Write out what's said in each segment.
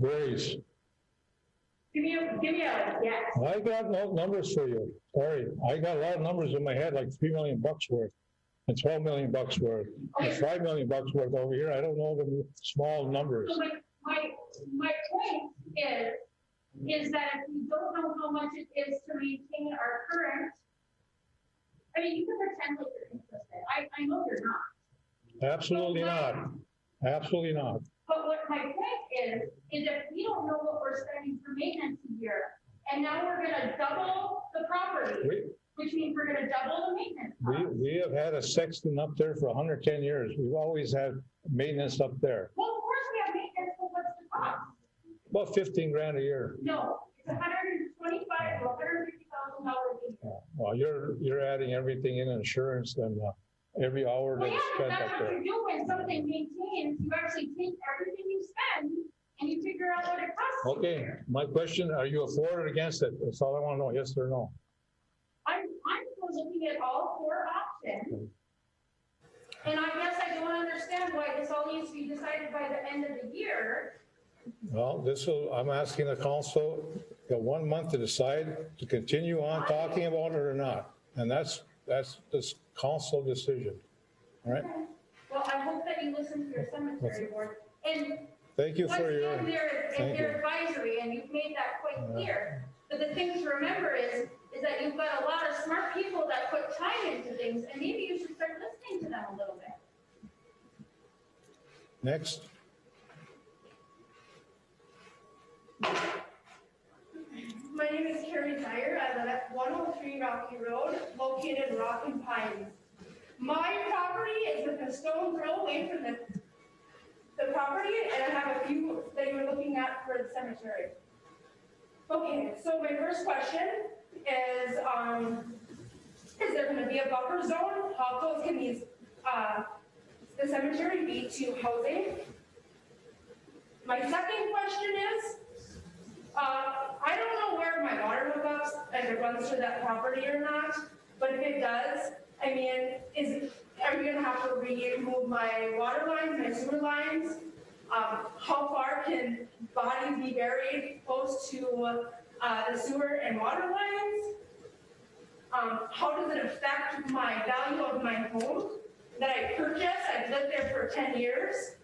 Grace, Give me a guess. I got no numbers for you. Sorry, I got a lot of numbers in my head, like $3 million worth, and $12 million worth, and $5 million worth over here. I don't know the small numbers. So my point is that if we don't know how much it is to maintain our current, I mean, you can pretend like you're interested. I know you're not. Absolutely not. Absolutely not. But what my point is if we don't know what we're spending for maintenance a year, and now we're gonna double the property, which means we're gonna double the maintenance cost. We have had a sexton up there for 110 years. We've always had maintenance up there. Well, of course we have maintenance, but what's the cost? About 15 grand a year. No, it's $125,000 to $150,000 a year. Well, you're adding everything in insurance and every hour Well, that's yeah, but spent that's up what there. you do when something maintains. You actually take everything you spend and you figure out what it costs. Okay, my question, are you for or against it? That's all I want to know, yes or no. I'm looking at all four options. And I guess I don't understand why this all needs to be decided by the end of the year. Well, I'm asking the council, got 1 month to decide to continue on talking about it or not. And that's this council decision, all right? Okay. Well, I hope that you listen to your cemetery board. And Thank you once for your, again, they're advisory, and you've made that quite clear. But the thing to remember is that you've got a lot of smart people that put time into things, and maybe you should start listening to them a little bit. next. My name is Carrie Dyer. I live at 103 Rocky Road, located in Rock and Pines. My property is with a stone throw away from the property, and I have a few that you were looking at for the cemetery. Okay, so my first question is there going to be a buffer zone? How close can the cemetery be to housing? My second question is, I don't know where my water hookups, if it runs through that property or not, but if it does, I mean, are we gonna have to remove my water lines, my sewer lines? How far can bodies be buried close to the sewer and water lines? How does it affect my value of my home that I purchased? I've lived there for 10 years.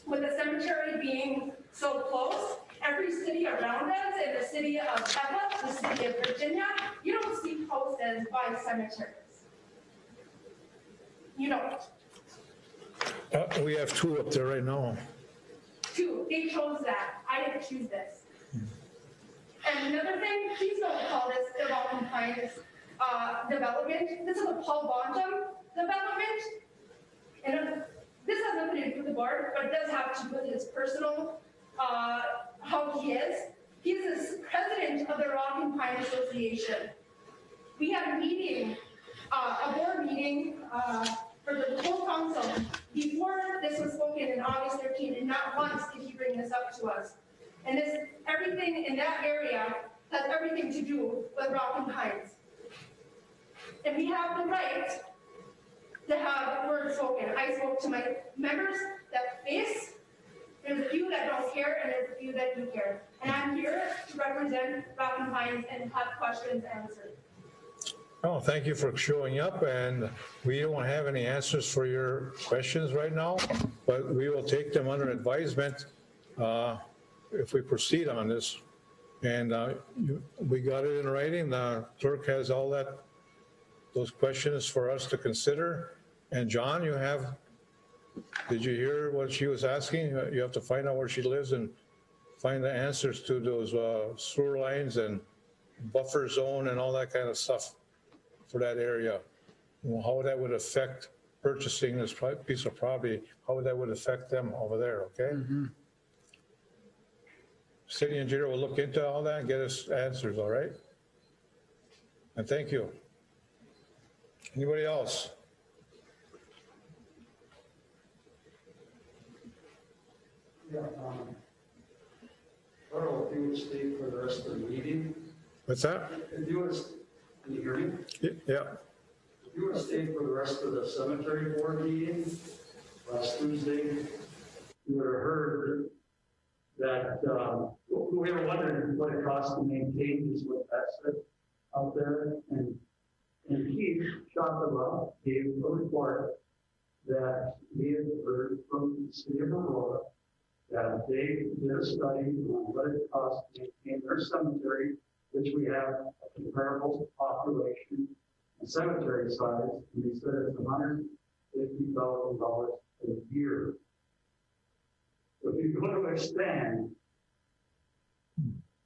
With the cemetery being so close, every city around us, in the city of Eva, the city of Virginia, you don't see houses by cemeteries. You don't. We have 2 up there right now. 2, they chose that. I didn't choose this. And another thing, please don't call this the Rock and Pines development. This is a Paul Bonham development. And this has nothing to do with the board, but it does have to do with his personal, how he is. He is the president of the Rock and Pine Association. We had a meeting, a board meeting for the whole council before this was spoken in August 13th, and not once did he bring this up to us. And everything in that area has everything to do with Rock and Pines. And we have the right to have words spoken. I spoke to my members that face. There's a few that don't care, and there's a few that do care. And I'm here to represent Rock and Pines and have questions answered. Oh, thank you for showing up, and we don't have any answers for your questions right now, but we will take them under advisement if we proceed on this. And we got it in writing. The clerk has all those questions for us to consider. And John, did you hear what she was asking? You have to find out where she lives and find the answers to those sewer lines and buffer zone and all that kind of stuff for that area. How that would affect purchasing this piece of property, how that would affect them over there, okay? Mm-hmm. City engineer will look into all that and get us answers, all right? And thank you. Anybody else? Yeah, I don't know if you would stay for the rest of the meeting. What's that? If you would, can you hear me? Yeah. If you would stay for the rest of the cemetery board meeting last Tuesday, you would have heard that, we were wondering what it costs to maintain this what that said out there. And Keith Shopper gave a report that he had heard from the city of Aurora that they did a study on what it costs to maintain their cemetery, which we have a comparable population and cemetery size, and they said it's $150,000 a year. So if you go to expand,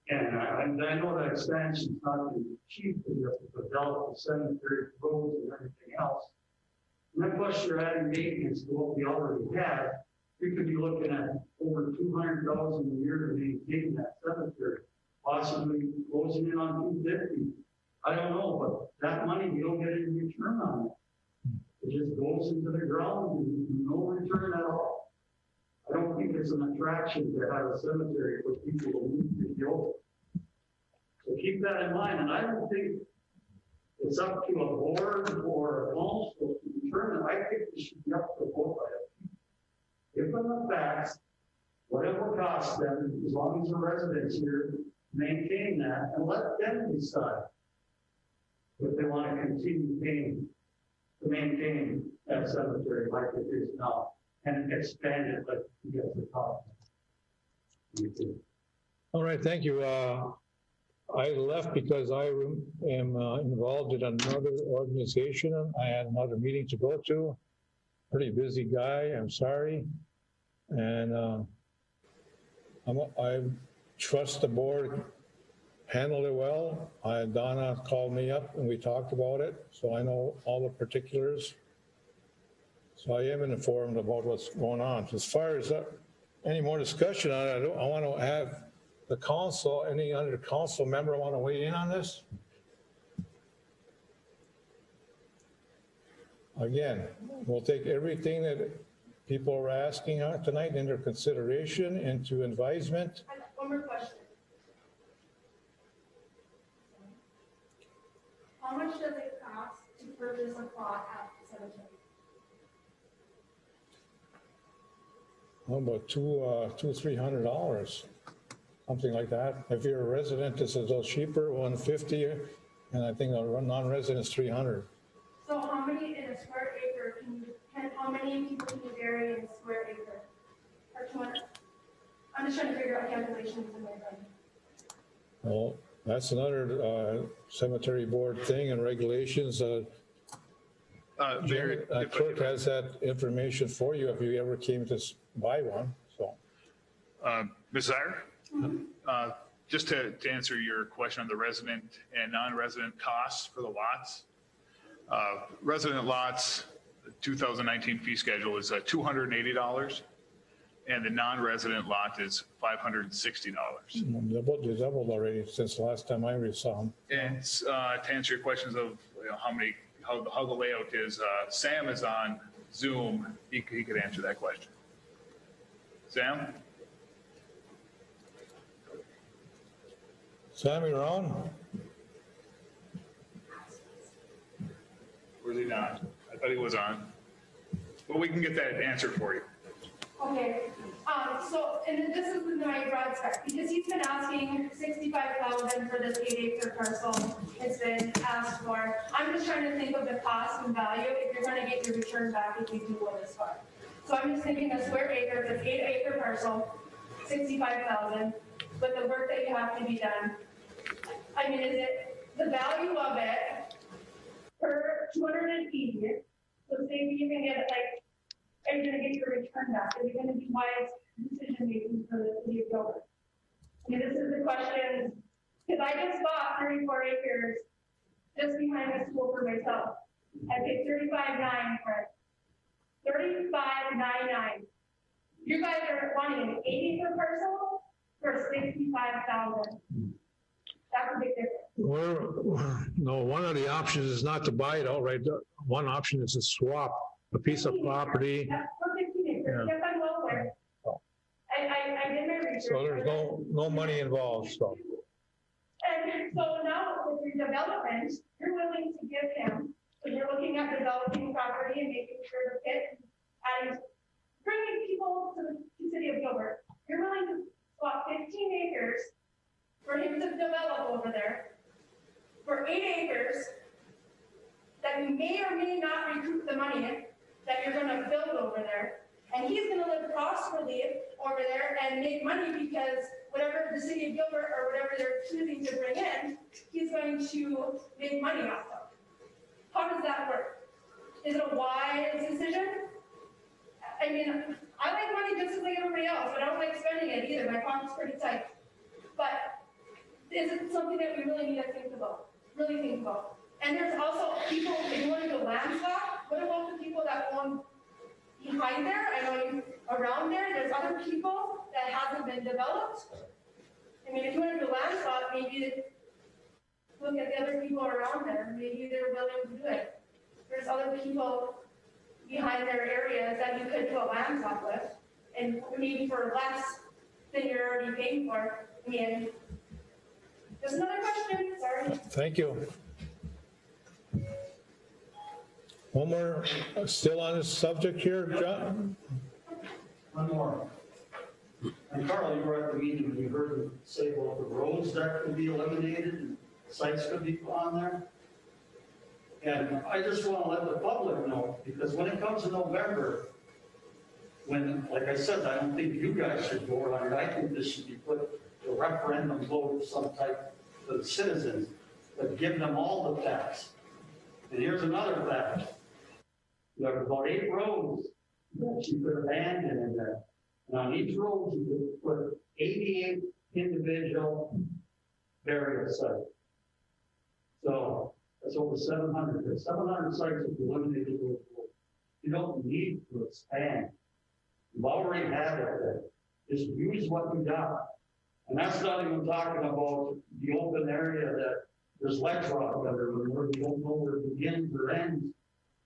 and I know that expansion is not going to be cheap, because you have to develop the cemetery roads and everything else. And then plus you're adding maintenance to what we already have. You could be looking at over $200,000 a year to maintain that cemetery, possibly closing in on $250,000. I don't know, but that money you don't get any return on it. It just goes into the ground and no return at all. I don't think it's an attraction to have a cemetery for people to move to go. So keep that in mind, and I don't think it's up to a board or a council to determine. I think it should be up to a board. Give them the facts, whatever costs them, as long as the residents here maintain that, and let them decide if they want to continue paying to maintain that cemetery like it is now and expand it like you get the top. All right, thank you. I left because I am involved in another organization. I had another meeting to go to. Pretty busy guy, I'm sorry. And I trust the board handled it well. Donna called me up and we talked about it, so I know all the particulars. So I am informed about what's going on. As far as any more discussion on it, I want to have the council, any other council member want to weigh in on this? Again, we'll take everything that people are asking tonight into consideration, into advisement. I have one more question. How much does it cost to purchase a plot at the cemetery? About $200-300, something like that. If you're a resident, it's a little cheaper, $150, and I think a non-resident is $300. So how many in a square acre how many people can you bury in a square acre? Or 200? I'm just trying to figure out calculations in my brain. Well, that's another cemetery board thing and regulations. Mayor, Clerk has that information for you if you ever came to buy one. So, Ms. Zire, just to answer your question on the resident and non-resident costs for the lots. Resident lots, the 2019 fee schedule is $280, and the non-resident lot is $560. they doubled already since the last time I saw them. And to answer your questions of how the layout is, Sam is on Zoom. He could answer that question. Sam? Sam, you're on? Or is he not? I thought he was on. Well, we can get that answer for you. Okay, so, and this is my broad spec, because he's been asking $65,000 for this 8-acre parcel. It's been asked for. I'm just trying to think of the cost and value if you're gonna get your return back if you do go this far. So I'm just thinking a square acre, it's an 8-acre parcel, $65,000, with the work that you have to be done. I mean, is it the value of it per 280? So say we even get like, are you gonna get your return back? Is it gonna be wise decision making for the city of Gilbert? I mean, this is the question, because I just bought 34 acres just behind the school for myself. I paid $35,900 for it. $35,900. You guys are wanting an 8-acre parcel for $65,000. That's a big difference. No, one of the options is not to buy it outright. One option is to swap a piece of property. That's for 15 acres. Yeah. Yes, I'm well aware. I did my research. So there's no money involved, so. And so now with your development, you're willing to give him, so you're looking at developing property and making sure the pit and bringing people to the city over there for 8 acres that you may or may not recoup the money that you're gonna build over there. And he's gonna live prosperously over there and make money because whatever the city of Gilbert or whatever they're choosing to bring in, he's going to make money off of. How does that work? Is it a wise decision? I mean, I like money just as like everybody else, but I don't like spending it either. My pocket's pretty tight. But is it something that we really need to think about? Really think about? And there's also people, if you want to do land swap, what about the people that own behind there? I know you around there's other people that haven't been developed. I mean, if you want to do land swap, maybe look at the other people around there. Maybe they're willing to do it. There's other people behind their areas that you could do a land swap with, and maybe for less than you're already paying for. I mean, just another question, sorry. Thank you. One more, still on this subject here, John? One more. And Carl, you were at the meeting and you heard them say about the roads that could be eliminated and sites could be put on there. And I just want to let the public know, because when it comes to November, when, like I said, I don't think you guys should vote on it. I think this should be put to a referendum vote of some type for the citizens, but give them all the facts. And here's another fact. You have about 8 roads that you could abandon in there. And on each road, you could put 88 individual burial sites. So that's over 700. There's 700 sites that you eliminated. You don't need to expand. You've already had it there. Just use what you got. And that's not even talking about the open area that there's ledge rock under, where you don't know where it begins or ends,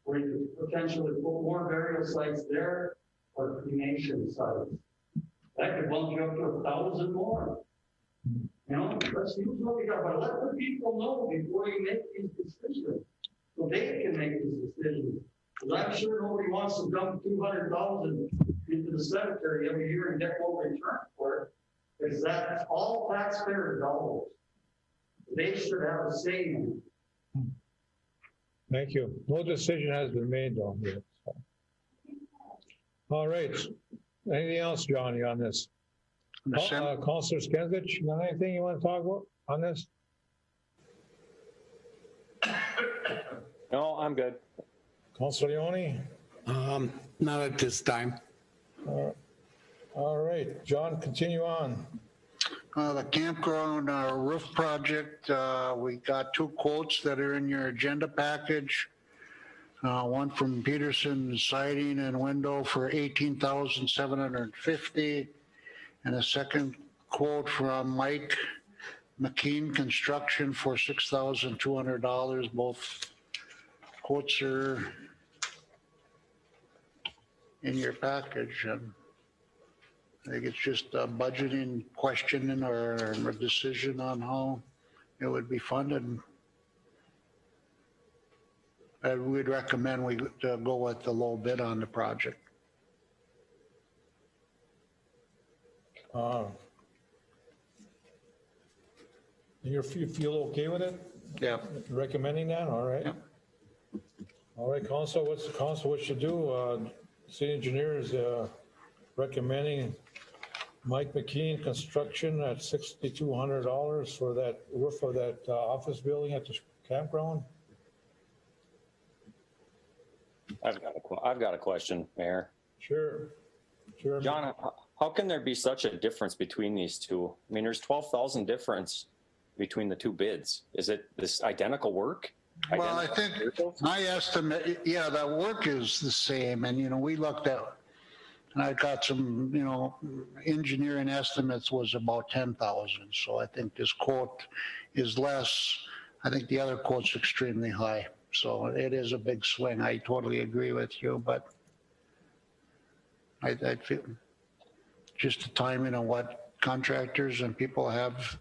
where you could potentially put more burial sites there or cremation sites. That could bump you up to 1,000 more. You know, let's use what we got, but let the people know before you make these decisions, so they can make these decisions. Because I'm sure nobody wants to dump 200,000 into the cemetery every year and get no return for it, because that's all taxpayer dollars. They should have a say in it. Thank you. No decision has been made though yet. So. All right. Anything else, Johnny, on this? Councilor Skenzich, you got anything you want to talk about on this? No, I'm good. Councilor Leone? Not at this time. All right, John, continue on. The campground roof project, we got 2 quotes that are in your agenda package. One from Peterson Siding and Window for $18,750, and a second quote from Mike McKean Construction for $6,200. Both quotes are in your package. And I think it's just a budgeting question or a decision on how it would be funded. We'd recommend we go with the low bid on the project. You feel okay with it? Yeah. Recommending that? All right. Yeah. All right, Council, what's the council wish to do? City engineer is recommending Mike McKean Construction at $6,200 for that roof of that office building at the campground. I've got a question, Mayor. Sure. John, how can there be such a difference between these two? I mean, there's 12,000 difference between the 2 bids. Is it this identical work? Well, I think my estimate, yeah, that work is the same. And, you know, we looked at, and I got some, you know, engineering estimates was about 10,000. So I think this quote is less. I think the other quote's extremely high. So it is a big swing. I totally agree with you, but I feel just the timing of what contractors and people have.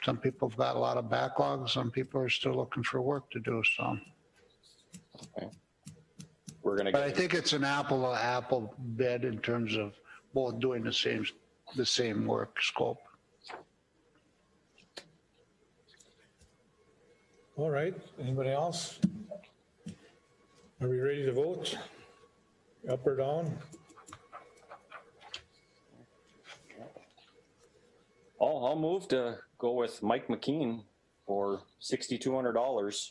Some people have got a lot of backlogs. Some people are still looking for work to do. So, okay. But I think it's an apple to apple bid in terms of both doing the same work scope. All right, anybody else? Are we ready to vote? Up or down? I'll move to go with Mike McKean for $6,200.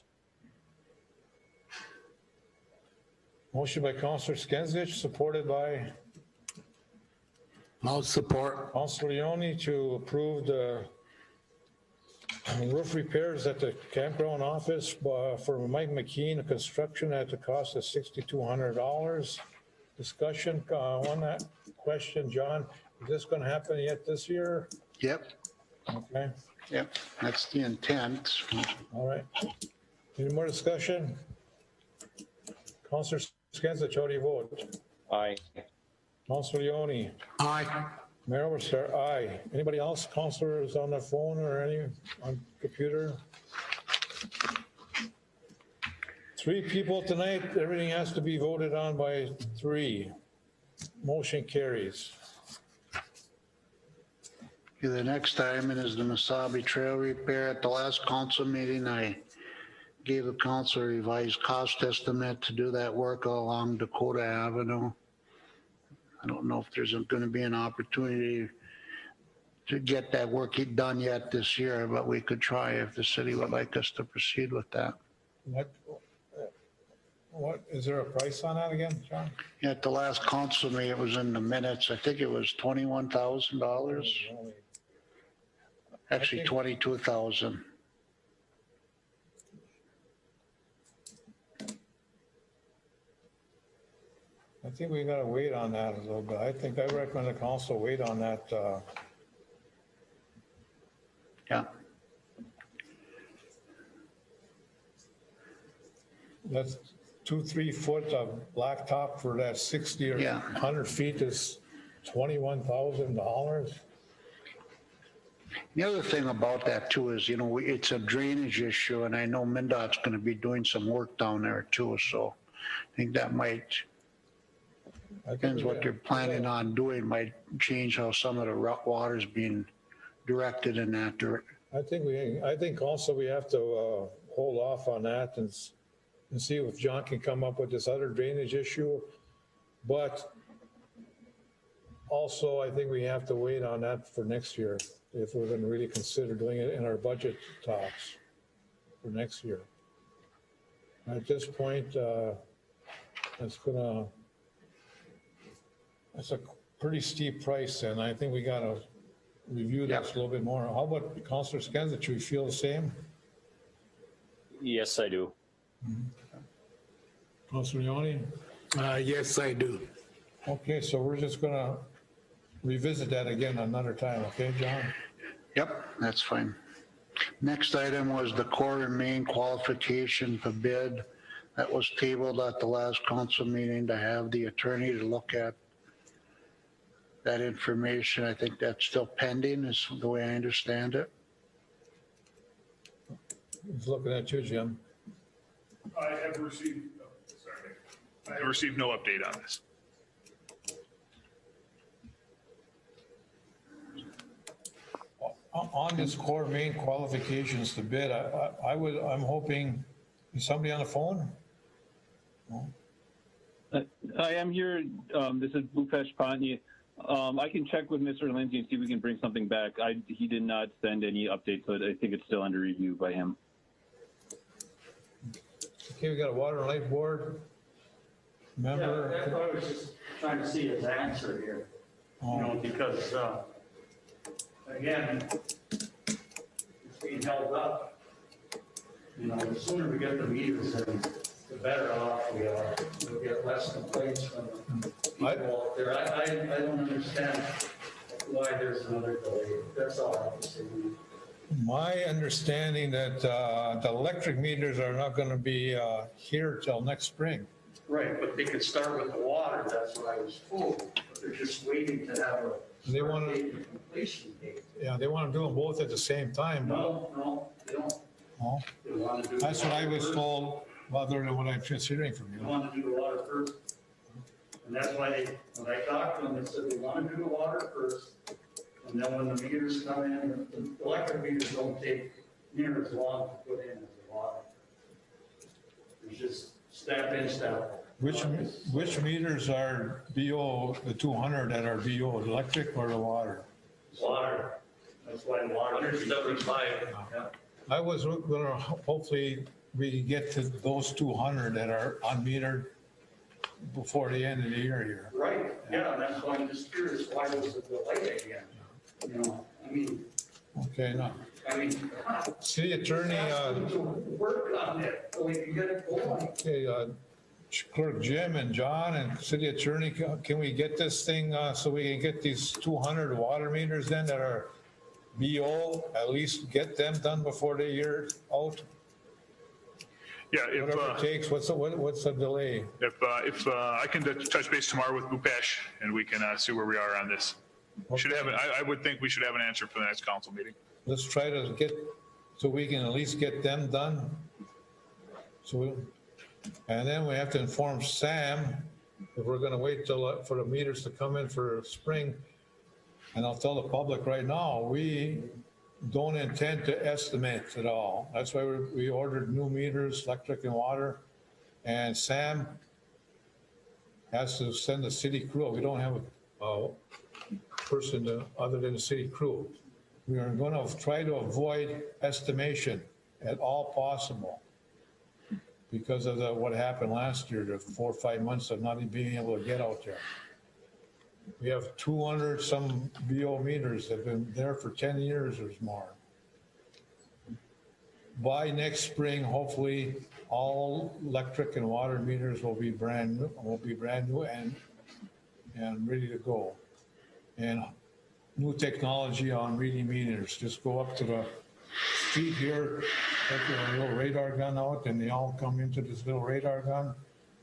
Motion by Counselor Skinsich, supported by I'll support. Counselor Leone to approve the roof repairs at the campground office for Mike McKean, construction at the cost of $6,200. Discussion on that question, John, is this going to happen yet this year? Yep, Okay, yep, that's the intent. all right. Any more discussion? Counselor Skinsich, how do you vote? Aye. Counselor Leone? Aye. Mayor Overstar, aye. Anybody else, counselors on the phone or any on computer? 3 people tonight, everything has to be voted on by 3. Motion carries. Okay, the next item is the Wasabi Trail repair. At the last council meeting, I gave the council a revised cost estimate to do that work along Dakota Avenue. I don't know if there's going to be an opportunity to get that work done yet this year, but we could try if the city would like us to proceed with that. What, is there a price on that again, John? Yeah, at the last council meeting, it was in the minutes. I think it was $21,000. Actually, 22,000. I think we gotta wait on that a little bit. I recommend the council wait on that, Yeah. that's 2-3 foot of blacktop for that 60 or Yeah. 100 feet is $21,000. The other thing about that too is, you know, it's a drainage issue, and I know MnDOT's going to be doing some work down there too, so I think that might, depends what they're planning on doing, might change how some of the water's being directed in that direction. I think also we have to hold off on that and see if John can come up with this other drainage issue. But also, I think we have to wait on that for next year if we're going to really consider doing it in our budget talks for next year. At this point, that's a pretty steep price, and I think we got to review this a little bit more. How about Councilor Skinsich? Do you feel the same? Yes, I do. Councilor Leone? Yes, I do. Okay, so we're just going to revisit that again another time, okay, John? Yep, that's fine. Next item was the core and main qualification for bid. That was tabled at the last council meeting to have the attorney to look at that information. I think that's still pending, is the way I understand it. He's looking at you, Jim. I have received no update on this. On this core main qualifications to bid, I'm hoping, is somebody on the phone? I am here. This is Bhupesh Pandey. I can check with Mr. Lindsay and see if we can bring something back. He did not send any updates, but I think it's still under review by him. Okay, we got a water and light board member. Yeah, that's what I was just trying to see his answer here, you know, because, again, it's being held up. You know, the sooner we get the meters in, the better off we are. We'll get less complaints from people out there. I don't understand why there's another delay. That's all I have to say. My understanding that the electric meters are not going to be here till next spring. Right, but they could start with the water, that's what I was told. But they're just waiting to have a They wanna- start date and completion date. Yeah, they want to do them both at the same time. No, they don't. No? They want to do. That's what I was first. told, other than what I'm just hearing from They you. want to do the water first. And that's why when I talked to them, they said they want to do the water first. And then when the meters come in, the electric meters don't take near as long to put in as the water. just step in, step. Which meters are BO, the 200 that are BO, electric or the water? Water. That's why water. 175. Yeah. I was gonna, hopefully, we can get to those 200 that are unmetered before the end of the year here. Right, yeah, and that's why I'm just curious, why was it delayed again? You know, Okay, now, I mean, city attorney, work on it, so we can get it going. okay, Clerk Jim and John and city attorney, can we get this thing, so we can get these 200 water meters then that are BO, at least get them done before the year out? Yeah, Whatever it takes, what's the delay? if I can touch base tomorrow with Bhupesh and we can see where we are on this. Should have, I would think we should have an answer for the next council meeting. Let's try to get, so we can at least get them done. And then we have to inform Sam if we're gonna wait till, for the meters to come in for spring. And I'll tell the public right now, we don't intend to estimate at all. That's why we ordered new meters, electric and water. And Sam has to send the city crew. We don't have a person other than the city crew. We are going to try to avoid estimation at all possible because of what happened last year, the 4 or 5 months of not even being able to get out there. We have 200 some BO meters that have been there for 10 years or more. By next spring, hopefully, all electric and water meters will be brand new and ready to go. And new technology on reading meters. Just go up to the street here, take a little radar gun out, and they all come into this little radar gun,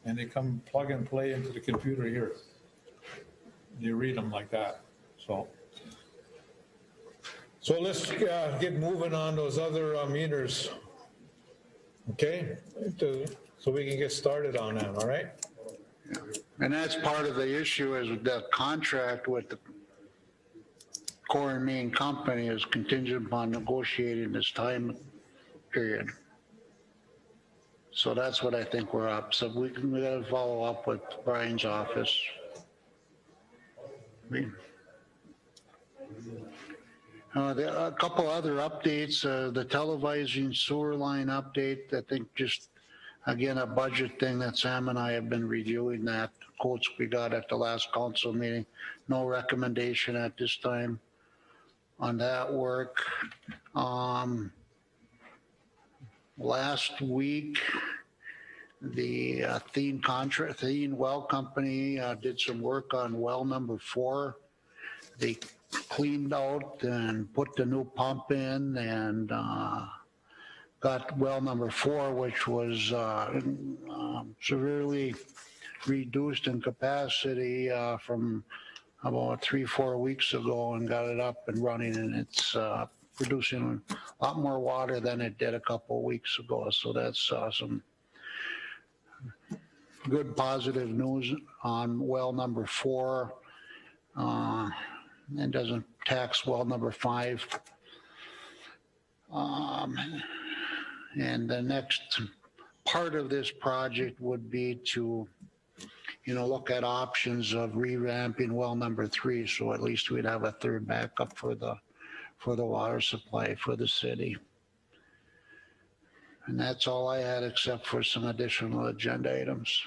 and they come plug and play into the computer here. You read them like that. So let's get moving on those other meters. Okay, so we can get started on them. All right. And that's part of the issue is the contract with the core and main company is contingent upon negotiating this time period. So that's what I think we're up. So we gotta follow up with Brian's office. A couple other updates, the televising sewer line update, I think just, again, a budget thing that Sam and I have been reviewing that quotes we got at the last council meeting. No recommendation at this time on that work. Last week, the Thien Well Company did some work on well number 4. They cleaned out and put the new pump in and got well number 4, which was severely reduced in capacity from about 3-4 weeks ago, and got it up and running, and it's producing a lot more water than it did a couple of weeks ago. So that's some good positive news on well number 4. And doesn't tax well number 5. And the next part of this project would be to, look at options of revamping well number 3, so at least we'd have a third backup for the water supply for the city. And that's all I had, except for some additional agenda items.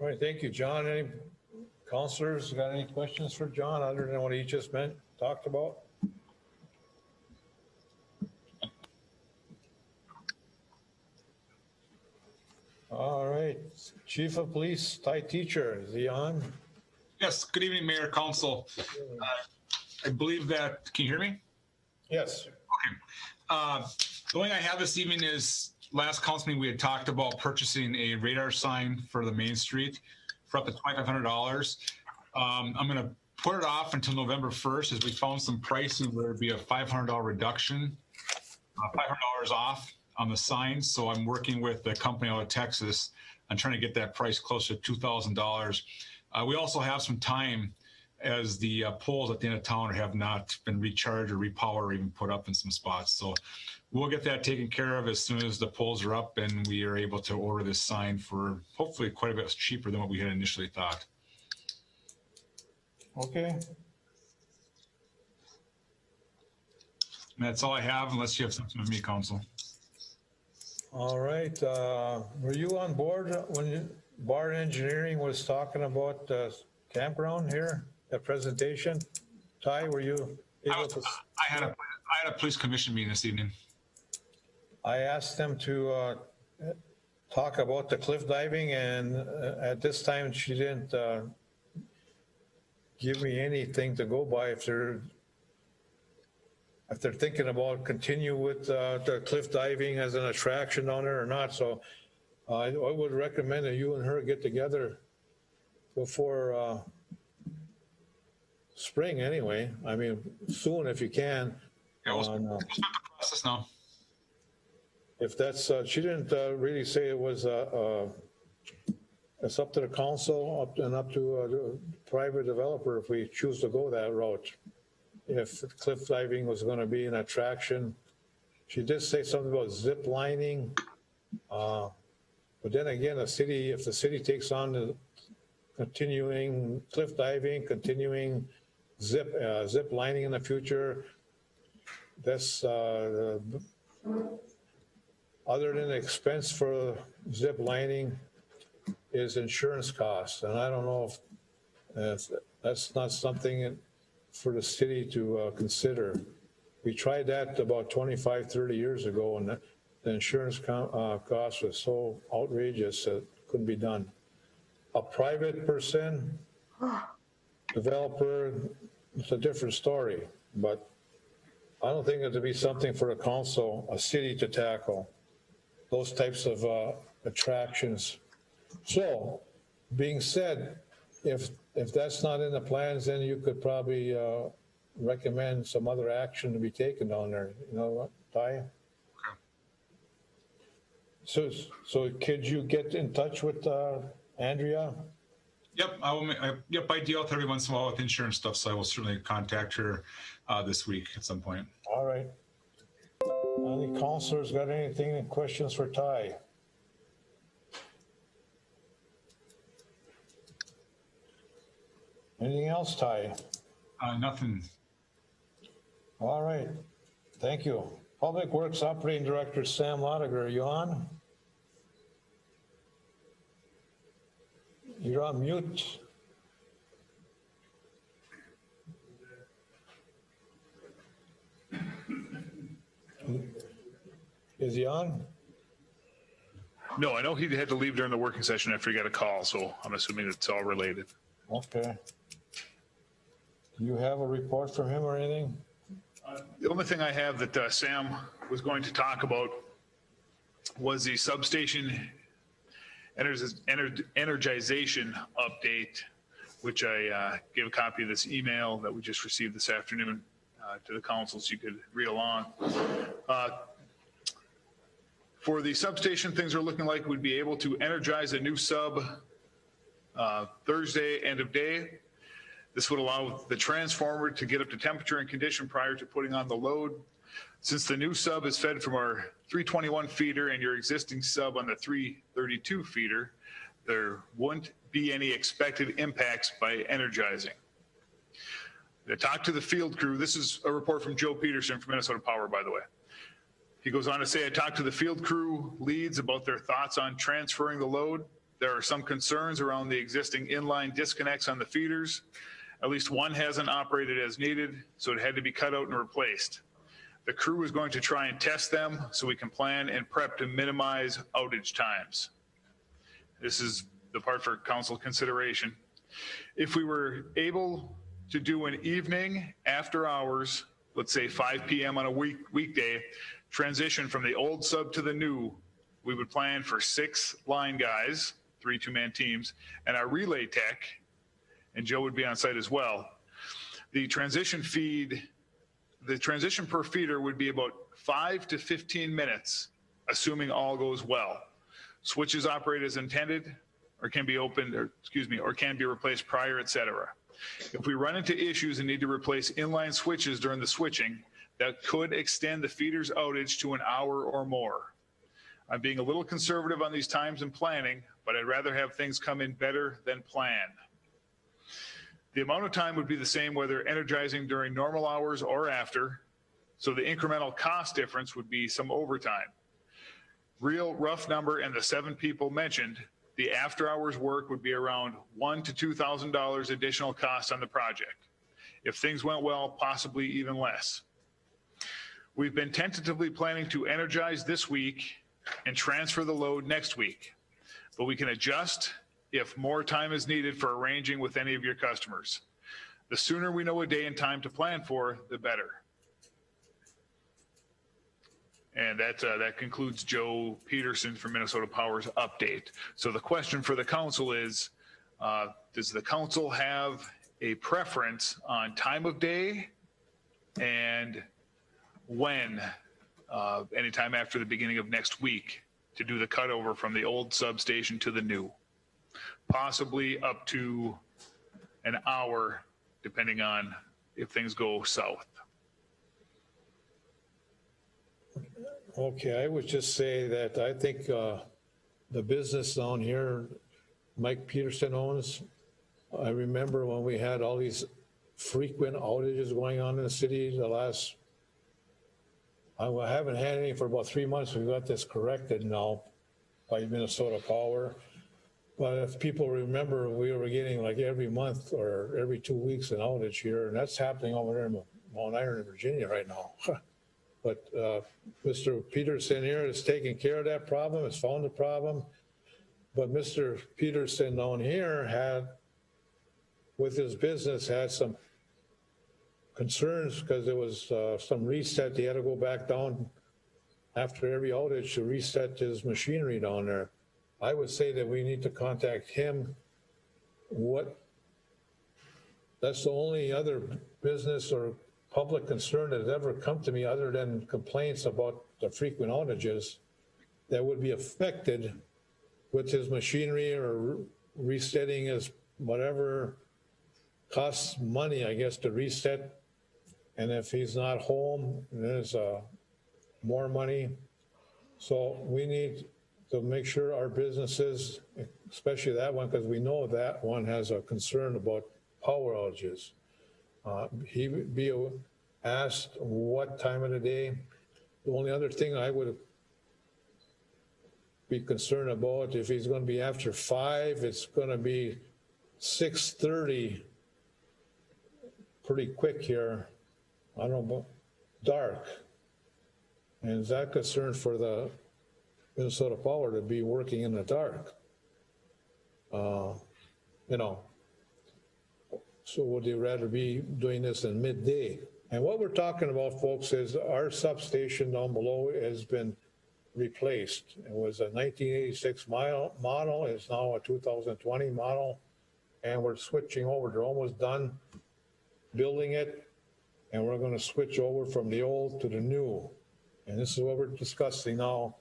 All right, thank you, John. Any councilors got any questions for John other than what he just talked about? All right, Chief of Police, Ty Teacher, is he on? Yes, good evening, Mayor, Council. I believe that, can you hear me? Yes. Okay. The only I have this evening is last council meeting, we had talked about purchasing a radar sign for the main street for up to $2,500. I'm going to put it off until November 1st as we found some pricing where it'd be a $500 reduction, $500 off on the sign. So I'm working with the company out of Texas. I'm trying to get that price closer to $2,000. We also have some time as the poles at the end of town have not been recharged or repowered or even put up in some spots. So we'll get that taken care of as soon as the poles are up and we are able to order this sign for hopefully quite a bit cheaper than what we had initially thought. Okay. And that's all I have, unless you have something with me, Council. All right, were you on board when Bard Engineering was talking about campground here, that presentation? Ty, were you able to? I had a police commission meeting this evening. I asked them to talk about the cliff diving, and at this time, she didn't give me anything to go by if they're thinking about continue with the cliff diving as an attraction down there or not. So I would recommend that you and her get together before spring anyway. I mean, soon if you can. Yeah, we'll start the process now. If that's, she didn't really say it was, it's up to the council up to the private developer if we choose to go that route. If cliff diving was going to be an attraction. She did say something about zip lining. But then again, if the city takes on the continuing cliff diving, continuing zip lining in the future, that's other than the expense for zip lining is insurance costs. And I don't know if that's not something for the city to consider. We tried that about 25, 30 years ago, and the insurance cost was so outrageous that it couldn't be done. A private person, developer, it's a different story, but I don't think it would be something for a council, a city to tackle, those types of attractions. So, being said, if that's not in the plans, then you could probably recommend some other action to be taken down there. You know what, Ty? Okay. So could you get in touch with Andrea? Yep, I will. Yep, I deal with every once in a while with insurance stuff, so I will certainly contact her this week at some point. All right. Any counselors got anything, questions for Ty? Anything else, Ty? Nothing. All right. Thank you. Public Works Operating Director Sam Lotiger, are you on? You're on mute. Is he on? No, I know he had to leave during the working session after he got a call, so I'm assuming it's all related. Okay. Do you have a report from him or anything? The only thing I have that Sam was going to talk about was the substation energization update, which I gave a copy of this email that we just received this afternoon to the council so you could read along. For the substation, things are looking like we'd be able to energize a new sub Thursday, end of day. This would allow the transformer to get up to temperature and condition prior to putting on the load. Since the new sub is fed from our 321 feeder and your existing sub on the 332 feeder, there wouldn't be any expected impacts by energizing. To talk to the field crew, this is a report from Joe Peterson from Minnesota Power, by the way. He goes on to say, I talked to the field crew leads about their thoughts on transferring the load. There are some concerns around the existing inline disconnects on the feeders. At least one hasn't operated as needed, so it had to be cut out and replaced. The crew is going to try and test them so we can plan and prep to minimize outage times. This is the part for council consideration. If we were able to do an evening after hours, let's say 5 p.m. on a weekday, transition from the old sub to the new, we would plan for 6 line guys, 3 two-man teams, and our relay tech, and Joe would be on site as well. The transition per feeder would be about 5 to 15 minutes, assuming all goes well. Switches operate as intended, or can be opened, or can be replaced prior, etc. If we run into issues and need to replace inline switches during the switching, that could extend the feeder's outage to an hour or more. I'm being a little conservative on these times and planning, but I'd rather have things come in better than planned. The amount of time would be the same whether energizing during normal hours or after, so the incremental cost difference would be some overtime. Real rough number, and the 7 people mentioned, the after hours work would be around $1,000 to $2,000 additional cost on the project. If things went well, possibly even less. We've been tentatively planning to energize this week and transfer the load next week, but we can adjust if more time is needed for arranging with any of your customers. The sooner we know a day and time to plan for, the better. And that concludes Joe Peterson from Minnesota Power's update. So the question for the council is, does the council have a preference on time of day and when, anytime after the beginning of next week, to do the cutover from the old substation to the new? Possibly up to an hour, depending on if things go south. Okay, I would just say that I think the business down here, Mike Peterson owns, I remember when we had all these frequent outages going on in the city the last, I haven't had any for about 3 months. We got this corrected now by Minnesota Power. But if people remember, we were getting like every month or every 2 weeks an outage here, and that's happening over there in Mount Iron, Virginia right now. But Mr. Peterson here is taking care of that problem, has found the problem. But Mr. Peterson down here had, with his business, had some concerns because there was some reset. He had to go back down after every outage to reset his machinery down there. I would say that we need to contact him. That's the only other business or public concern that has ever come to me other than complaints about the frequent outages that would be affected with his machinery or resetting his whatever costs money, I guess, to reset. And if he's not home, there's more money. So we need to make sure our businesses, especially that one, because we know that one has a concern about power outages. He would be asked what time of the day. The only other thing I would be concerned about, if he's going to be after 5, it's going to be 6:30, pretty quick here. I don't know, dark. And is that concern for the Minnesota Power to be working in the dark? So would they rather be doing this in midday? And what we're talking about, folks, is our substation down below has been replaced. It was a 1986 model. It's now a 2020 model. And we're switching over. They're almost done building it. And we're going to switch over from the old to the new. And this is what we're discussing now.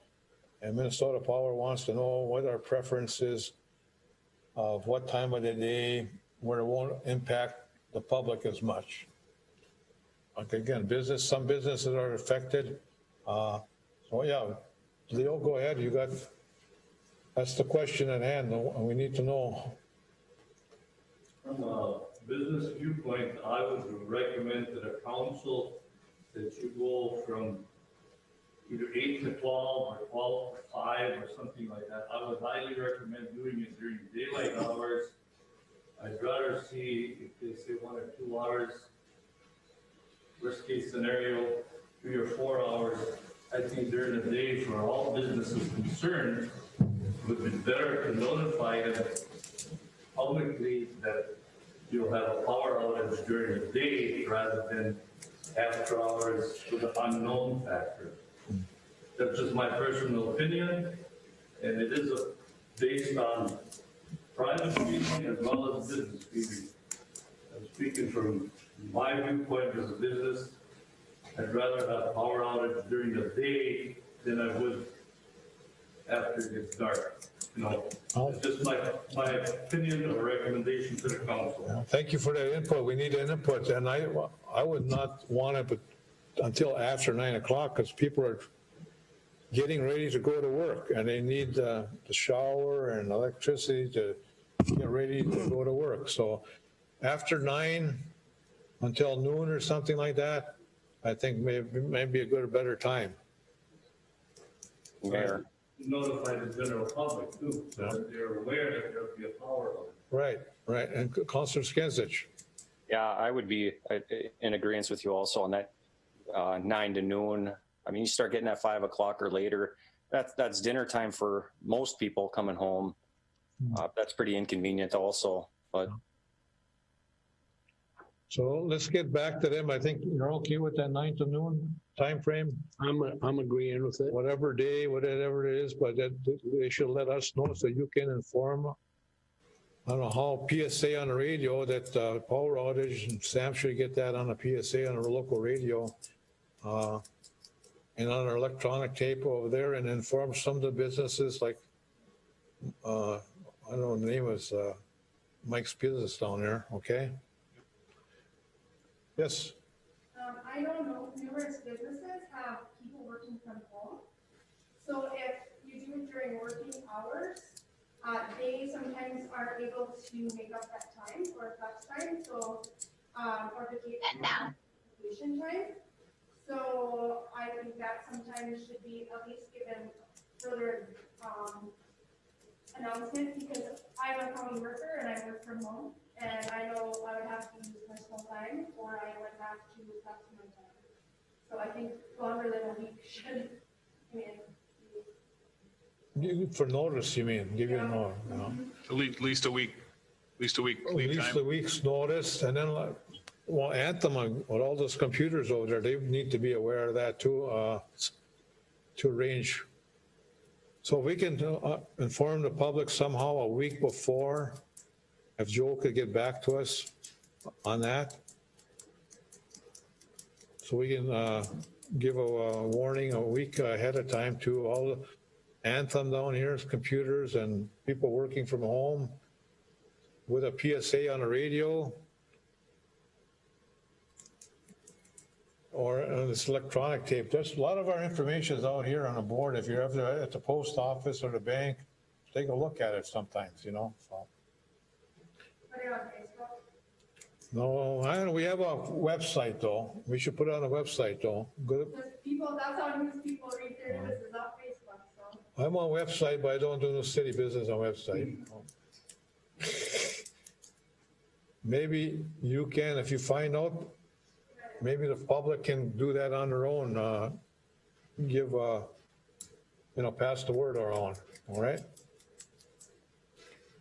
And Minnesota Power wants to know what our preference is of what time of the day where it won't impact the public as much. Like again, some businesses are affected. So yeah, Leo, go ahead. That's the question at hand, and we need to know. From a business viewpoint, I would recommend to the council that you go from either 8 to 12 or 12 to 5 or something like that. I would highly recommend doing it during daylight hours. I'd rather see, if they say 1 or 2 hours, worst case scenario, 3 or 4 hours. I think during the day, for all businesses concerned, it would be better to notify them publicly that you'll have a power outage during the day rather than after hours with an unknown factor. That's just my personal opinion, and it is based on private speaking as well as business speaking. I'm speaking from my viewpoint as a business. I'd rather have power outage during the day than I would after it gets dark. You know, Oh. it's just my opinion or recommendation to the council. Thank you for that input. We need an input, and I would not want it but until after 9 o'clock, because people are getting ready to go to work, and they need the shower and electricity to get ready to go to work. So after 9 until noon or something like that, I think maybe a good or better time. Mayor. Notify the general public too, so that they're aware that there'll be a power outage. Right, right. And Councilor Skinsich. Yeah, I would be in agreement with you also on that 9 to noon. I mean, you start getting at 5 o'clock or later, that's dinner time for most people coming home. That's pretty inconvenient also, but. So let's get back to them. I think you're okay with that 9 to noon time frame? I'm agreeing with it. Whatever day, whatever it is, but that they should let us know so you can inform. I don't know how PSA on the radio that power outage, and Sam should get that on a PSA on our local radio and on our electronic tape over there, and inform some of the businesses like, I don't know, the name is Mike's Business down there, okay? Yes. I know numerous businesses have people working from home. So if you do it during working hours, they sometimes aren't able to make up that time or flex time, so, or vacation time. So I think that sometimes should be at least given further, announcement, because I'm a county worker and I work from home, and I know I would have to use my small time, or I would have to flex my time. So I think longer than a week should, For notice, you mean, give you a notice, you know? At least a week, lead At least time. a week's notice, and then, well, Anthem, with all those computers over there, they need to be aware of that too, to arrange. So we can inform the public somehow a week before, if Joe could get back to us on that. So we can give a warning a week ahead of time to all the Anthem down here's computers and people working from home with a PSA on the radio or on this electronic tape. There's a lot of our information is out here on the board. If you're ever at the post office or the bank, take a look at it sometimes, you know, so. Put it on Facebook. No, I don't know. We have a website though. We should put it on a website though. Good. Because people, that's how news people read their news is off Facebook, so. I'm on website, but I don't do no city business on website. Maybe you can, if you find out, maybe the public can do that on their own, give, pass the word around, all right?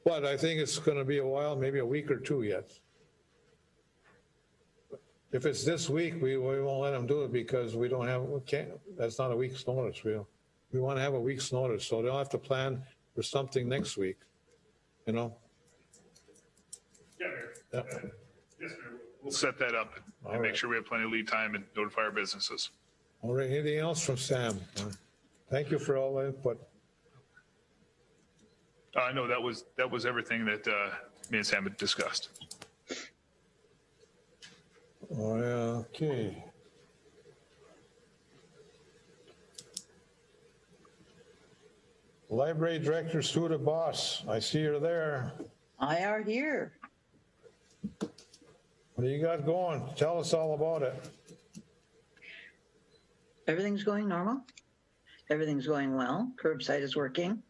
But I think it's gonna be a while, maybe a week or two yet. If it's this week, we won't let them do it because we can't, that's not a week's notice. We want to have a week's notice, so they'll have to plan for something next week, you know? Yeah, Mayor. Yeah. Yes, Mayor. We'll set that up and make sure we have plenty of lead time and notify our businesses. All right, anything else from Sam? Thank you for all the input. No, that was everything that me and Sam had discussed. Okay. Library Director Sue the Boss, I see you're there. I are here. What do you got going? Tell us all about it. Everything's going normal. Everything's going well. Curbside is working.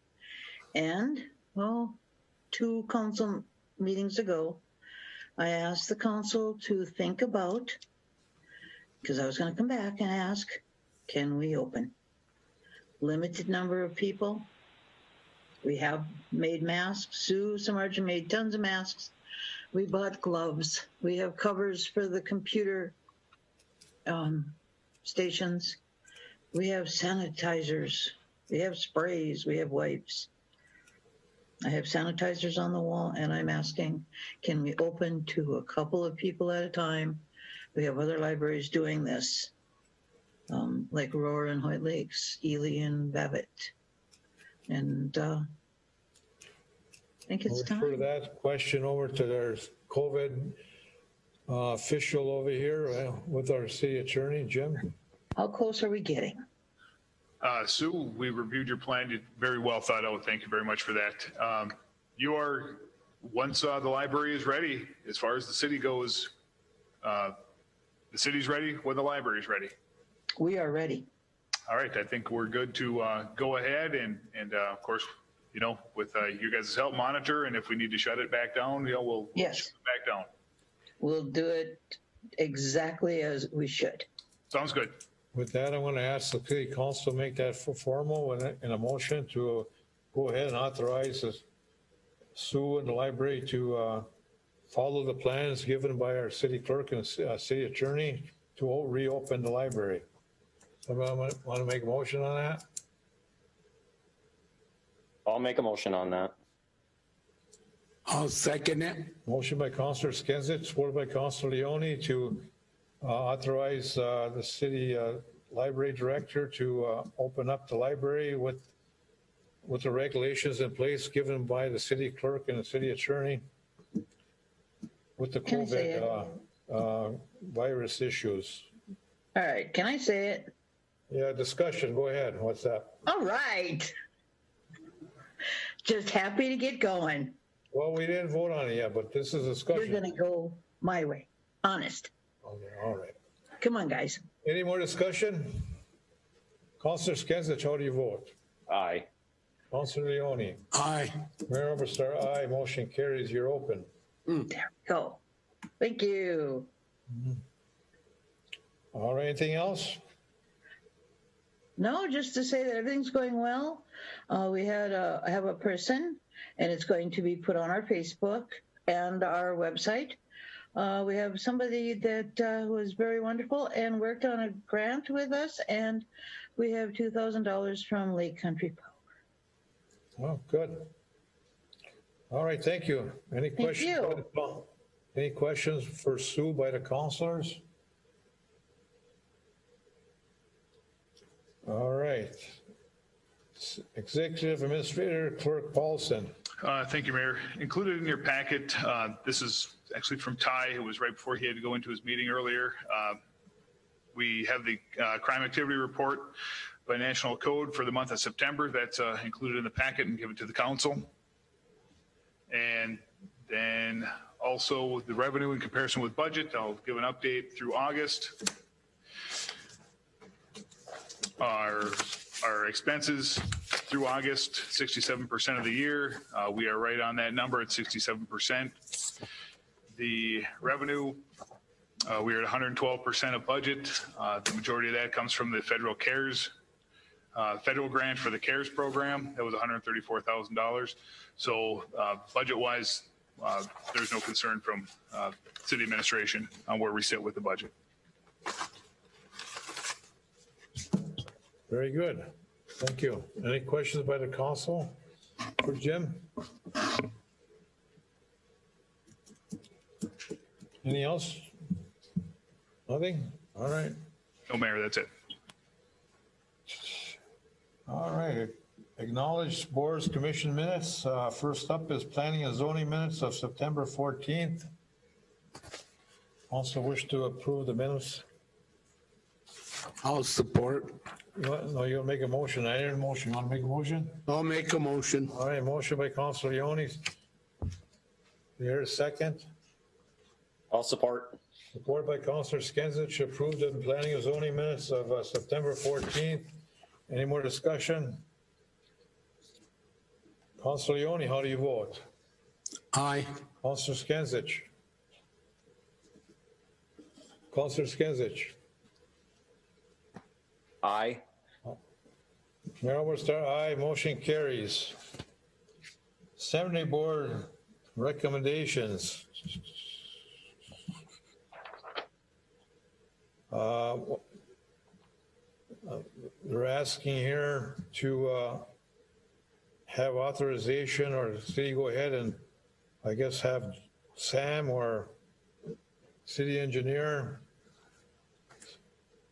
And, well, 2 council meetings ago, I asked the council to think about, because I was going to come back and ask, can we open? Limited number of people. We have made masks. Sue Samardzija made tons of masks. We bought gloves. We have covers for the computer stations. We have sanitizers. We have sprays. We have wipes. I have sanitizers on the wall, and I'm asking, can we open to a couple of people at a time? We have other libraries doing this, like Aurora and Hoyt Lakes, Ely and Babbitt. And think it's I'll refer time. that question over to their COVID official over here with our city attorney, Jim. How close are we getting? Sue, we reviewed your plan. You very well thought out. Thank you very much for that. You are, once the library is ready, as far as the city goes, the city's ready when the library is ready. We are ready. All right, I think we're good to go ahead and of course, you know, with you guys' help, monitor, and if we need to shut it back down, you know, we'll Yes. shut it back down. We'll do it exactly as we should. Sounds good. With that, I'm going to ask the city council to make that formal in a motion to go ahead and authorize Sue and the library to follow the plans given by our city clerk and city attorney to reopen the library. Somebody want to make a motion on that? I'll make a motion on that. I'll second it. Motion by Councilor Skinsich, supported by Councilor Leone to authorize the city library director to open up the library with the regulations in place given by the city clerk and the city attorney with the Can I say COVID virus issues. All right, can I say it? Yeah, discussion, go ahead. What's that? All right. Just happy to get going. Well, we didn't vote on it yet, but this is You're discussion. gonna go my way, honest. Okay, all right. Come on, guys. Any more discussion? Councilor Skinsich, how do you vote? Aye. Councilor Leone? Aye. Mayor Oberstar, aye. Motion carries. You're open. There we go. Thank you. All right, anything else? No, just to say that everything's going well. We have a person, and it's going to be put on our Facebook and our website. We have somebody that was very wonderful and worked on a grant with us, and we have $2,000 from Lake Country Power. Oh, good. All right, thank you. Any Thank questions? you. Any questions for Sue by the councilors? All right. Executive Administrator Clerk Paulson. Thank you, Mayor. Included in your packet, this is actually from Ty, who was right before he had to go into his meeting earlier. We have the crime activity report by National Code for the month of September. That's included in the packet and given to the council. And then also the revenue in comparison with budget. I'll give an update through August. Our expenses through August, 67% of the year. We are right on that number at 67%. The revenue, we are at 112% of budget. The majority of that comes from the federal grant for the CARES program. That was $134,000. So budget-wise, there's no concern from city administration on where we sit with the budget. Very good. Thank you. Any questions by the council for Jim? Anything else? Nothing? All right. No, Mayor, that's it. All right. Acknowledged boards commission minutes. First up is planning and zoning minutes of September 14th. Also wish to approve the minutes. I'll support. No, you'll make a motion. I didn't motion. You want to make a motion? I'll make a motion. All right, motion by Councilor Leone. Here's a second. I'll support. Support by Councilor Skinsich. Approved the planning and zoning minutes of September 14th. Any more discussion? Councilor Leone, how do you vote? Aye. Councilor Skinsich. Councilor Skinsich. Aye. Mayor Oberstar, aye. Motion carries. 70 board recommendations. They're asking here to have authorization or the city go ahead and I guess have Sam or city engineer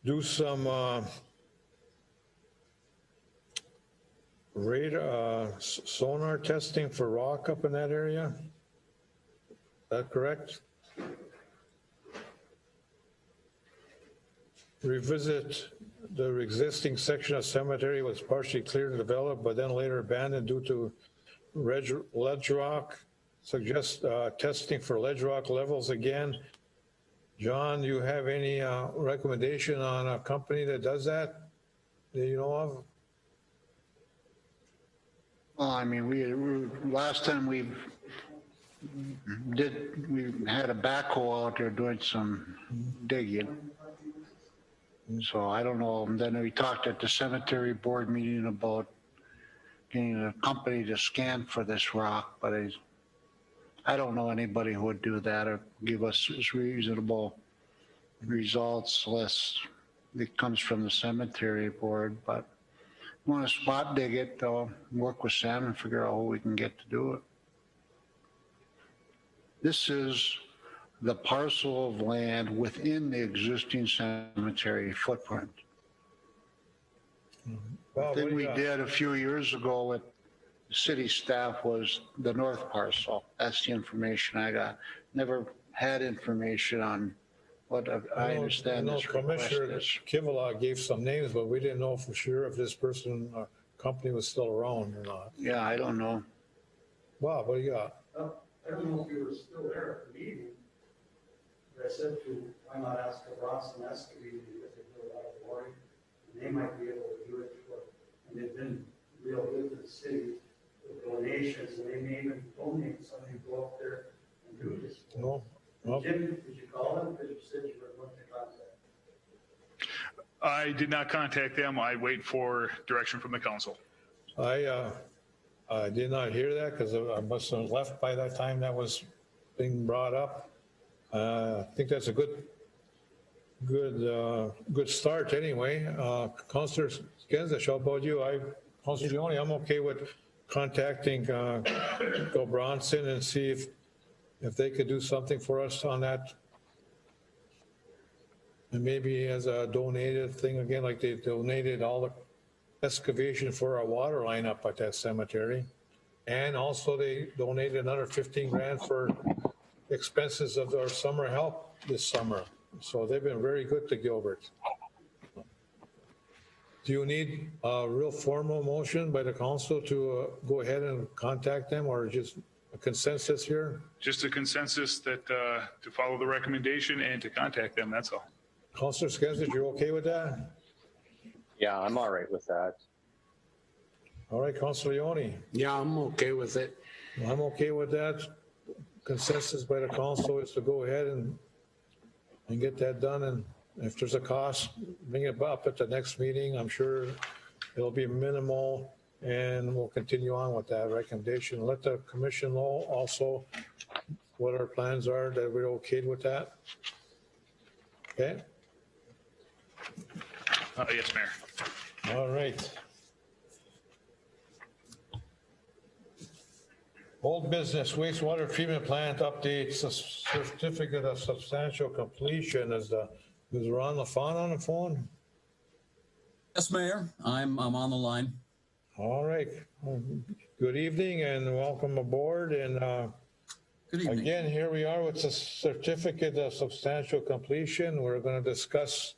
do some radar, sonar testing for rock up in that area? Is that correct? Revisit the existing section of cemetery was partially cleared and developed, but then later abandoned due to ledge rock. Suggest testing for ledge rock levels again. John, do you have any recommendation on a company that does that you know of? Well, I mean, last time we had a backhoe out there doing some digging. So I don't know. And then we talked at the cemetery board meeting about getting a company to scan for this rock, but I don't know anybody who would do that or give us reasonable results unless it comes from the cemetery board. But if you want to spot dig it, they'll work with Sam and figure out who we can get to do it. This is the parcel of land within the existing cemetery footprint. Well, The thing we did a few years ago with city staff was the north parcel. That's the information I got. Never had information on what I understand this request Commissioner is. Kivala gave some names, but we didn't know for sure if this person or company was still around or not. Yeah, I don't know. Bob, what do you got? I don't know if you were still there at the meeting. But I said why not ask a Bronson excavating because they do a lot of boring, and they might be able to do it for, and they've been real good to the city with donations, and they may even donate something to go up there and do this. No. Well, Jim, did you call them? Because you said you were going to contact. I did not contact them. I wait for direction from the council. I did not hear that because I must have left by that time that was being brought up. I think that's a good start anyway. Councillor Skenzich, how about you? Councillor Leone, I'm okay with contacting Go Bronson and see if they could do something for us on that. And maybe as a donated thing again, like they donated all the excavation for our water line up at that cemetery. And also they donated another 15 grand for expenses of our summer help this summer. So they've been very good to Gilbert. Do you need a real formal motion by the council to go ahead and contact them, or just a consensus here? Just a consensus that to follow the recommendation and to contact them, that's all. Councillor Skenzich, you're okay with that? Yeah, I'm all right with that. All right, Councillor Leone. Yeah, I'm okay with it. I'm okay with that. Consensus by the council is to go ahead and get that done. And if there's a cost, bring it up at the next meeting. I'm sure it'll be minimal, and we'll continue on with that recommendation. Let the commission know also what our plans are, that we're okay with that. Okay? Yes, Mayor. All right. Old business wastewater treatment plant updates, a certificate of substantial completion. Is Ron LaFawn on the phone? Yes, Mayor, I'm on the line. All right. Good evening and welcome aboard. And Good evening. again, here we are with the certificate of substantial completion. We're going to discuss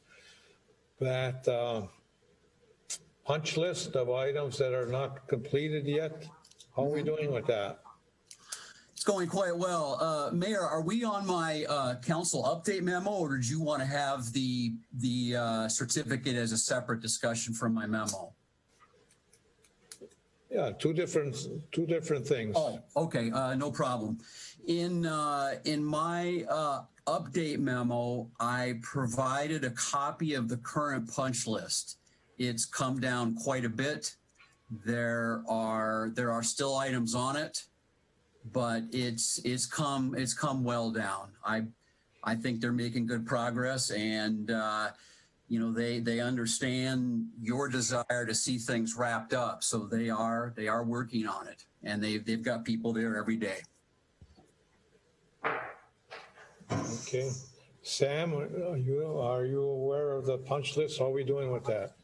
that punch list of items that are not completed yet. How are we doing with that? It's going quite well. Mayor, are we on my council update memo, or did you want to have the certificate as a separate discussion from my memo? Yeah, two different things. Oh, okay, no problem. In my update memo, I provided a copy of the current punch list. It's come down quite a bit. There are still items on it, but it's come well down. I think they're making good progress, and they understand your desire to see things wrapped up, so they are working on it, and they've got people there every day. Okay, Sam, are you aware of the punch list? How are we doing with that?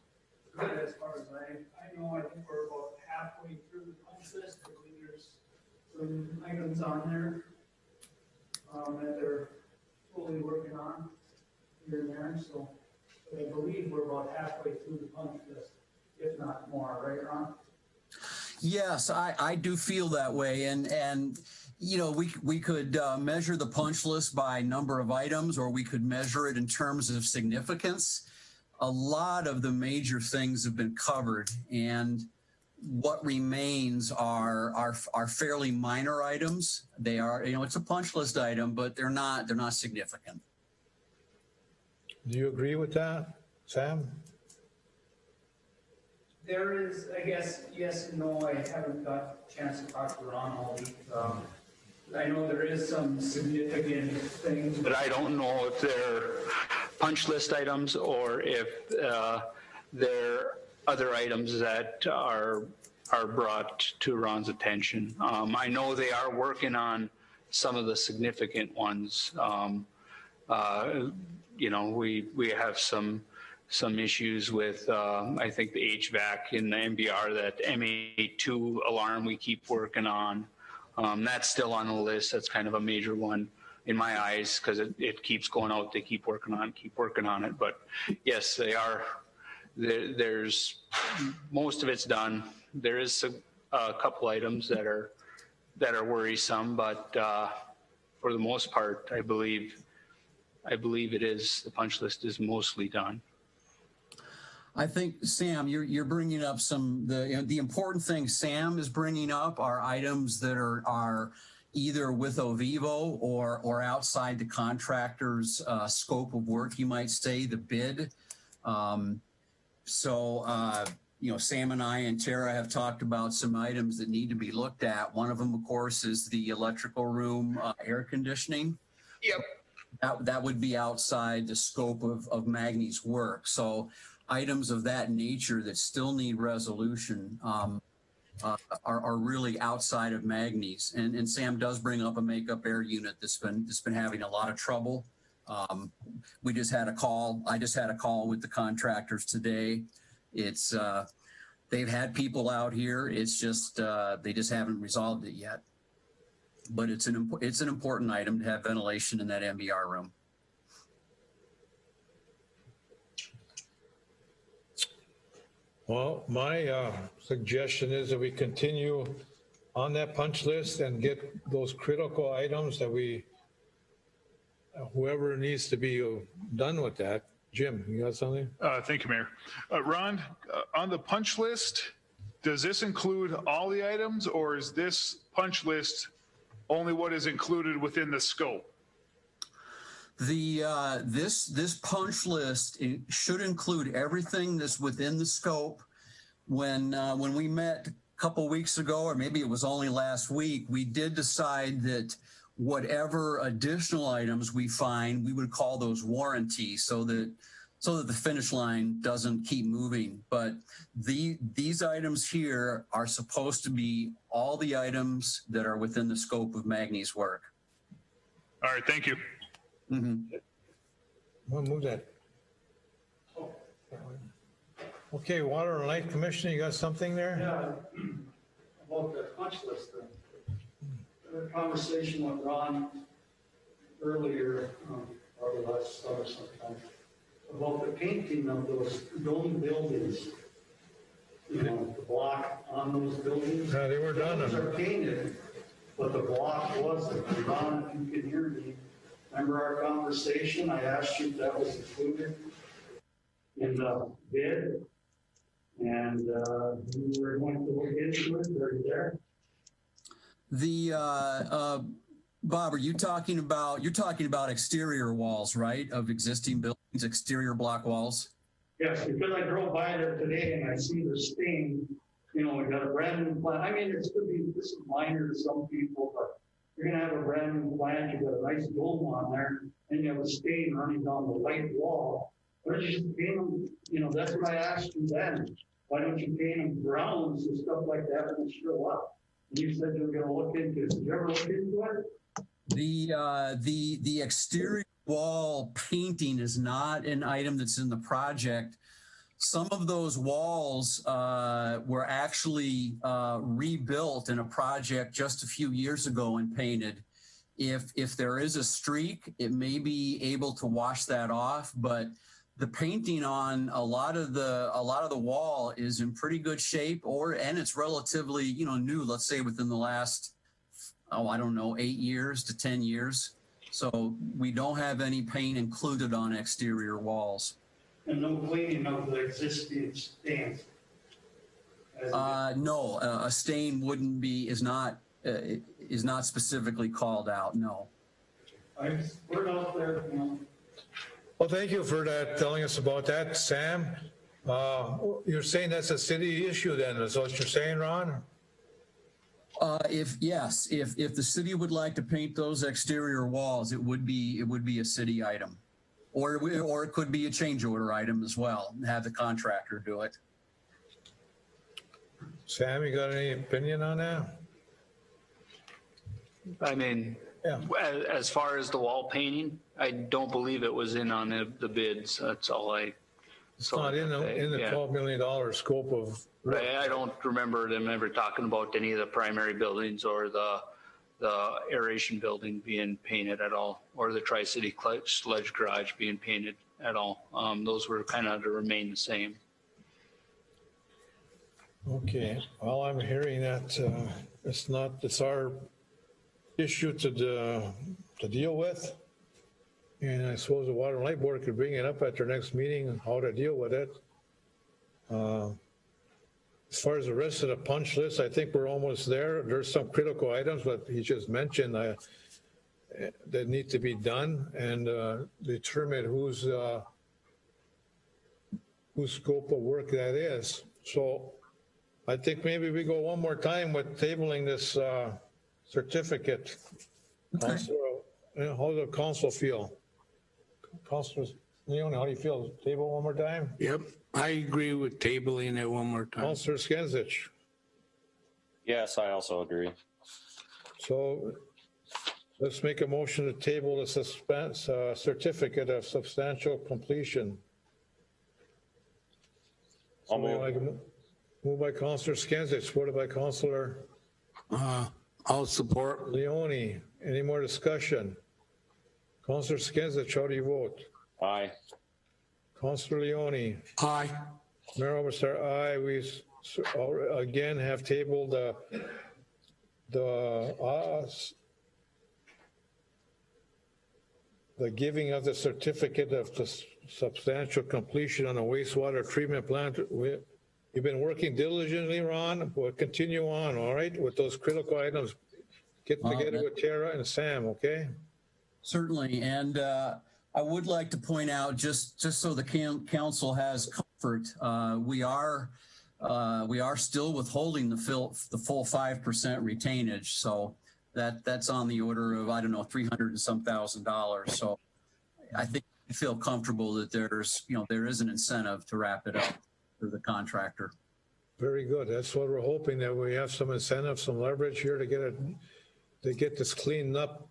Good, as far as I know, I think we're about halfway through the punch list. I believe there's some items on there that they're fully working on here and there. So I believe we're about halfway through the punch list, if not more, right, Ron? Yes, I do feel that way. And you know, we could measure the punch list by number of items, or we could measure it in terms of significance. A lot of the major things have been covered, and what remains are fairly minor items. They are, you know, it's a punch list item, but they're not significant. Do you agree with that, Sam? There is, I guess, yes and no. I haven't got a chance to talk to Ron all week. I know there is some significant things, but I don't know if they're punch list items or if they're other items that are brought to Ron's attention. I know they are working on some of the significant ones. You know, we have some issues with, I think, the HVAC in the MBR, that MA2 alarm we keep working on. That's still on the list. That's kind of a major one in my eyes, because it keeps going out. They keep working on it. But yes, they are. There's most of it's done. There is a couple items that are worrisome, but for the most part, I believe it is, the punch list is mostly done. I think, Sam, you're bringing up the important thing Sam is bringing up are items that are either with Ovivo or outside the contractor's scope of work, you might say, the bid. You know, Sam and I and Tara have talked about some items that need to be looked at. One of them, of course, is the electrical room air conditioning. Yep. That would be outside the scope of Magny's work. So items of that nature that still need resolution are really outside of Magny's. And Sam does bring up a makeup air unit that's been having a lot of trouble. I just had a call with the contractors today. It's they've had people out here. It's just they just haven't resolved it yet. But it's an important item to have ventilation in that MBR room. Well, my suggestion is that we continue on that punch list and get those critical items that whoever needs to be done with that. Jim, you got something? Thank you, Mayor. Ron, on the punch list, does this include all the items, or is this punch list only what is included within the scope? This punch list should include everything that's within the scope. When we met a couple weeks ago, or maybe it was only last week, we did decide that whatever additional items we find, we would call those warranties, so that the finish line doesn't keep moving. But these items here are supposed to be all the items that are within the scope of Magny's work. All right, thank you. Mm-hmm. We'll move that. Okay, Water and Light Commission, you got something there? Yeah, about the punch list. The conversation with Ron earlier, probably last summer sometime, about the painting of those dome buildings. You know, the block on those buildings. Yeah, they were done. Those are painted, but the block wasn't. Ron, if you can hear me, remember our conversation? I asked you if that was included in the bid, and you were going to look into it. Are you there? Bob, you're talking about exterior walls, right? Of existing buildings, exterior block walls? Yes, because I drove by there today and I see the stain. You know, we got a brand new plant. I mean, this is minor to some people, but you're gonna have a brand new plant. You got a nice dome on there, and you have a stain running down the white wall. Why don't you just paint them? You know, that's what I asked you then. Why don't you paint them browns and stuff like that when they show up? And you said you were gonna look into it. Did you ever look into it? The exterior wall painting is not an item that's in the project. some of those walls were actually rebuilt in a project just a few years ago and painted. If there is a streak, it may be able to wash that off, but the painting on a lot of the wall is in pretty good shape, and it's relatively, new, let's say within the last, I don't know, 8 years to 10 years. So we don't have any paint included on exterior walls. And no cleaning of the existing stains? No, a stain is not specifically called out, no. We're out there, Well, thank you for that, telling us about that. Sam, you're saying that's a city issue then, is what you're saying, Ron? If the city would like to paint those exterior walls, it would be a city item. Or it could be a change order item as well, and have the contractor do it. Sam, you got any opinion on that? I mean, yeah. As far as the wall painting, I don't believe it was in on the bids. That's all I. It's not in the $12 million scope of. I don't remember them ever talking about any of the primary buildings or the aeration building being painted at all, or the Tri-City Sledge Garage being painted at all. Those were kind of to remain the same. Okay, well, I'm hearing that it's our issue to deal with. And I suppose the Water and Light Board could bring it up at their next meeting on how to deal with it. As far as the rest of the punch list, I think we're almost there. There's some critical items, but he just mentioned that need to be done and determine whose scope of work that is. So I think maybe we go one more time with tabling this certificate. Okay. How does the council feel? Councilor Leon, how do you feel? Table one more time? Yep, I agree with tabling it one more time. Councilor Skinsich. Yes, I also agree. So let's make a motion to table the certificate of substantial completion. Moved by Councilor Skinsich, supported by Councilor I'll support. Leone. Any more discussion? Councilor Skinsich, how do you vote? Aye. Councilor Leone. Aye. Mayor Oberstar, aye. We again have tabled the giving of the certificate of the substantial completion on a wastewater treatment plant. You've been working diligently, Ron. We'll continue on, all right, with those critical items. Get together with Tara and Sam, okay? Certainly, and I would like to point out, just so the council has comfort, we are still withholding the full 5% retainage. So that's on the order of, I don't know, $300 and some thousand. So I think I feel comfortable that there is an incentive to wrap it up for the contractor. Very good. That's what we're hoping, that we have some incentive, some leverage here to get this cleaned up.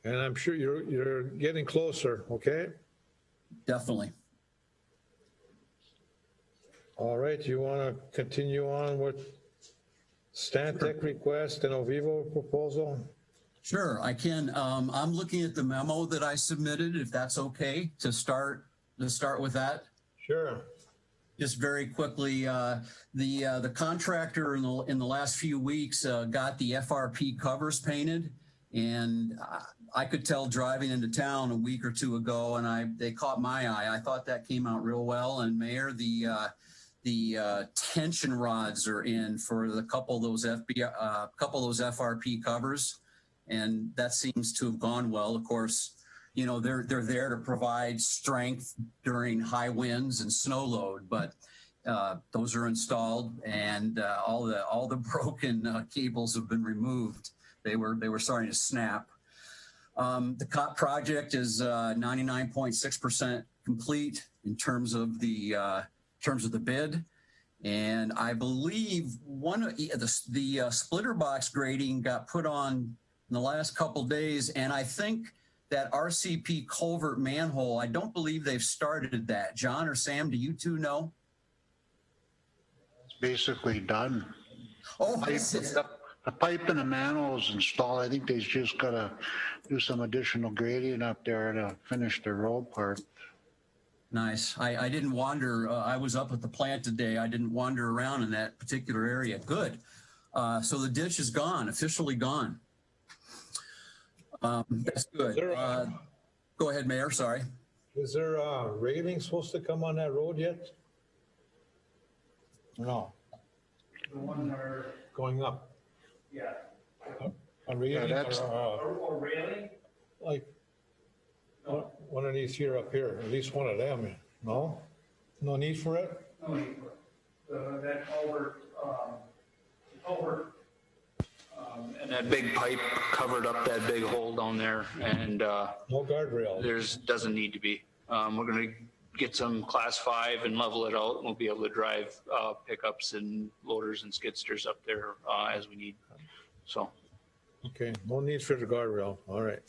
And I'm sure you're getting closer, okay? Definitely. All right, you want to continue on with Stantec request and Ovivo proposal? Sure, I can. I'm looking at the memo that I submitted, if that's okay, to start with that. Sure. Just very quickly, the contractor in the last few weeks got the FRP covers painted, and I could tell driving into town a week or two ago, and they caught my eye. I thought that came out real well. And Mayor, the tension rods are in for the couple of those FRP covers, and that seems to have gone well. Of course, they're there to provide strength during high winds and snow load, but those are installed, and all the broken cables have been removed. They were starting to snap. The COP project is 99.6% complete in terms of the bid, and I believe the splitter box grading got put on in the last couple days, and I think that RCP culvert manhole, I don't believe they've started that. John or Sam, do you two know? basically done. Oh, The pipe and the manhole is installed. I think they just gotta do some additional grading up there to finish the road part. nice. I didn't wander. I was up at the plant today. I didn't wander around in that particular area. Good. So the ditch is gone, officially gone. That's good. Go ahead, Mayor. Sorry. Is there railing supposed to come on that road yet? No, The one where, going up. yeah, A railing that's- or railing, like one of these here up here, at least one of them. No? No need for it? no need for it. That culvert, And that big pipe covered up that big hole down there, and No guardrail. doesn't need to be. We're going to get some class 5 and level it out. We'll be able to drive pickups and loaders and skid steers up there as we need. So. Okay, no need for the guardrail. All right.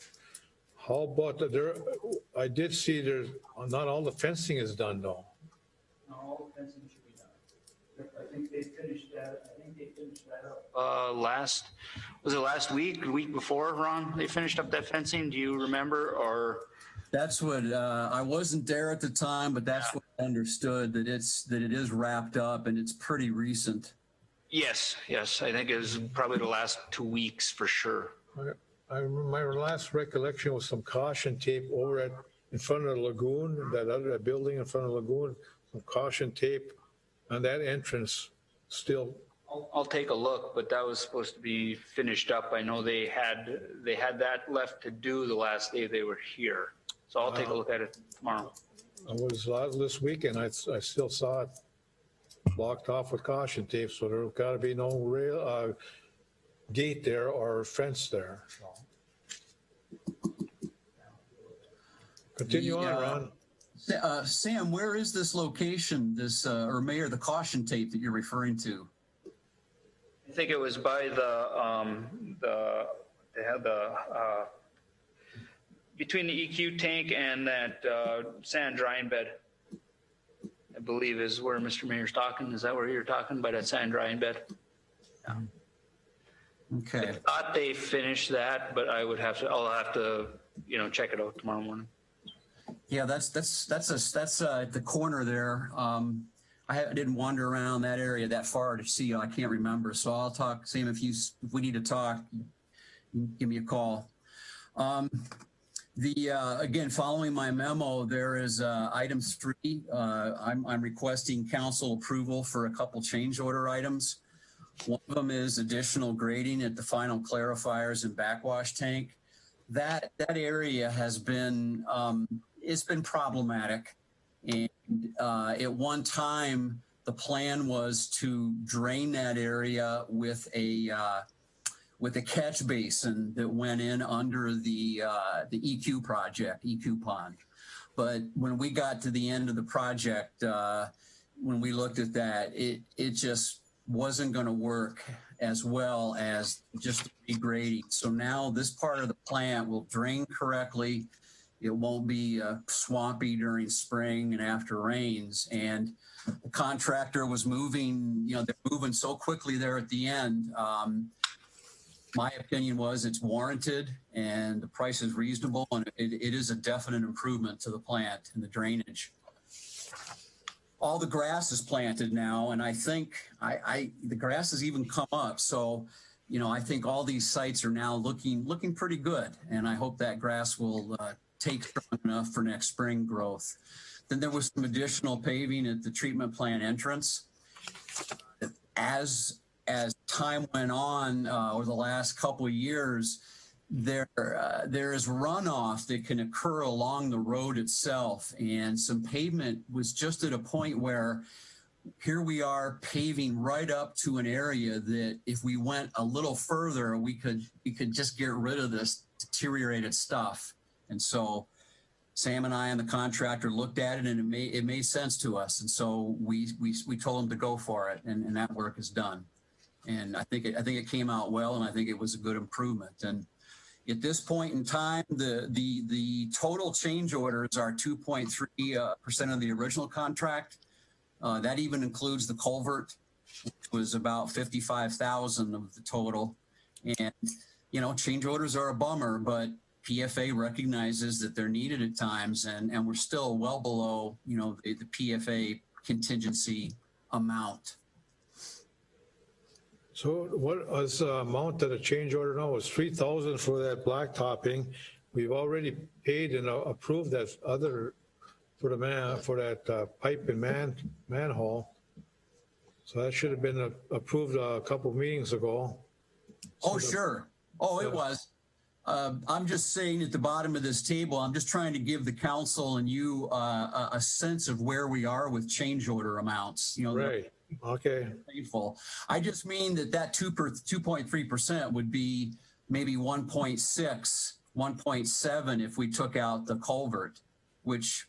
How about there? I did see there's not all the fencing is done though. no, fencing should be done. I think they finished that up. Was it last week, the week before, Ron? They finished up that fencing. Do you remember? Or That's what I wasn't there at the time, but that's what I understood, that it is wrapped up and it's pretty recent. yes, I think it was probably the last 2 weeks for sure. I remember my last recollection was some caution tape over in front of the lagoon, that building in front of the lagoon, some caution tape on that entrance still. I'll take a look, but that was supposed to be finished up. I know they had that left to do the last day they were here. So I'll take a look at it tomorrow. I was this weekend. I still saw it blocked off with caution tape, so there got to be no rail gate there or fence there. Continue on, Ron. Sam, where is this location? Or Mayor, the caution tape that you're referring to? I think it was by they had the between the EQ tank and that sand drying bed, I believe is where Mr. Mayor's talking. Is that where you're talking, by that sand drying bed? Yeah. Okay. I thought they finished that, but I'll have to, check it out tomorrow morning. Yeah, that's at the corner there. I didn't wander around that area that far to see. I can't remember. So I'll talk, Sam, if we need to talk, give me a call. Again, following my memo, there is item 3. I'm requesting council approval for a couple change order items. One of them is additional grading at the final clarifiers and backwash tank. That area has been, it's been problematic. And at one time, the plan was to drain that area with a catch basin that went in under the EQ project, EQ pond. But when we got to the end of the project, when we looked at that, it just wasn't going to work as well as just regrading. So now this part of the plant will drain correctly. It won't be swampy during spring and after rains. And the contractor was moving, they're moving so quickly there at the end. My opinion was it's warranted and the price is reasonable, and it is a definite improvement to the plant and the drainage. All the grass is planted now, and I think the grass has even come up. So, I think all these sites are now looking pretty good, and I hope that grass will take strong enough for next spring growth. Then there was some additional paving at the treatment plant entrance. As time went on over the last couple of years, there is runoff that can occur along the road itself, and some pavement was just at a point where here we are paving right up to an area that if we went a little further, we could just get rid of this deteriorated stuff. And so Sam and I and the contractor looked at it, and it made sense to us. And so we told him to go for it, and that work is done. And I think it came out well, and I think it was a good improvement. And at this point in time, the total change orders are 2.3% of the original contract. That even includes the culvert which was about 55,000 of the total. And, you know, change orders are a bummer, but PFA recognizes that they're needed at times, and we're still well below, you know, the PFA contingency amount. So what was the amount of the change order now? It was 3,000 for that black topping. We've already paid and approved that other for that pipe and manhole. So that should have been approved a couple meetings ago. Oh, sure. Oh, it was. I'm just saying at the bottom of this table, I'm just trying to give the council and you a sense of where we are with change order amounts. You know, right. Okay. Painful. I just mean that 2.3% would be maybe 1.6, 1.7 if we took out the culvert, which,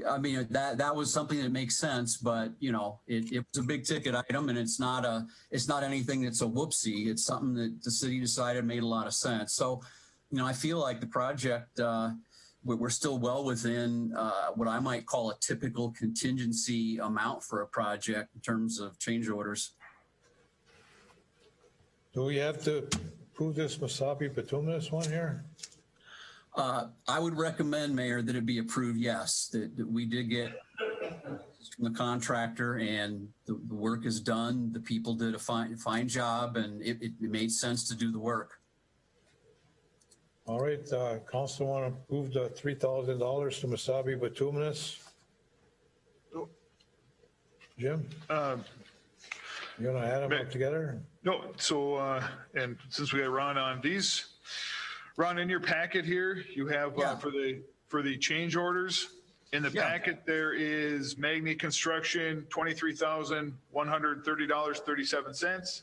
I mean, that was something that makes sense, but you know, it was a big ticket item, and it's not anything that's a whoopsie. It's something that the city decided made a lot of sense. So, you know, I feel like the project, we're still well within what I might call a typical contingency amount for a project in terms of change orders. Do we have to approve this Wasabi bituminous one here? I would recommend, Mayor, that it be approved, yes, that we did get from the contractor and the work is done. The people did a fine job, and it made sense to do the work. All right, council want to approve the $3,000 to Wasabi bituminous? Jim? You want to add them up together? No, so, and since we got Ron on these, Ron, in your packet here, you have for the change orders. In the packet, there is Magni Construction, $23,130.37.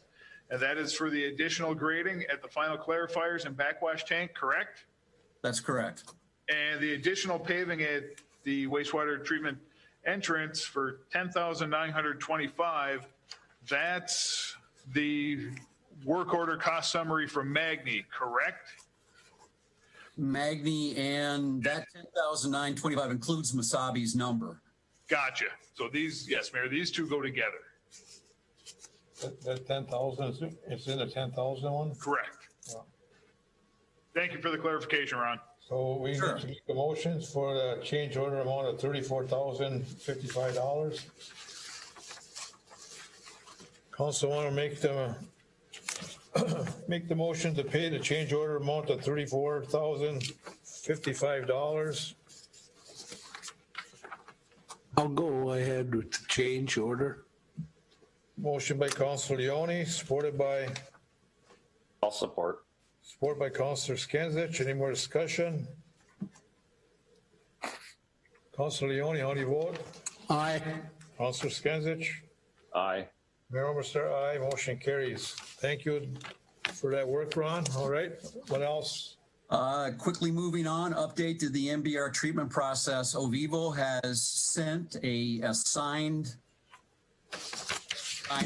And that is for the additional grading at the final clarifiers and backwash tank, correct? That's correct. And the additional paving at the wastewater treatment entrance for $10,925. That's the work order cost summary from Magni, correct? Magni, and that $10,925 includes Wasabi's number. Gotcha. So these, yes, Mayor, these two go together. That 10,000, it's in the 10,000 one? Correct. Yeah. Thank you for the clarification, Ron. So we need to make the motions for the change order amount of $34,055. Council want to make the motion to pay the change order amount of $34,055. I'll go ahead with the change order. Motion by Councilor Leone, supported by? I'll support. Support by Councilor Skinsich. Any more discussion? Councilor Leone, how do you vote? Aye. Councilor Skinsich? Aye. Mayor Oberstar, aye. Motion carries. Thank you for that work, Ron. All right. What else? Quickly moving on, update to the MBR treatment process. Ovivo has sent a signed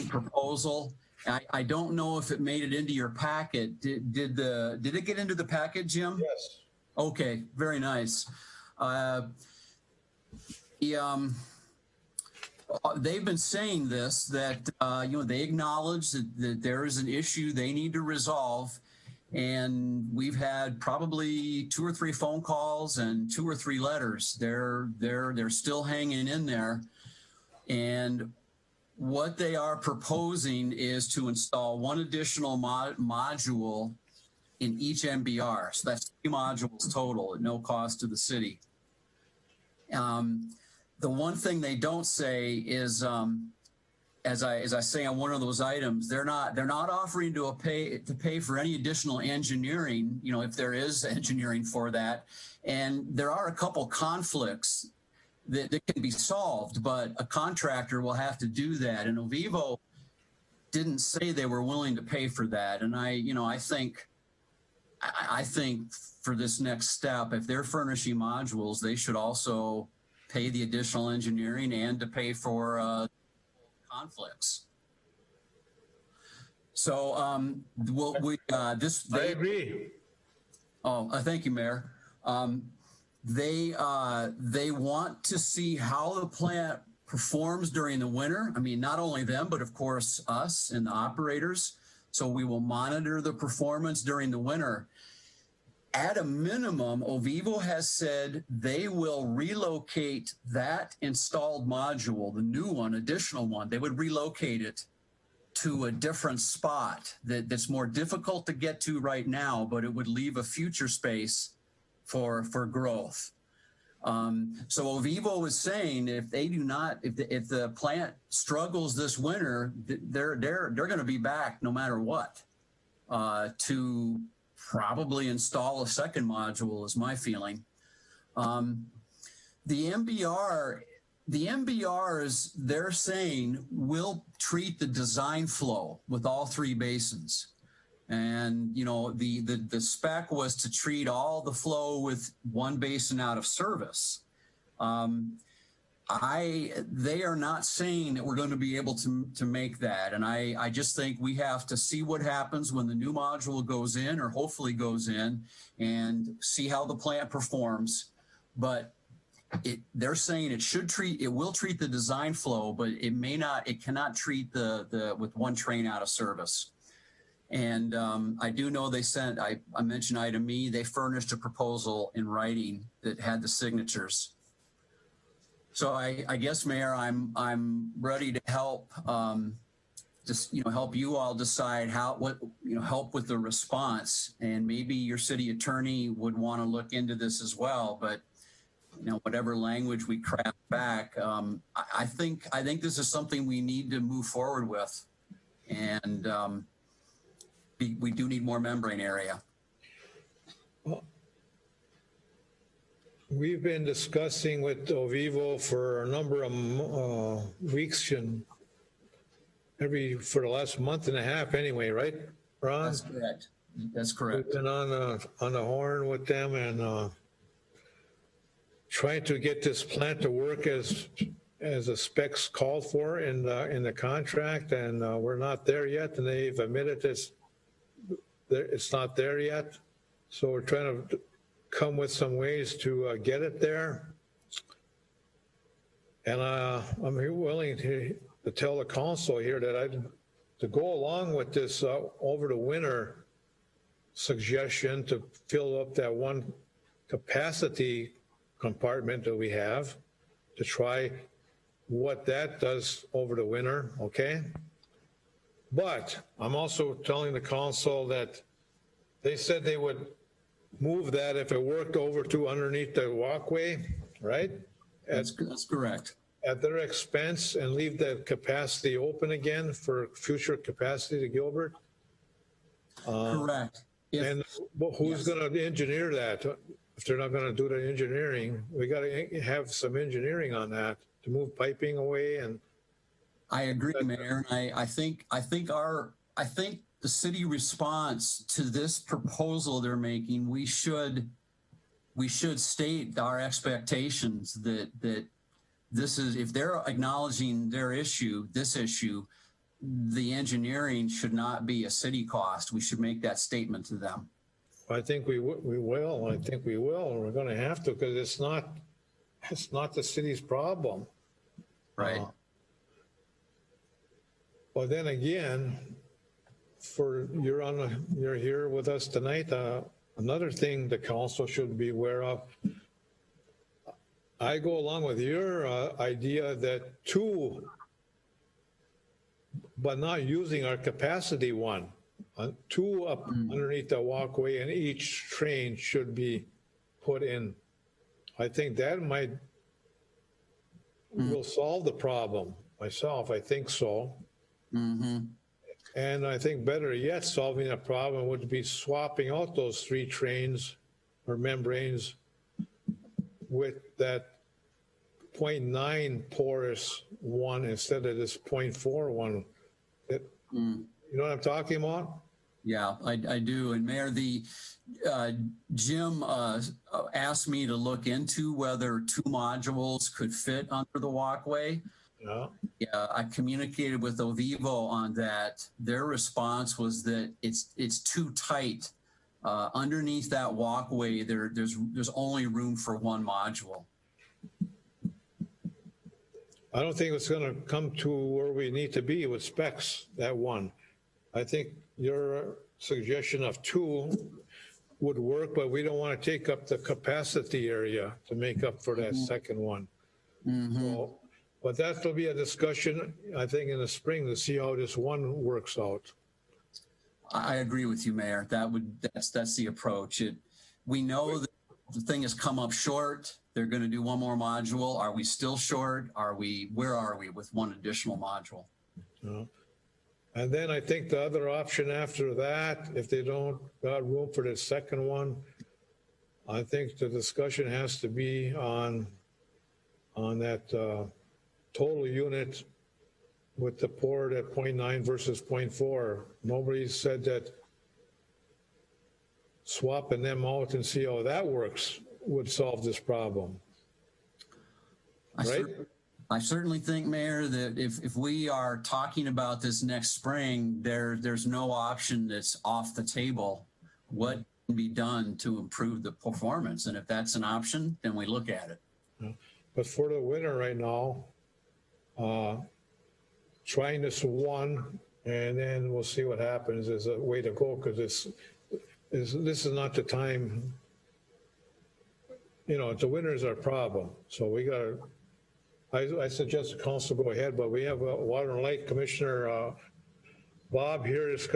proposal. I don't know if it made it into your packet. Did it get into the packet, Jim? Yes. Okay, very nice. They've been saying this, that you know, they acknowledge that there is an issue they need to resolve, and we've had probably 2 or 3 phone calls and 2 or 3 letters. They're still hanging in there, and what they are proposing is to install 1 additional module in each MBR. So that's 3 modules total at no cost to the city. The one thing they don't say is, as I say on one of those items, they're not offering to pay for any additional engineering, you know, if there is engineering for that. And there are a couple conflicts that can be solved, but a contractor will have to do that. And Ovivo didn't say they were willing to pay for that. And I think for this next step, if they're furnishing modules, they should also pay the additional engineering and to pay for conflicts. So I agree. Oh, thank you, Mayor. They want to see how the performs during the winter. I mean, not only them, but of course us and the operators. So we will monitor the performance during the winter. At a minimum, Ovivo has said they will relocate that installed module, the new one, additional one. They would relocate it to a different spot that's more difficult to get to right now, but it would leave a future space for growth. So Ovivo is saying if they do not, if the plant struggles this winter, they're going to be back no matter what to probably install a second module is my feeling. The MBRs, they're saying will treat the design flow with all three basins. And, you know, the spec was to treat all the flow with one basin out of service. They are not saying that we're going to be able to make that. And I just think we have to see what happens when the new module goes in, or hopefully goes in, and see how the plant performs. But they're saying it will treat the design flow, but it cannot treat with one train out of service. And I do know they sent, I mentioned item E, they furnished a proposal in writing that had the signatures. So I guess, Mayor, I'm ready to help, help you all decide help with the response. And maybe your city attorney would want to look into this as well. But whatever language we craft back, I think this is something we need to move forward with, and we do need more membrane area. Well, we've been discussing with Ovivo for a number of weeks and for the last month and a half anyway, right, Ron? That's correct. That's correct. We've been on the horn with them and trying to get this plant to work as the specs called for in the contract, and we're not there yet, and they've admitted it's not there yet. So we're trying to come with some ways to get it there. And I'm willing to tell the council here that to go along with this over the winter suggestion to fill up that one capacity compartment that we have, to try what that does over the winter, okay? But I'm also telling the council that they said they would move that if it worked over to underneath the walkway, right? That's correct. At their expense, and leave the capacity open again for future capacity to Gilbert. Correct. Who's going to engineer that? If they're not going to do the engineering, we got to have some engineering on that to move piping away. And I agree, Mayor. I think the city response to this proposal they're making, we should state our expectations that this is, if they're acknowledging this issue, the engineering should not be a city cost. We should make that statement to them. I think we will. I think we will. We're going to have to, because it's not the city's problem. Right. Well, then again, you're here with us tonight. Another thing the council should be aware of. I go along with your idea that two, but not using our capacity one. Two up underneath the walkway, and each train should be put in. I think that will solve the problem myself. I think so. Mm-hmm. And I think better yet, solving a problem would be swapping out those three trains or membranes with that 0.9 porous one instead of this 0.4 one. You know what I'm talking about? Yeah, I do. And Mayor, Jim asked me to look into whether two modules could fit under the walkway. Yeah, I communicated with Ovivo on that. Their response was that it's too tight. Underneath that walkway, there's only room for one module. I don't think it's gonna come to where we need to be with specs, that one. I think your suggestion of 2 would work, but we don't want to take up the capacity area to make up for that second one. So, but that will be a discussion, I think, in the spring to see how this one works out. I agree with you, Mayor. That's the approach. We know that the thing has come up short. They're going to do one more module. Are we still short? Where are we with one additional module? And then I think the other option after that, if they don't got room for the second one, I think the discussion has to be on that total unit with the port at 0.9 versus 0.4. Nobody said that swapping them out and see how that works would solve this problem. Right? I certainly think, Mayor, that if we are talking about this next spring, there's no option that's off the table. What can be done to improve the performance? And if that's an option, then we look at it. But for the winter right now, trying this one, and then we'll see what happens is a way to go, because this is not the time. The winter is our problem. So we got to, I suggest the council go ahead, but we have a Water and Light Commissioner, Bob here is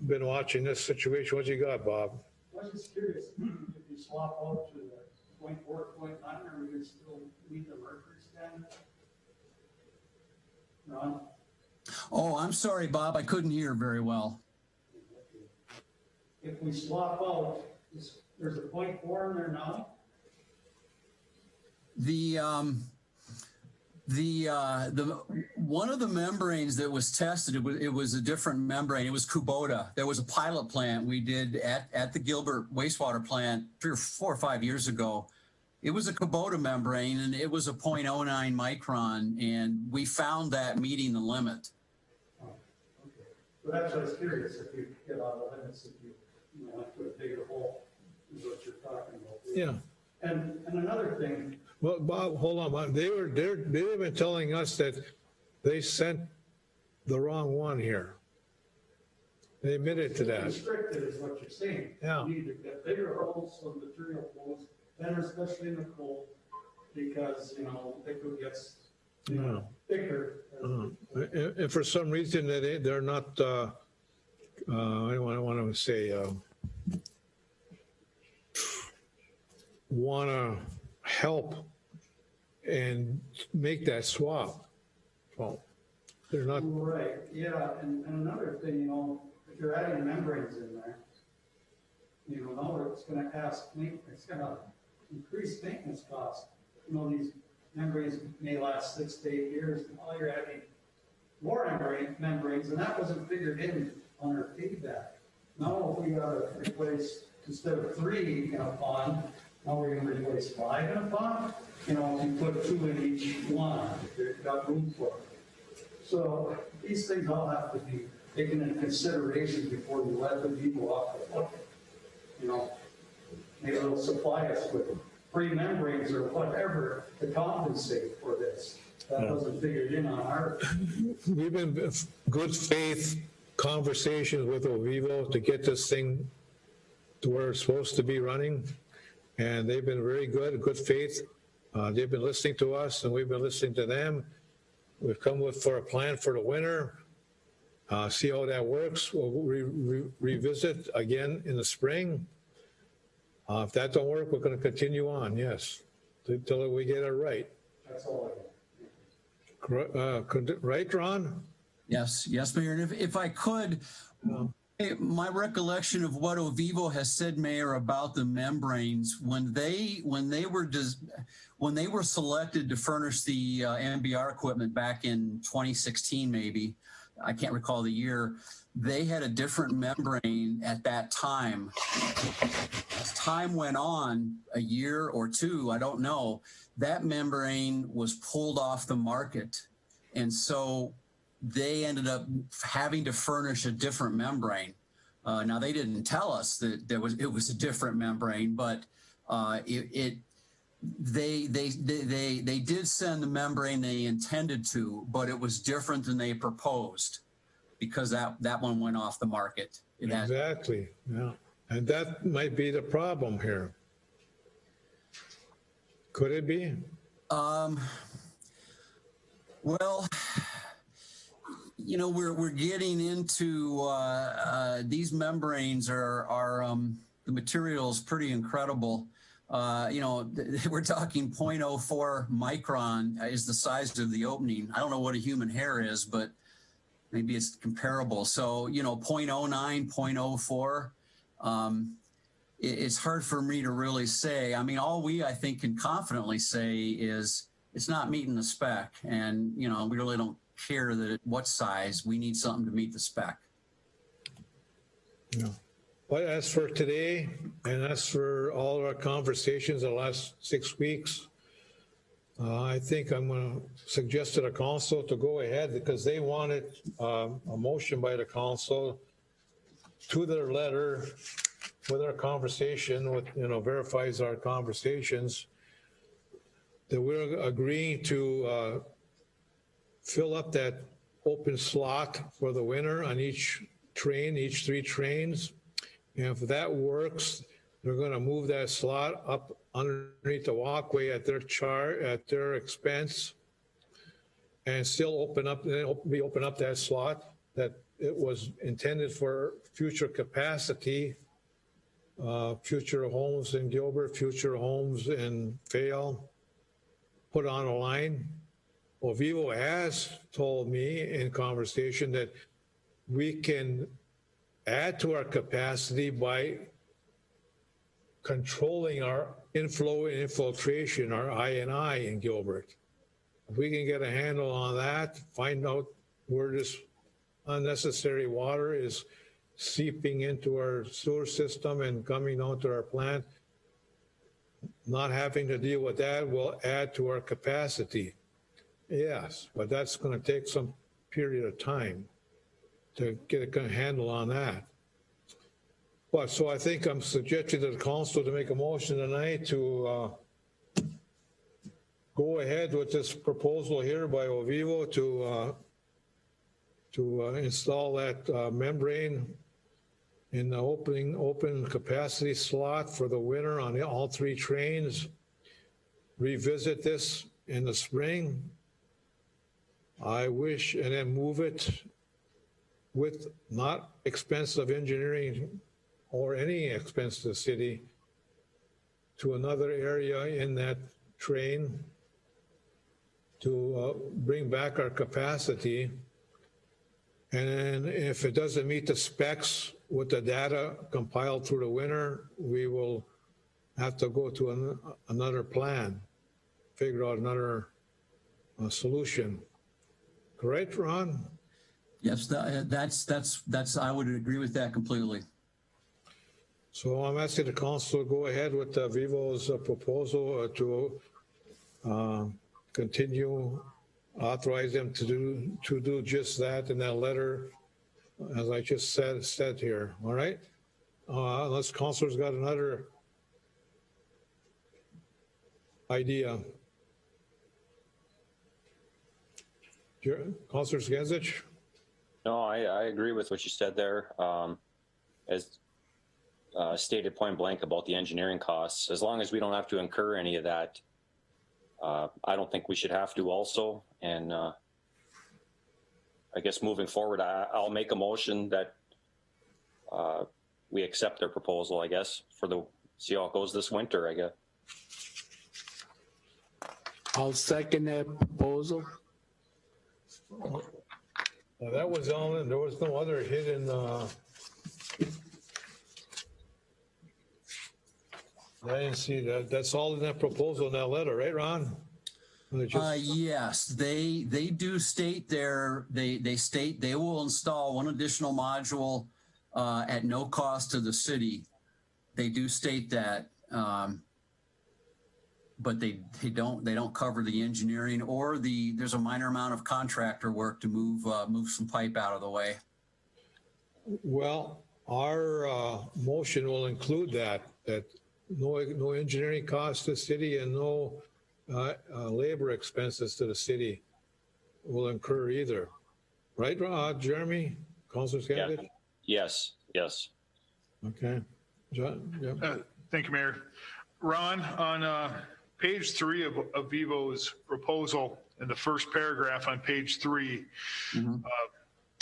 been watching this situation. What you got, Bob? I was just curious, if you swap out to the 0.4, 0.9, are we going to still meet the mercury standard? Ron? Oh, I'm sorry, Bob. I couldn't hear very well. If we swap out, there's a 0.4 in there now? The one of the membranes that was tested, it was a different membrane. It was Kubota. There was a pilot plant we did at the Gilbert wastewater plant 4 or 5 years ago. It was a Kubota membrane, and it was a 0.09 micron, and we found that meeting the limit. Oh, okay. But that's what I was curious, if you get out of the limits, if you went to a bigger hole, is what you're talking about. Yeah. And another thing. Well, Bob, hold on, Bob. They've been telling us that they sent the wrong one here. They admitted to that. Restricted is what you're saying. Yeah. You need to get bigger holes so the material flows, and especially in the cold, because, liquid gets, thicker. And for some reason, they're not, I want to say, want to help and make that swap. Well, they're not. Right, yeah, and another thing, if you're adding membranes in there, now it's going to it's going to increase maintenance costs. These membranes may last 6 to 8 years, and all you're adding more membranes, and that wasn't figured in on our feedback. Now, if we got to replace, instead of 3 in a pond, now we're going to replace 5 in a pond. If you put 2 in each one, you've got room for it. So these things all have to be taken into consideration before you let the people off the hook. Maybe they'll supply us with free membranes or whatever to compensate for this. That wasn't figured in on our. We've been good faith conversations with Ovivo to get this thing to where it's supposed to be running. And they've been very good faith. They've been listening to us, and we've been listening to them. We've come for a plan for the winter, see how that works. We'll revisit again in the spring. If that don't work, we're going to continue on, yes, until we get it right. That's all I got. Right, Ron? Yes, Mayor. And if I could, my recollection of what Ovivo has said, Mayor, about the membranes, when they were selected to furnish the MBR equipment back in 2016, maybe, I can't recall the year, they had a different membrane at that time. As time went on, a year or two, I don't know, that membrane was pulled off the market. And so they ended up having to furnish a different membrane. Now, they didn't tell us that it was a different membrane, but they did send the membrane they intended to, but it was different than they proposed because that one went off the market. Exactly, yeah. And that might be the problem here. Could it be? Well, you know, we're getting into these membranes are the material is pretty incredible. You know, we're talking 0.04 micron is the size of the opening. I don't know what a human hair is, but maybe it's comparable. So, you know, 0.09, 0.04. It's hard for me to really say. I mean, all I think, can confidently say is it's not meeting the spec. And, you know, we really don't care what size. We need something to meet the spec. Yeah. But as for today, and as for all of our conversations the last 6 weeks, I think I'm going to suggest to the council to go ahead because they wanted a motion by the council to their letter with our conversation, with, you know, verifies our conversations, that we're agreeing to fill up that open slot for the winter on each train, each 3 trains. And if that works, they're going to move that slot up underneath the walkway at their expense, and still open up that slot that it was intended for future capacity, future homes in Gilbert, future homes in Vale, put on a line. Well, Vivo has told me in conversation that we can add to our capacity by controlling our inflow and infiltration, our I&I in Gilbert. If we can get a handle on that, find out where this unnecessary water is seeping into our sewer system and coming onto our plant, not having to deal with that will add to our capacity. Yes, but that's going to take some period of time to get a handle on that. But so I think I'm suggesting to the council to make a motion tonight to go ahead with this proposal here by Ovivo to install that membrane in the open capacity slot for the winter on all 3 trains. Revisit this in the spring. I wish, and then move it with not expensive engineering or any expense to the city to another area in that train to bring back our capacity. And then if it doesn't meet the specs with the data compiled through the winter, we will have to go to another plan, figure out another solution. Correct, Ron? Yes, that's. I would agree with that completely. So I'm asking the council to go ahead with Vivo's proposal to continue, authorize them to do just that in that letter, as I just said here. All right. Unless councilor's got another idea. Councilor Skansich? No, I agree with what you said there. As stated point blank about the engineering costs, as long as we don't have to incur any of that, I don't think we should have to also. And I guess moving forward, I'll make a motion that we accept their proposal, I guess, see how it goes this winter, I guess. I'll second that proposal. Well, that was on, there was no other hidden, I didn't see that. That's all in that proposal in that letter, right, Ron? Yes, they do state they state they will install one additional module at no cost to the city. They do state that, but they don't cover the engineering or there's a minor amount of contractor work to move some pipe out of the way. Well, our motion will include that no engineering costs to the city and no labor expenses to the city will incur either. Right, Jeremy? Councilor Scanlon? Yes, yes. Okay. John? Yeah. Thank you, Mayor. Ron, on page 3 of Vivo's proposal, in the first paragraph on page 3,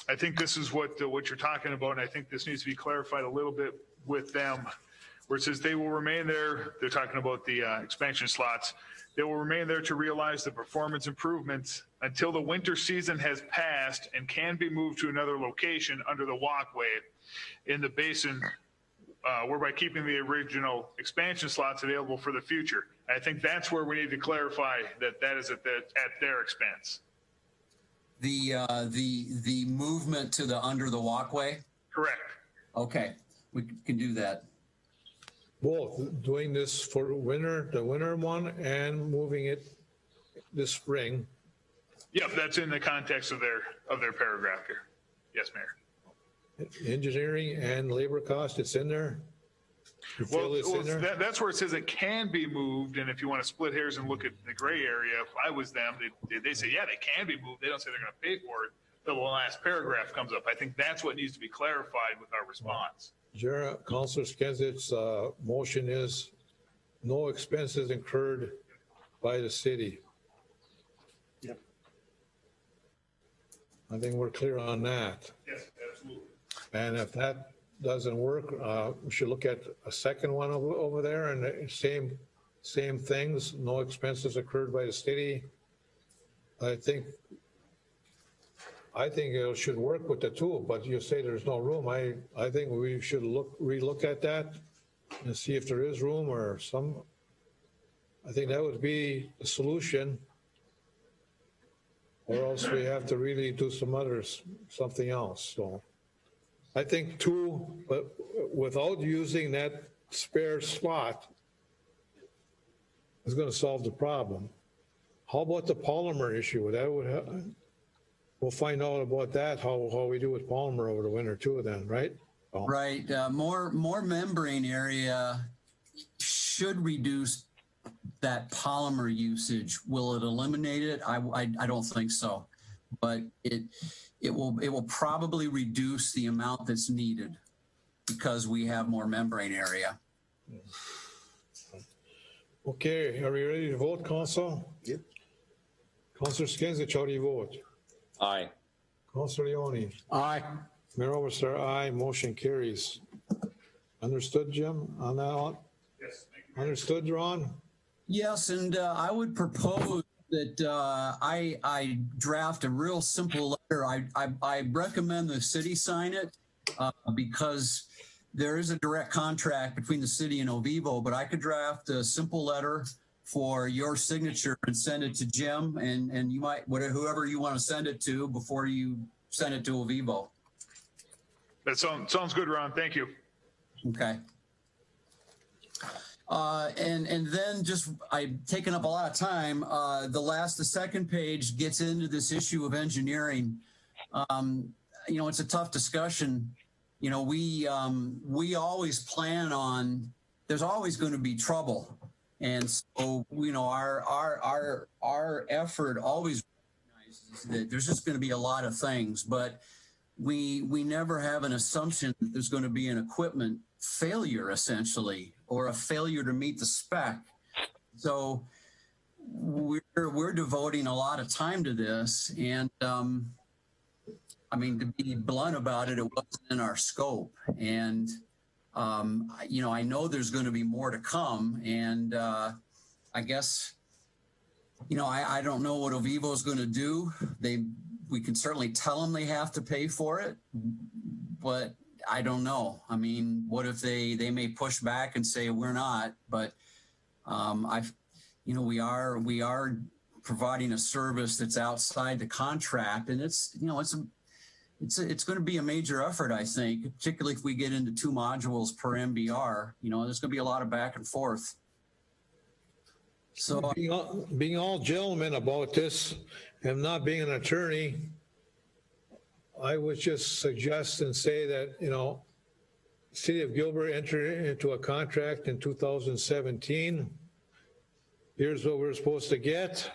I think this is what you're talking about, and I think this needs to be clarified a little bit with them, where it says they will remain there. They're talking about the expansion slots. They will remain there to realize the performance improvements until the winter season has passed and can be moved to another location under the walkway in the basin, whereby keeping the original expansion slots available for the future. I think that's where we need to clarify that is at their expense. The movement to the under the walkway? Correct. Okay, we can do that. Both doing this for the winter one, and moving it this spring. Yep, that's in the context of their paragraph here. Yes, Mayor. Engineering and labor cost, it's in there? You feel it's in there? That's where it says it can be moved, and if you want to split hairs and look at the gray area, if I was them, they say, yeah, they can be moved. They don't say they're going to pay for it till the last paragraph comes up. I think that's what needs to be clarified with our response. Councilor Skenzic's motion is no expenses incurred by the city. Yep. I think we're clear on that. Yes, absolutely. And if that doesn't work, we should look at a second one over there, and the same things, no expenses occurred by the city. I think it should work with the two, but you say there's no room. I think we should relook at that and see if there is room or some. I think that would be the solution, or else we have to really do something else. So I think 2, but without using that spare slot is going to solve the problem. How about the polymer issue? That would we'll find out about that, how we do with polymer over the winter too then, right? Oh. Right. More membrane area should reduce that polymer usage. Will it eliminate it? I don't think so, but it will probably reduce the amount that's needed because we have more membrane area. Okay, are we ready to vote, Council? Yep. Councilor Skinzich, how do you vote? Aye. Councilor Leone? Aye. Mayor Overstar, aye. Motion carries. Understood, Jim, on that one? Yes, thank you. Understood, Ron? Yes, and I would propose that I draft a real simple letter. I recommend the city sign it because there is a direct contract between the city and Ovivo, but I could draft a simple letter for your signature and send it to Jim, and you might, whoever you want to send it to before you send it to Ovivo. That sounds good, Ron. Thank you. Okay. And then just, I've taken up a lot of time. The second page gets into this issue of engineering. It's a tough discussion. We always plan on, there's always going to be trouble. And so, our effort always recognizes that there's just going to be a lot of things, but we never have an assumption that there's going to be an equipment failure, essentially, or a failure to meet the spec. So we're devoting a lot of time to this, and to be blunt about it, it wasn't in our scope. And I know there's going to be more to come, and I guess, I don't know what Ovivo is going to do. We can certainly tell them they have to pay for it, but I don't know. What if they may push back and say we're not? But we are providing a service that's outside the contract, and it's going to be a major effort, I think, particularly if we get into 2 modules per MBR. There's going to be a lot of back and forth. So being all gentlemen about this and not being an attorney, I would just suggest and say that, City of Gilbert entered into a contract in 2017. Here's what we're supposed to get.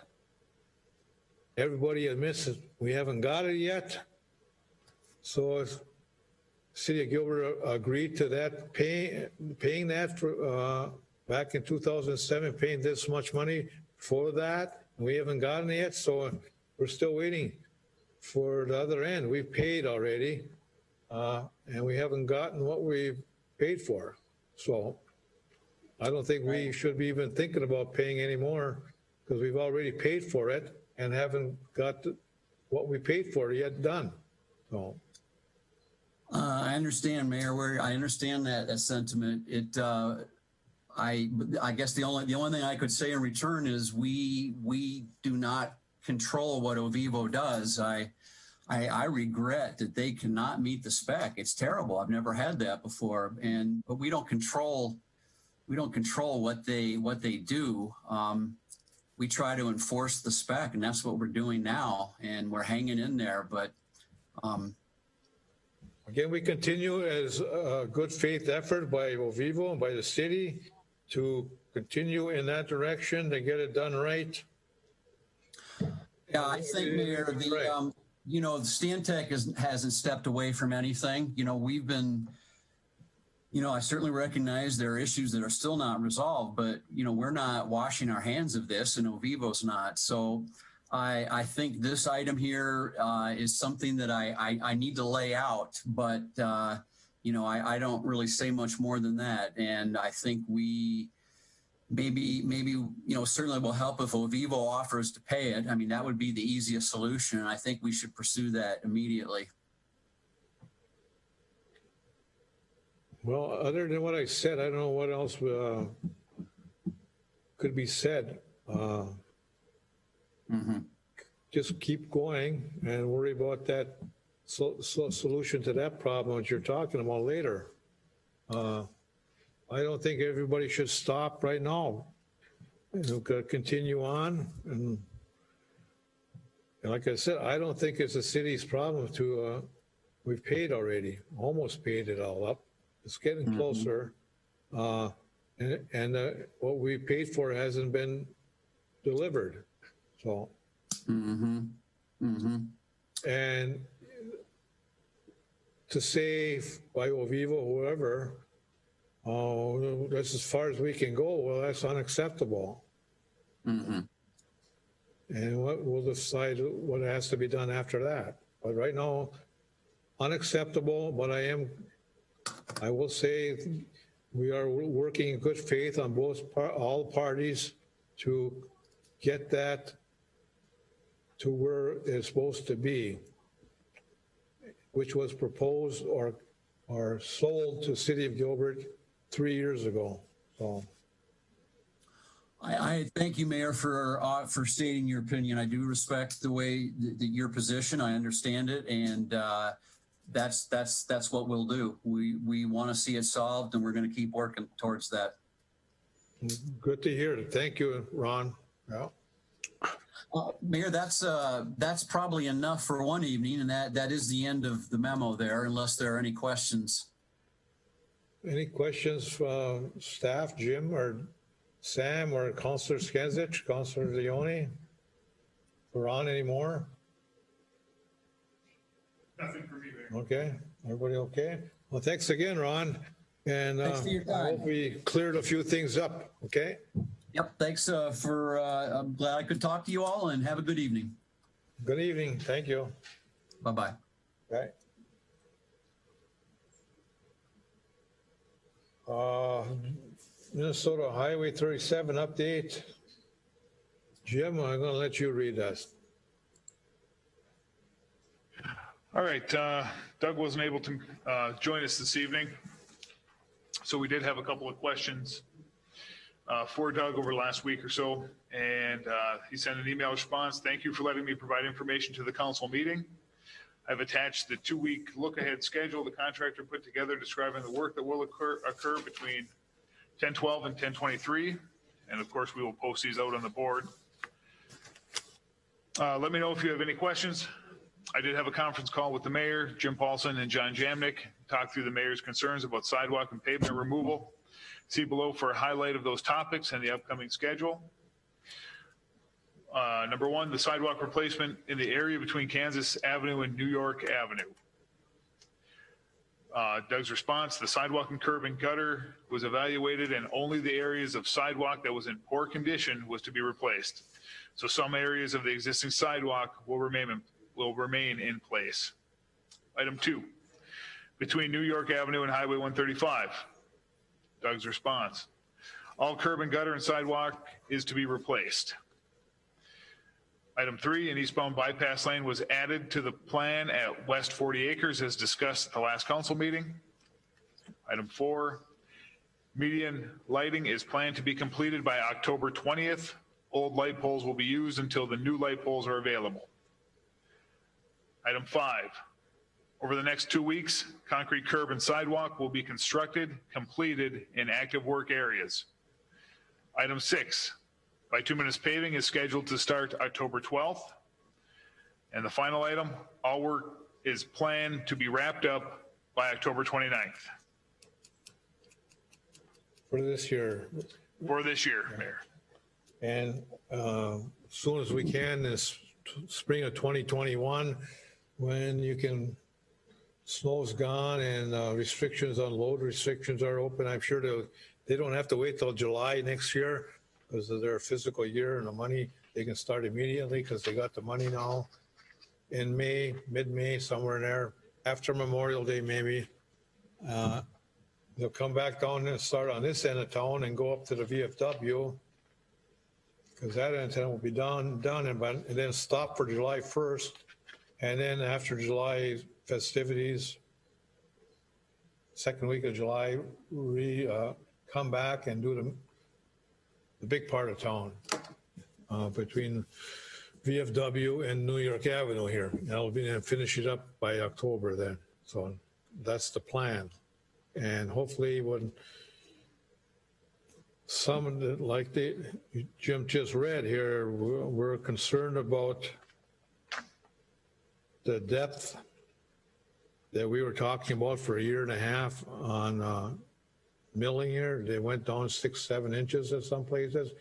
Everybody admits that we haven't got it yet. So City of Gilbert agreed to that, paying that for, back in 2007, paying this much money for that. We haven't gotten it yet, so we're still waiting for the other end. We've paid already, and we haven't gotten what we paid for. So I don't think we should be even thinking about paying any more because we've already paid for it and haven't got what we paid for yet done. So. I understand, Mayor. I understand that sentiment. I guess the only thing I could say in return is we do not control what Ovivo does. I regret that they cannot meet the spec. It's terrible. I've never had that before, but we don't control what they do. We try to enforce the spec, and that's what we're doing now, and we're hanging in there. But again, we continue as a good faith effort by Ovivo and by the city to continue in that direction to get it done right. Yeah, I think, Mayor, the Stantec hasn't stepped away from anything. We've been, I certainly recognize there are issues that are still not resolved, but, we're not washing our hands of this, and Ovivo's not. So I think this item here is something that I need to lay out, but, I don't really say much more than that. And I think we maybe, certainly will help if Ovivo offers to pay it. I mean, that would be the easiest solution. And I think we should pursue that immediately. Well, other than what I said, I don't know what else could be said. Just keep going and worry about that solution to that problem that you're talking about later. I don't think everybody should stop right now. Continue on. And like I said, I don't think it's the city's problem to, we've paid already, almost paid it all up. It's getting closer. And what we paid for hasn't been delivered. So. And to say by Ovivo, whoever, oh, that's as far as we can go. Well, that's unacceptable. And we'll decide what has to be done after that. But right now, unacceptable. But I will say we are working in good faith on all parties to get that to where it's supposed to be, which was proposed or sold to City of Gilbert 3 years ago. So I thank you, Mayor, for stating your opinion. I do respect the way your position. I understand it, and that's what we'll do. We want to see it solved, and we're going to keep working towards that. Good to hear. Thank you, Ron. Yeah. Mayor, that's probably enough for one evening, and that is the end of the memo there, unless there are any questions. Any questions from staff, Jim or Sam or Councillor Skezich, Councillor Leone? Ron, anymore? Nothing for me, Mayor. Okay, everybody okay? Well, thanks again, Ron. And thanks for your time. I hope we cleared a few things up, okay? Yep, thanks I'm glad I could talk to you all, and have a good evening. Good evening, thank you. Bye-bye. Bye. Minnesota Highway 37 update. Jim, I'm going to let you read that. All right, Doug wasn't able to join us this evening, so we did have a couple of questions for Doug over the last week or so, and he sent an email response. Thank you for letting me provide information to the council meeting. I've attached the 2-week look-ahead schedule the contractor put together describing the work that will occur between 10/12 and 10/23, and of course we will post these out on the board. Let me know if you have any questions I did have a conference call with the mayor, Jim Paulson and John Jamnick, talk through the mayor's concerns about sidewalk and pavement removal. See below for a highlight of those topics and the upcoming schedule. Number one, the sidewalk replacement in the area between Kansas Avenue and New York Avenue. Doug's response, the sidewalk and curb and gutter was evaluated and only the areas of sidewalk that was in poor condition was to be replaced. So some areas of the existing sidewalk will remain in place. Item 2, between New York Avenue and Highway 135. Doug's response, all curb and gutter and sidewalk is to be replaced. Item 3, an eastbound bypass lane was added to the plan at West 40 Acres as discussed at the last council meeting. Item 4, median lighting is planned to be completed by October 20th. Old light poles will be used until the new light poles are available. Item 5, over the next 2 weeks, concrete curb and sidewalk will be constructed, completed in active work areas. Item 6, bituminous paving is scheduled to start October 12th. And the final item, all work is planned to be wrapped up by October 29th. For this year. For this year, Mayor. And as soon as we can, this spring of 2021, when you can, snow's gone and restrictions on load restrictions are open, I'm sure they don't have to wait till July next year because of their fiscal year and the money. They can start immediately because they got the money now. In May, mid-May, somewhere in there, after Memorial Day maybe, they'll come back down and start on this end of town and go up to the VFW because that end of town will be done and then stop for July 1st. And then after July festivities, second week of July, we come back and do the big part of town between VFW and New York Avenue here. That'll be and finish it up by October then. So that's the plan. And hopefully when some of the, like Jim just read here, we're concerned about the depth that we were talking about for a year and a half on milling here. They went down 6-7 inches in some places.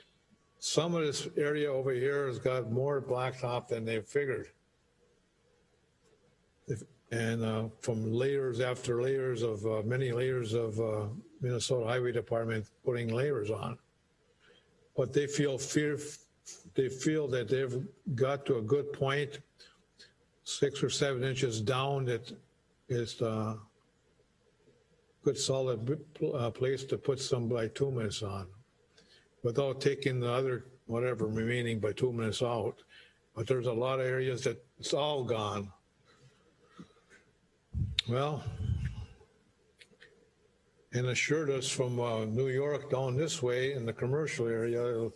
Some of this area over here has got more blacktop than they figured. And from layers after layers of many layers of Minnesota Highway Department putting layers on. But they feel that they've got to a good point, 6 or 7 inches down, that is a good solid place to put some bituminous on without taking the other whatever remaining bituminous out. But there's a lot of areas that it's all gone. Well, and assured us from New York down this way in the commercial area,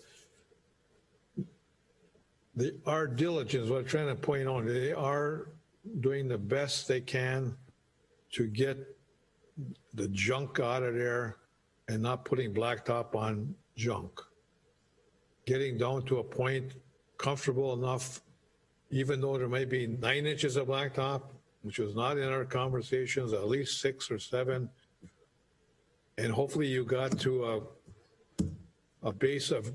they are diligent. What I'm trying to point out, they are doing the best they can to get the junk out of there and not putting blacktop on junk. Getting down to a point comfortable enough, even though there may be 9 inches of blacktop, which was not in our conversations, at least 6 or 7. And hopefully you got to a base of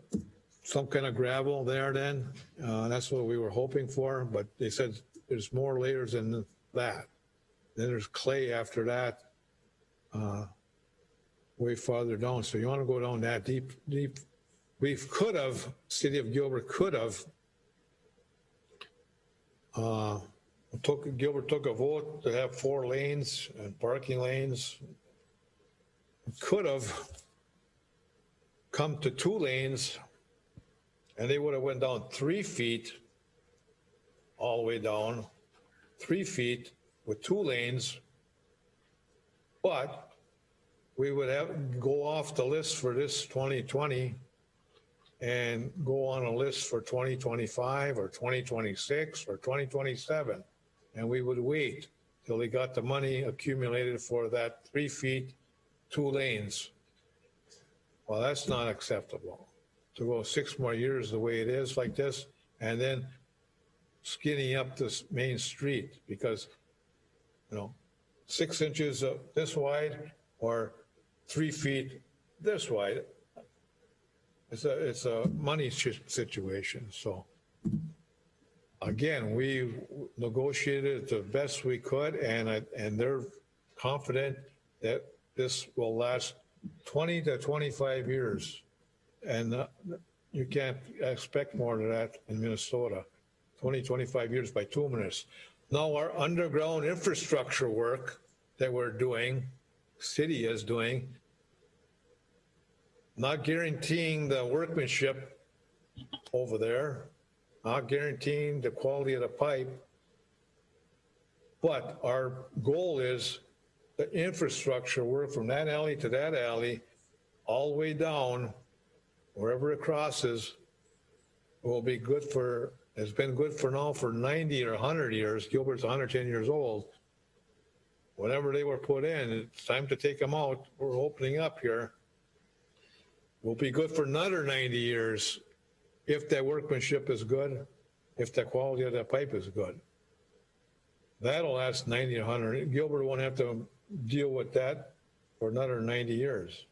some kind of gravel there then. That's what we were hoping for, but they said there's more layers than that. Then there's clay after that, way farther down. So you want to go down that deep. We could have, City of Gilbert could have, Gilbert took a vote to have 4 lanes and parking lanes. Could have come to 2 lanes and they would have went down 3 feet all the way down, 3 feet with 2 lanes. But we would have go off the list for this 2020 and go on a list for 2025 or 2026 or 2027. And we would wait till they got the money accumulated for that 3 feet, 2 lanes. Well, that's not acceptable to go 6 more years the way it is like this. And then skinny up this main street because, 6 inches this wide or 3 feet this wide. It's a money situation. So again, we negotiated the best we could, and they're confident that this will last 20 to 25 years. And you can't expect more than that in Minnesota. 20, 25 years by 2 minutes. Now our underground infrastructure work that we're doing, city is doing, not guaranteeing the workmanship over there, not guaranteeing the quality of the pipe, but our goal is the infrastructure work from that alley to that alley, all the way down, wherever it crosses, will be good for, has been good for now for 90 or 100 years. Gilbert's 110 years old. Whenever they were put in, it's time to take them out. We're opening up here. Will be good for another 90 years if that workmanship is good, if the quality of that pipe is good. That'll last 90 or 100. Gilbert won't have to deal with that for another 90 years.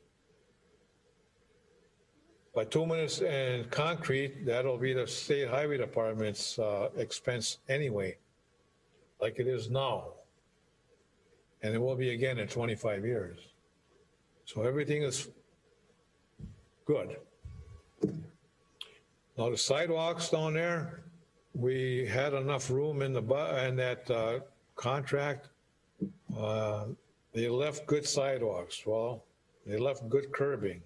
By 2 minutes and concrete, that'll be the state highway department's expense anyway, like it is now. And it will be again in 25 years. So everything is good. Now the sidewalks down there, we had enough room in that contract. They left good sidewalks. Well, they left good curbing.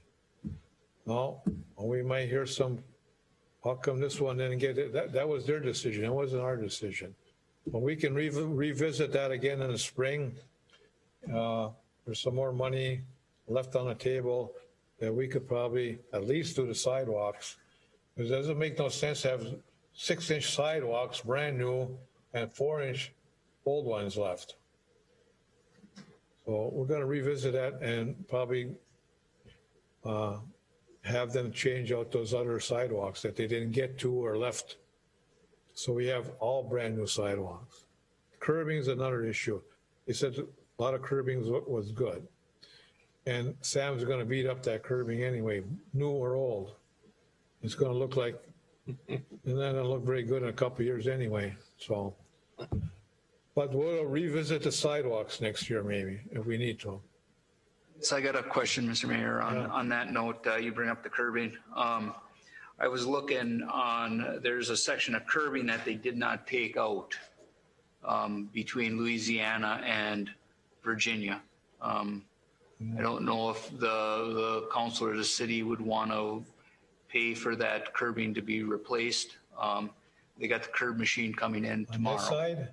Well, we might hear some, how come this one didn't get it? That was their decision. It wasn't our decision. But we can revisit that again in the spring. There's some more money left on the table that we could probably at least do the sidewalks. Because it doesn't make no sense to have 6-inch sidewalks, brand new, and 4-inch old ones left. So we're going to revisit that and probably have them change out those other sidewalks that they didn't get to or left. So we have all brand new sidewalks. Curbing is another issue. They said a lot of curbing was good. And Sam's going to beat up that curbing anyway, new or old. It's going to look like, and then it'll look very good in a couple of years anyway. So, but we'll revisit the sidewalks next year maybe if we need to. So I got a question, Mr. Mayor, on that note. You bring up the curbing. I was looking on, there's a section of curbing that they did not take out between Louisiana and Virginia. I don't know if the council or the city would want to pay for that curbing to be replaced. They got the curb machine coming in tomorrow. On that side?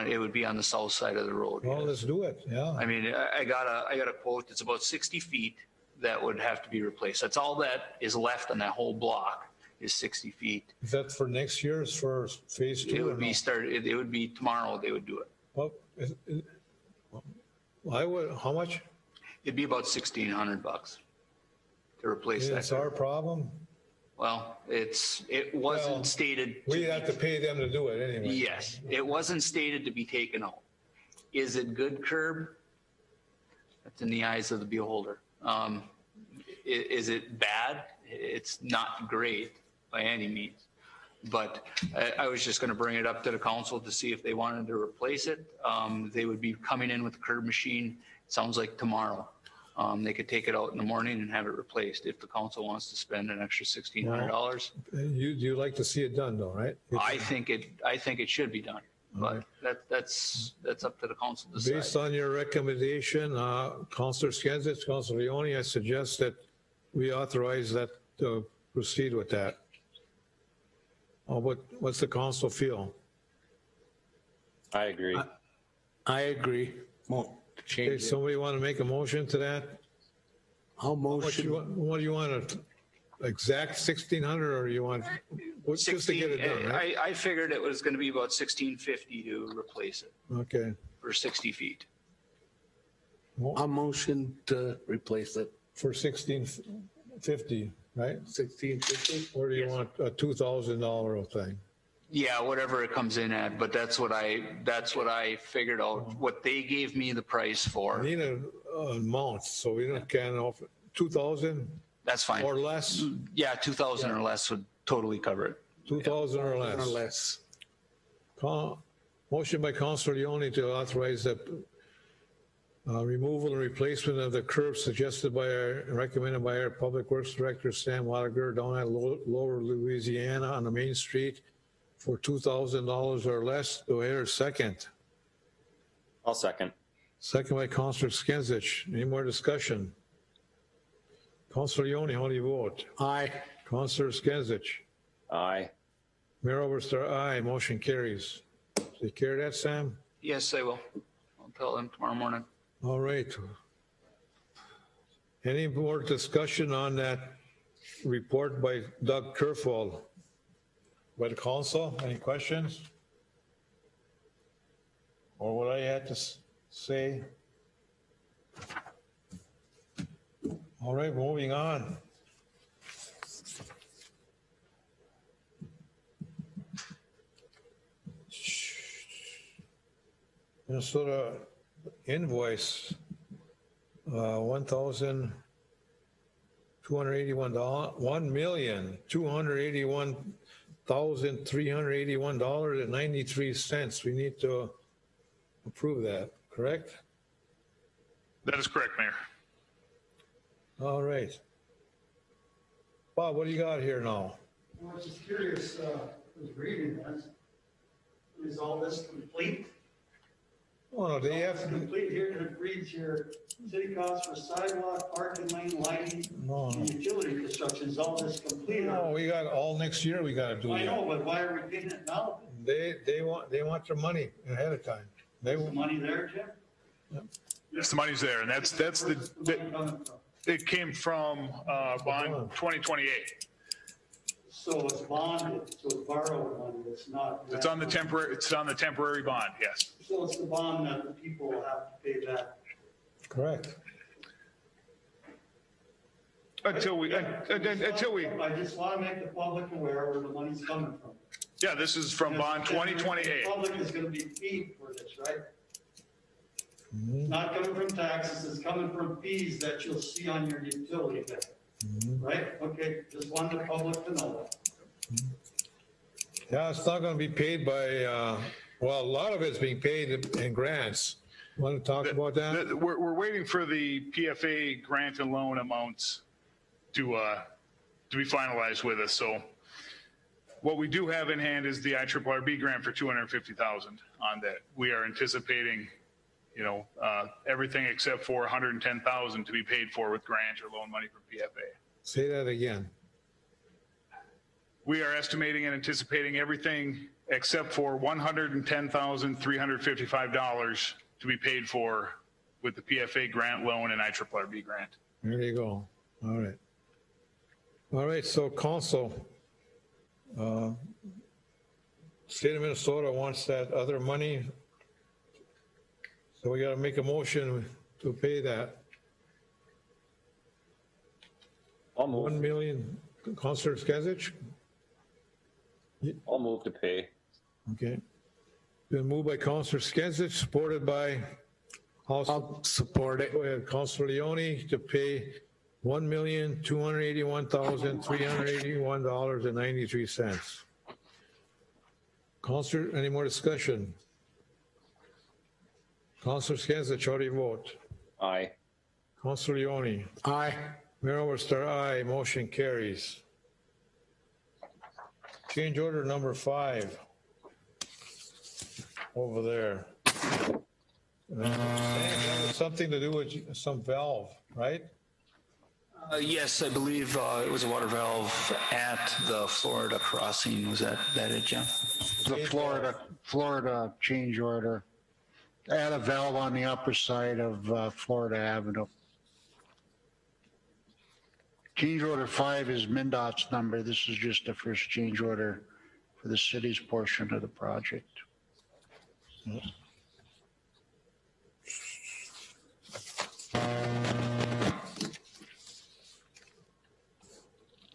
It would be on the south side of the road. Well, let's do it, yeah. I mean, I got a quote. It's about 60 feet that would have to be replaced. That's all that is left on that whole block is 60 feet. Is that for next year's for phase 2? It would be started. It would be tomorrow. They would do it. Well, how much? It'd be about $1,600 to replace that. It's our problem? Well, it wasn't stated. We have to pay them to do it anyway. Yes, it wasn't stated to be taken out. Is it good curb? That's in the eyes of the beholder. Is it bad? It's not great by any means. But I was just going to bring it up to the council to see if they wanted to replace it. They would be coming in with the curb machine. It sounds like tomorrow. They could take it out in the morning and have it replaced if the council wants to spend an extra $1,600. You like to see it done though, right? I think it should be done, but that's up to the council to decide. Based on your recommendation, Councilor Skienzis, Councilor Leone, I suggest that we authorize that to proceed with that. What's the council feel? I agree. I agree. Well, Okay, somebody want to make a motion to that? I'll motion. What do you want, exact 1,600 or you want, just to get it done, right? I figured it was going to be about $1,650 to replace it Okay. for 60 feet. I'll motion to replace it. For 1,650, right? 1,650? Or do you want a $2,000 thing? Yeah, whatever it comes in at, but that's what I figured out, what they gave me the price I for. need an amount, so we don't can offer 2,000 That's fine. or less, Yeah, 2,000 or less would totally cover it. 2,000 or Or less. less. Motion by Councilor Leone to authorize the removal and replacement of the curb suggested by recommended by our Public Works Director, Sam Wadiger, down at Lower Louisiana on the Main Street for $2,000 or less. Do I hear a second? I'll second. Second by Councilor Skinsich. Any more discussion? Councilor Leone, how do you vote? Aye. Councilor Skinsich. Aye. Mayor Overstar, aye. Motion carries. Take care of that, Sam? Yes, I will. I'll tell them tomorrow morning. All right. Any more discussion on that report by Doug Kerfold? By the council, any questions? Or what I had to say? All right, moving on. Minnesota invoice, $1,281, $1,281,381.93. We need to approve that, correct? That is correct, Mayor. All right. Bob, what do you got here now? I was just curious, I was reading this. Is all this complete? Oh, no, they have It's complete here, and it reads here, city costs for sidewalk, parking lane, lighting, no, and utility construction. Is all this complete? no, we got all next year we gotta do I know, that. but why are we getting it now? They want their money ahead of time. They Is the money there, Jim? Yes, the money's there, and Where's the money coming from? it came from bond 2028. So it's bonded, so it's borrowed money, it's not. It's on the temporary bond, yes. So it's the bond that the people will have to pay back. correct. Until we. I just want to make the public aware where the money's coming from. Yeah, this is from bond 2028. The public is going to be feed for this, right? Mhm. Not coming from taxes, it's coming from fees that you'll see on your utility bill, right? Okay, just wanted the public to know that. Yeah, it's not gonna be paid by, well, a lot of it's being paid in grants. Want to talk about that? We're waiting for the PFA grant and loan amounts to be finalized with us. So what we do have in hand is the IRRB grant for $250,000 on that. We are anticipating, everything except for $110,000 to be paid for with grant or loan money from PFA. Say that again. We are estimating and anticipating everything except for $110,355 to be paid for with the PFA grant loan and IRRB grant. There you go. All right. All right, so council, state of Minnesota wants that other money. So we gotta make a motion to pay that. I'll move. 1 million, Councilor Skinsich? I'll move to pay. Okay. Been moved by Councilor Skinsich, supported by I'll support it. Go ahead, Councilor Leone to pay $1,281,381.93. Councilor, any more discussion? Councilor Skinsich, how do you vote? Aye. Councilor Leone? Aye. Mayor Overstar, aye. Motion carries. Change order number 5. Over there. Something to do with some valve, right? Yes, I believe it was a water valve at the Florida crossing. Was that it, Jim? The Florida change order. I had a valve on the upper side of Florida Avenue. Change order 5 is MnDOT's number. This is just the first change order for the city's portion of the project.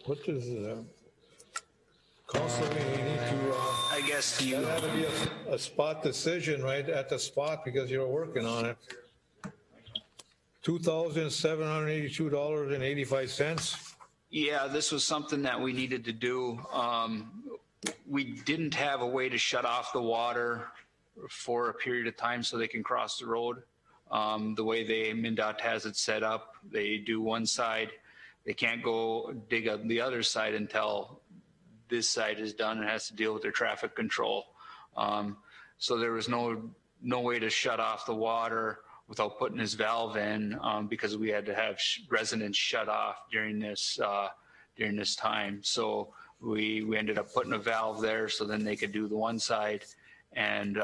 What is it? Councilor, we need to, I guess you, That had to be a spot decision right at the spot because you were working on it. $2,782.85. yeah, this was something that we needed to do. We didn't have a way to shut off the water for a period of time so they can cross the road. The way MnDOT has it set up, they do one side, they can't go dig up the other side until this side is done and has to deal with their traffic control. So there was no way to shut off the water without putting this valve in, because we had to have residents shut off during this time. So we ended up putting a valve there so then they could do the one side and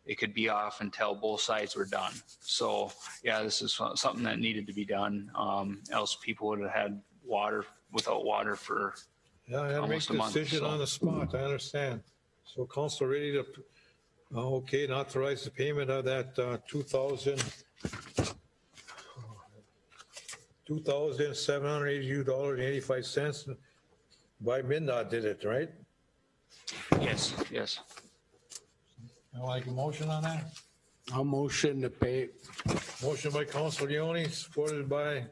it could be off until both sides were done. So yeah, this is something that needed to be done. Else people would have had without water for Yeah, I had to make almost a a month. decision So on the spot, I understand. So council ready to, okay, and authorize the payment of that $2,782.85 by MnDOT did it, right? yes. I like a motion on that? I'll motion to pay. Motion by Council Leone, supported by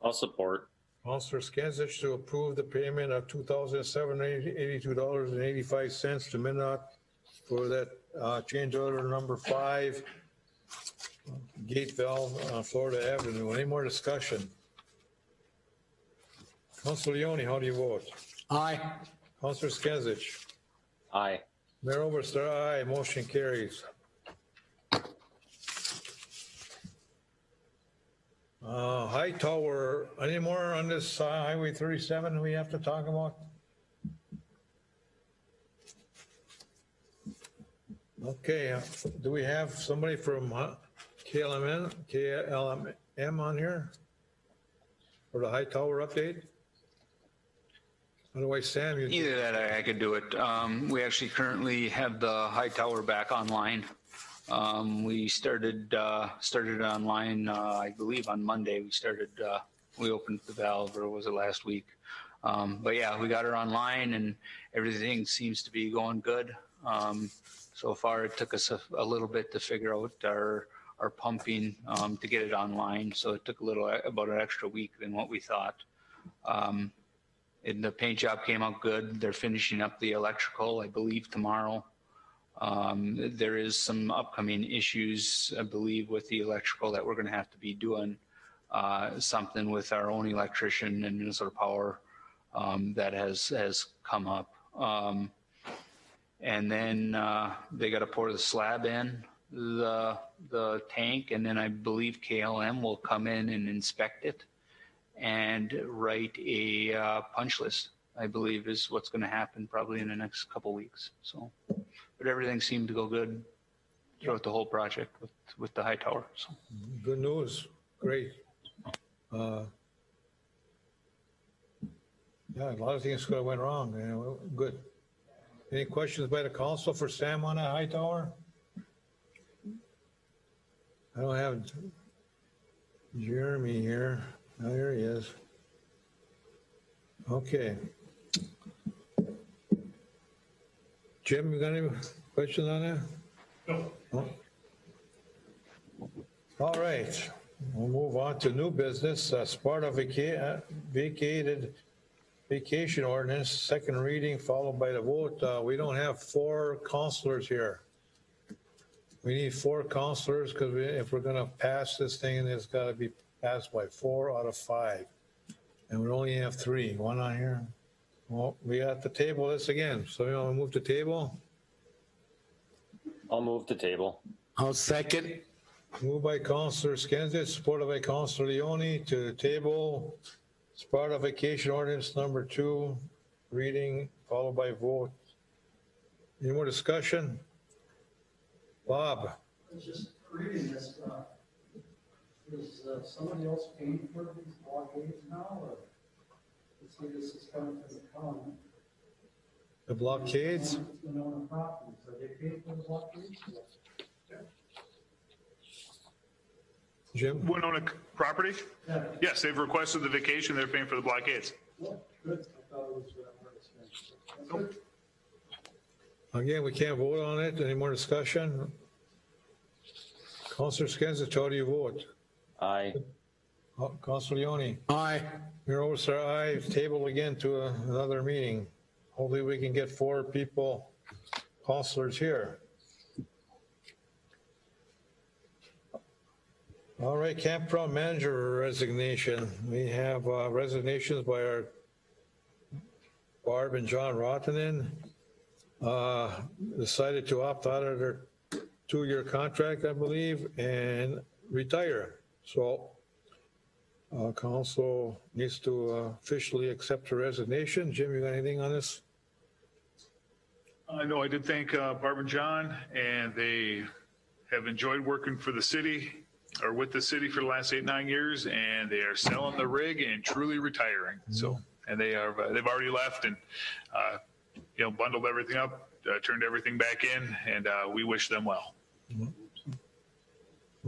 I'll support. Councilor Skinsich to approve the payment of $2,782.85 to MnDOT for that change order number 5, gate valve on Florida Avenue. Any more discussion? Council Leone, how do you vote? Aye. Councilor Skinsich. Aye. Mayor Oberstar, aye. Motion carries. High tower, any more on this Highway 37 we have to talk about? Okay, do we have somebody from KLM on here for the high tower update? Otherwise, Sam, you. Either that or I could do it. We actually currently have the high tower back online. We started online, I believe on Monday. We opened the valve, or was it last week? But yeah, we got her online and everything seems to be going good. So far, it took us a little bit to figure out our pumping to get it online. So it took about an extra week than what we thought. And the paint job came out good. They're finishing up the electrical, I believe, tomorrow. There is some upcoming issues, I believe, with the electrical that we're going to have to be doing something with our own electrician and Minnesota Power that has come up. And then they got to pour the slab in the tank, and then I believe KLM will come in and inspect it and write a punch list, I believe is what's going to happen probably in the next couple weeks. So, but everything seemed to go good throughout the whole project with the high tower. So Good news, great. Yeah, a lot of things could have went wrong. Good. Any questions by the council for Sam on that high tower? I don't have Jeremy here. Oh, here he is. Okay. Jim, you got any questions on that? No. All right, we'll move on to new business. As part of vacated vacation ordinance, second reading followed by the vote. We don't have 4 counselors here. We need 4 counselors because if we're going to pass this thing, it's got to be passed by 4 out of 5. And we only have 3. One on here. Well, we got to table this again. So you want to move to table? I'll move to table. I'll second. Moved by Councilor Skinsich, supported by Councilor Leone to table Sparta vacation ordinance number 2, reading followed by vote. Any more discussion? Bob? I was just reading this. Is somebody else paying for these blockades now, or let's say this is coming to the county? The blockades? Winona properties, are they paying for the blockades? Jim? Winona property? Yeah. Yes, they've requested the vacation. They're paying for the blockades. Well, good. I thought it was Again, we can't vote on it. Any more discussion? Councillor Skenzich, how do you vote? Aye. Councillor Leone? Aye. Mayor Overstar, aye. Table again to another meeting. Hopefully we can get 4 people, councillors here. All right, campground manager resignation. We have resignations by our Barb and John Rottenen. Decided to opt out of their 2-year contract, I believe, and retire. So council needs to officially accept her resignation. Jim, you got anything on this? No, I did thank Barb and John, and they have enjoyed working for the city or with the city for the last 8-9 years, and they are selling the rig and truly retiring. So, and they've already left and bundled everything up, turned everything back in, and we wish them well.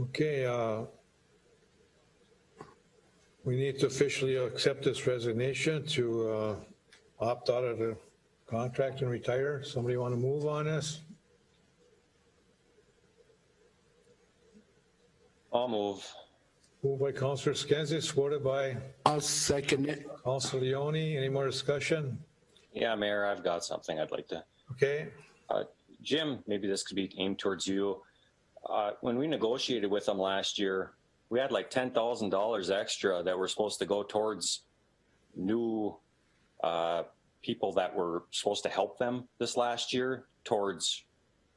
Okay, we need to officially accept this resignation to opt out of the contract and retire. Somebody want to move on this? I'll move. Moved by Councillor Skenzich, supported by? I'll second it. Councillor Leone. Any more discussion? Yeah, Mayor, I've got something I'd like to. Okay. Jim, maybe this could be aimed towards you. When we negotiated with them last year, we had like $10,000 extra that were supposed to go towards new people that were supposed to help them this last year towards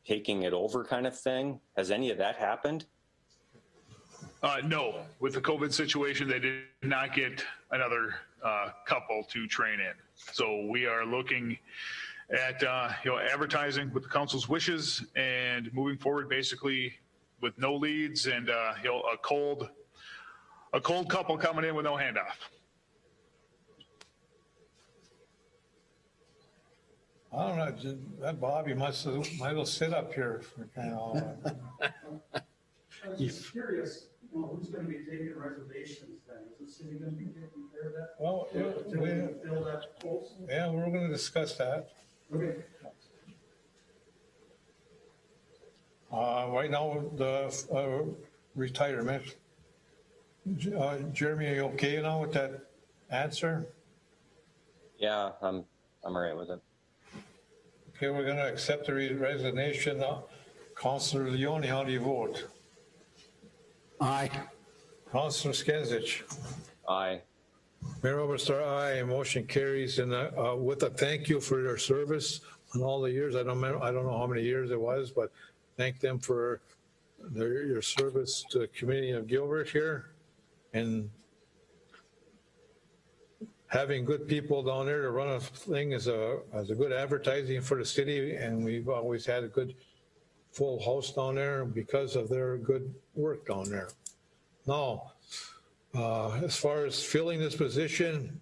taking it over kind of thing. Has any of that happened? No, with the COVID situation, they did not get another couple to train in. So we are looking at advertising with the council's wishes and moving forward basically with no leads and a cold couple coming in with no handoff. I don't know, that Bobby might as well sit up here for kind of. I was just curious, who's going to be taking reservations then? Is the city going to be taking care of that? Well, Fill that post? yeah, we're going to discuss that. Okay. Right now, the retirement. Jeremy, are you okay now with that answer? Yeah, I'm all right with it. Okay, we're going to accept the resignation. Councillor Leone, how do you vote? Aye. Councillor Skenzich? Aye. Mayor Overstar, aye. Motion carries. And with a thank you for your service on all the years. I don't know how many years it was, but thank them for your service to the community of Gilbert here, and having good people down there to run a thing is a good advertising for the city, and we've always had a good full house down there because of their good work down there. Now, as far as filling this position,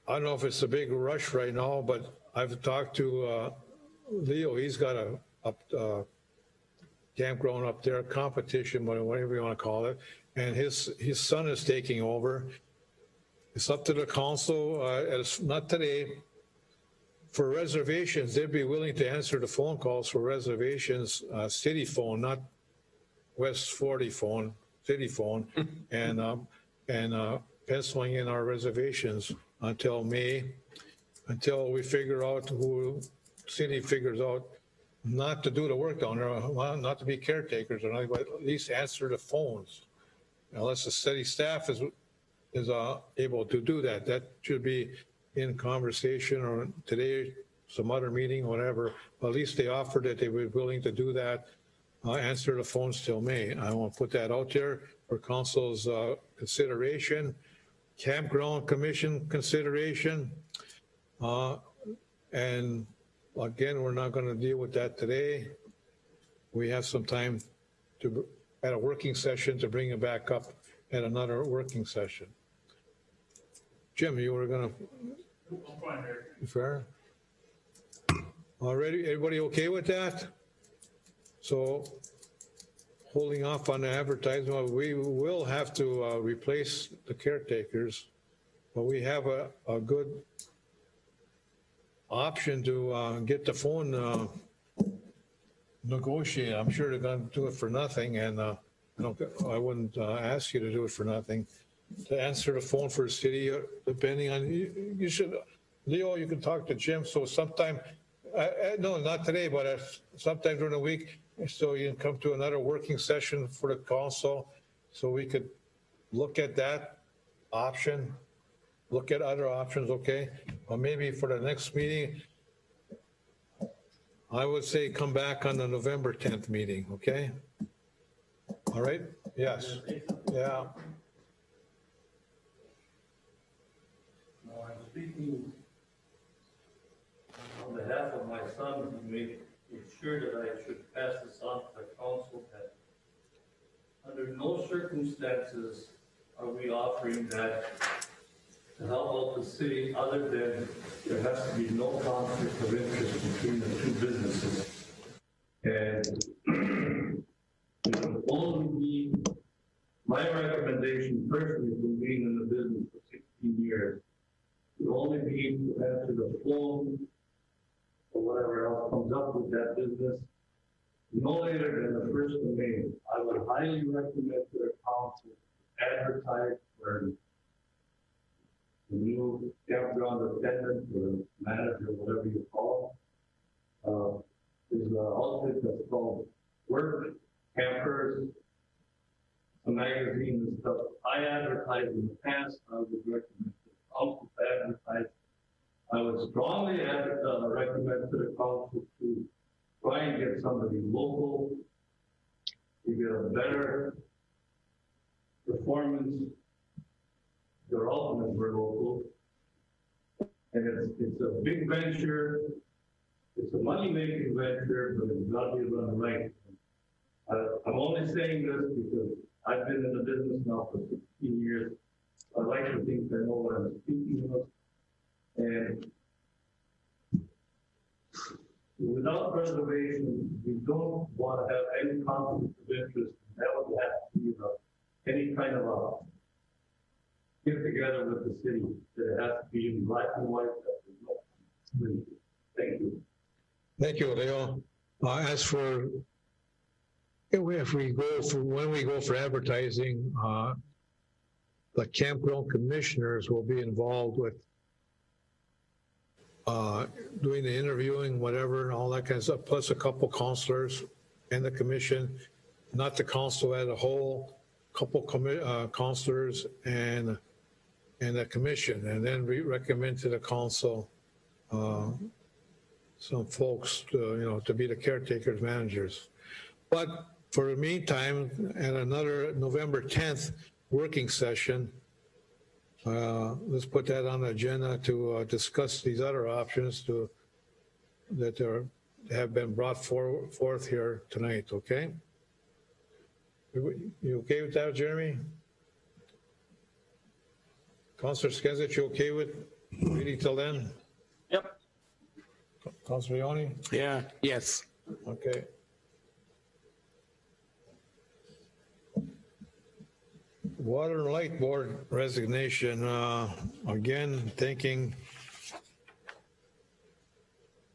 I don't know if it's a big rush right now, but I've talked to Leo. He's got a campground up there, competition, whatever you want to call it, and his son is taking over. It's up to the council. It's not today. For reservations, they'd be willing to answer the phone calls for reservations, city phone, not West 40 phone, city phone, and penciling in our reservations until May, until we figure out who city figures out not to do the work down there, not to be caretakers or anything, but at least answer the phones. Unless the city staff is able to do that. That should be in conversation or today, some other meeting, whatever. But at least they offered that they were willing to do that, answer the phones till May. I want to put that out there for council's consideration. Campground Commission consideration. And again, we're not going to deal with that today. We have some time to, at a working session, to bring it back up at another working session. Jim, you were going to. I'm fine, Mayor. Fair. Already, everybody okay with that? So holding off on the advertisement, we will have to replace the caretakers, but we have a good option to get the phone negotiated. I'm sure they're gonna do it for nothing, and I wouldn't ask you to do it for nothing. To answer the phone for the city, depending on, you should, Leo, you can talk to Jim, so sometime, no, not today, but sometime during the week, so you can come to another working session for the council, so we could look at that option, look at other options, okay? Or maybe for the next meeting, I would say come back on the November 10th meeting, okay? All right? Yes. Yeah. Now, I'm speaking on behalf of my son, who made sure that I should pass this on to the council, that under no circumstances are we offering that to help out the city, other than there has to be no conflict of interest between the two businesses. And it would only be, my recommendation personally, from being in the business for 16 years, would only be to answer the phone or whatever else comes up with that business no later than the 1st of May. I would highly recommend to the council advertise for the new campground attendant or manager, whatever you call it. There's an outfit that's called Work Campers, a magazine and stuff. I advertised in the past. I would recommend to the council to advertise. I would strongly recommend to the council to try and get somebody local to get a better performance. They're ultimately local. And it's a big venture. It's a money-making venture, but it's got to be run right. I'm only saying this because I've been in the business now for 16 years. I like to think I know what I'm speaking of. And without reservation, we don't want to have any conflict of interest. That would have to be any kind of a get together with the city. That it has to be in black and white. Thank you. Thank you, Leo. As for if we go for when we go for advertising, the campground commissioners will be involved with doing the interviewing, whatever, and all that kind of stuff, plus a couple counselors and the commission, not the council as a whole, couple counselors and the commission, and then we recommend to the council some folks to be the caretakers, managers. But for the meantime, at another November 10th working session, let's put that on the agenda to discuss these other options that have been brought forth here tonight, okay? You okay with that, Jeremy? Councilor Skenzich, you okay with waiting till then? Yep. Councilor Leone? Yeah, yes. Okay. Water and Light Board resignation. Again, thanking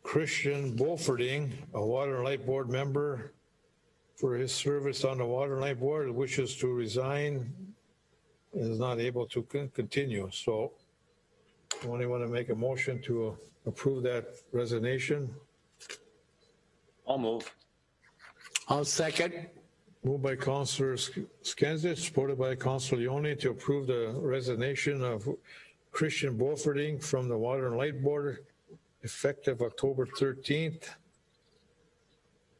Christian Beauforting, a Water and Light Board member, for his service on the Water and Light Board, wishes to resign, is not able to continue. So, anyone want to make a motion to approve that resignation? I'll move. I'll second. Moved by Councilor Skenzich, supported by Councilor Leone, to approve the resignation of Christian Beauforting from the Water and Light Board effective October 13th.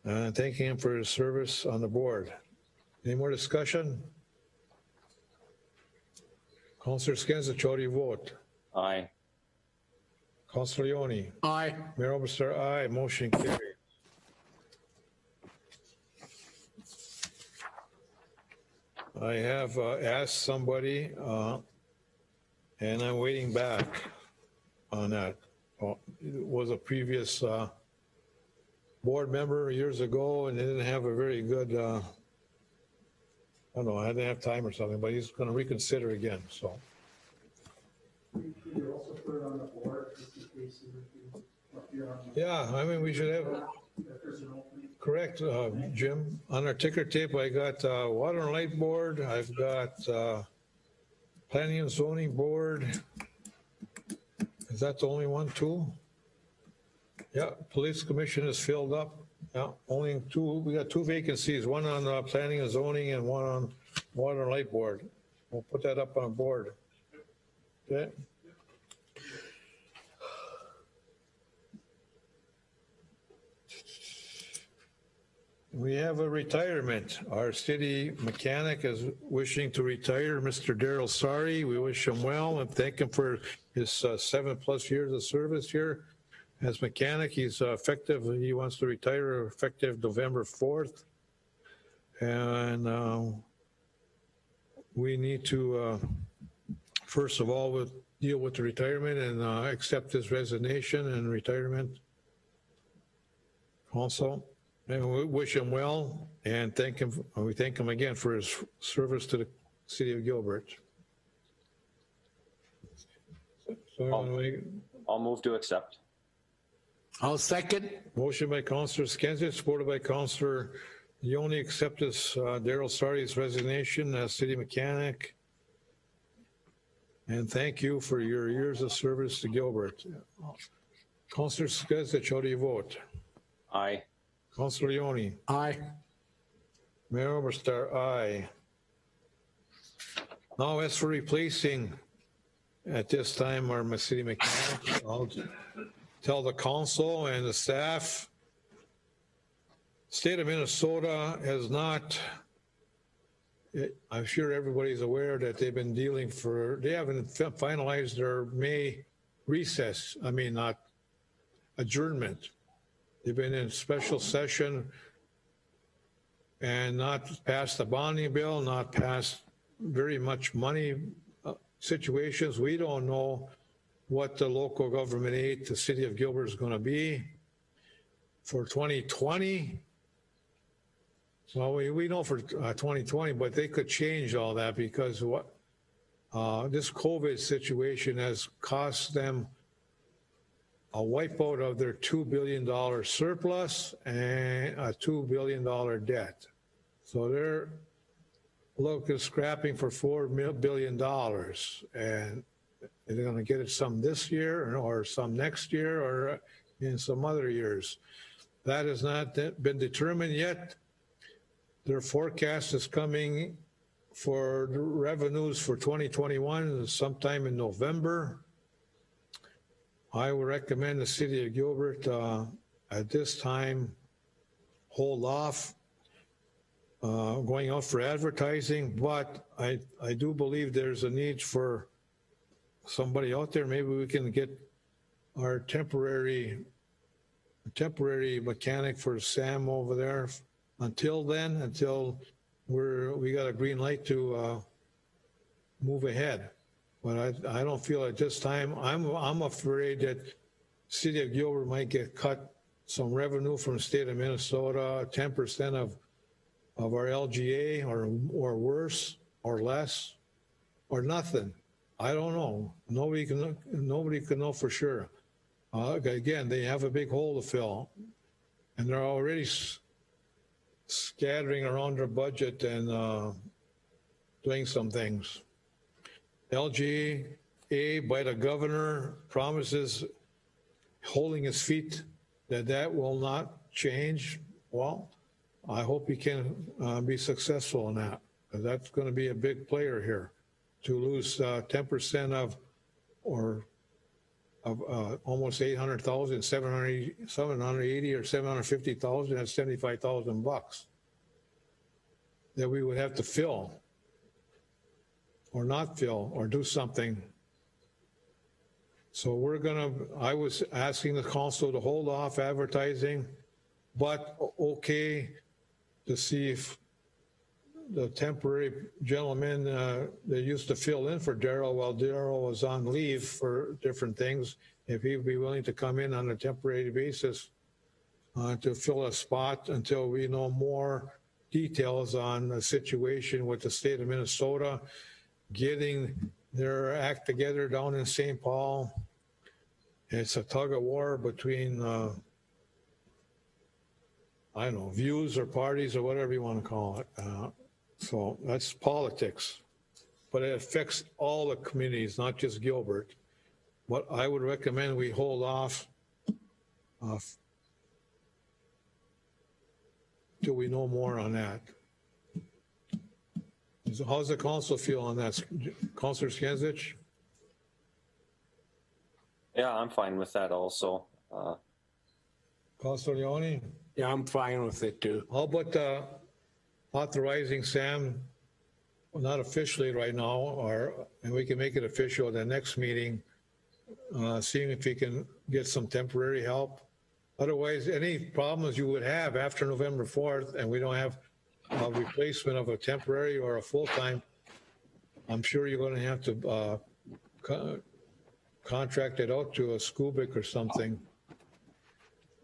Thanking him for his service on the board. Any more discussion? Councilor Skenzich, how do you vote? Aye. Councilor Leone? Aye. Mayor Oberstar, aye. Motion carried. I have asked somebody, and I'm waiting back on that. It was a previous board member years ago, and they didn't have a very good, I don't know, I didn't have time or something, but he's going to reconsider again, so. You also put it on the board just in case you refuse. Yeah, I mean, we should have, if there's an opening. correct, Jim. On our ticker tape, I got Water and Light Board, I've got Planning and Zoning Board. Is that the only one, too? Yeah, Police Commission is filled up. Yeah, only two, we got two vacancies, one on Planning and Zoning and one on Water and Light Board. We'll put that up on a board. Okay. We have a retirement. Our city mechanic is wishing to retire, Mr. Daryl Sari. We wish him well and thank him for his 7+ years of service here as mechanic. He's effective, he wants to retire effective November 4th. And we need to, first of all, deal with the retirement and accept his resignation and retirement also. And we wish him well and thank him. We thank him again for his service to the city of Gilbert. So I'll move to accept. I'll second. Motion by Councillor Skenzit, supported by Councillor Yoni, accept Daryl Sari's resignation as city mechanic. And thank you for your years of service to Gilbert. Councillor Skenzit, how do you vote? Aye. Councillor Yoni. Aye. Mayor Oberstar, aye. Now, as for replacing at this time our city mechanic, I'll tell the council and the staff, state of Minnesota has not, I'm sure everybody's aware that they've been dealing they haven't finalized their May recess, not adjournment. They've been in special session and not passed the bonding bill, not passed very much money situations. We don't know what the local government aid to the city of Gilbert is going to be for 2020. Well, we know for 2020, but they could change all that because this COVID situation has cost them a wipeout of their $2 billion surplus and a $2 billion debt. So they're scrapping for $4 billion, and they're going to get it some this year or some next year or in some other years. That has not been determined yet. Their forecast is coming for the revenues for 2021 sometime in November. I would recommend the city of Gilbert at this time hold off going out for advertising, but I do believe there's a need for somebody out there. Maybe we can get our temporary mechanic for Sam over there until then, until we got a green light to move ahead. But I don't feel at this time, I'm afraid that city of Gilbert might get cut some revenue from the state of Minnesota, 10% of our LGA or worse or less or nothing. I don't know. Nobody can know for sure. Again, they have a big hole to fill and they're already scattering around their budget and doing some things. LGA by the governor promises holding his feet that will not change. Well, I hope he can be successful in that, because that's going to be a big player here. To lose 10% of almost 800,000, 780 or 750,000, that's $75,000 that we would have to fill or not fill or do something. So I was asking the council to hold off advertising, but okay to see if the temporary gentleman that used to fill in for Daryl while Daryl was on leave for different things, if he'd be willing to come in on a temporary basis to fill a spot until we know more details on the situation with the state of Minnesota, getting their act together down in St. Paul It's a tug of war between, I don't know, views or parties or whatever you want to call it. So that's politics, but it affects all the communities, not just Gilbert. What I would recommend we hold off till we know more on that. So how's the council feel on that, Councilor Skinsich? Yeah, I'm fine with that also. Councilor Leone? Yeah, I'm fine with it too. How about authorizing Sam, well, not officially right now, and we can make it official at the next meeting, seeing if he can get some temporary help. Otherwise, any problems you would have after November 4th, and we don't have a replacement of a temporary or a full-time, I'm sure you're going to have to contract it out to a Scubic or something.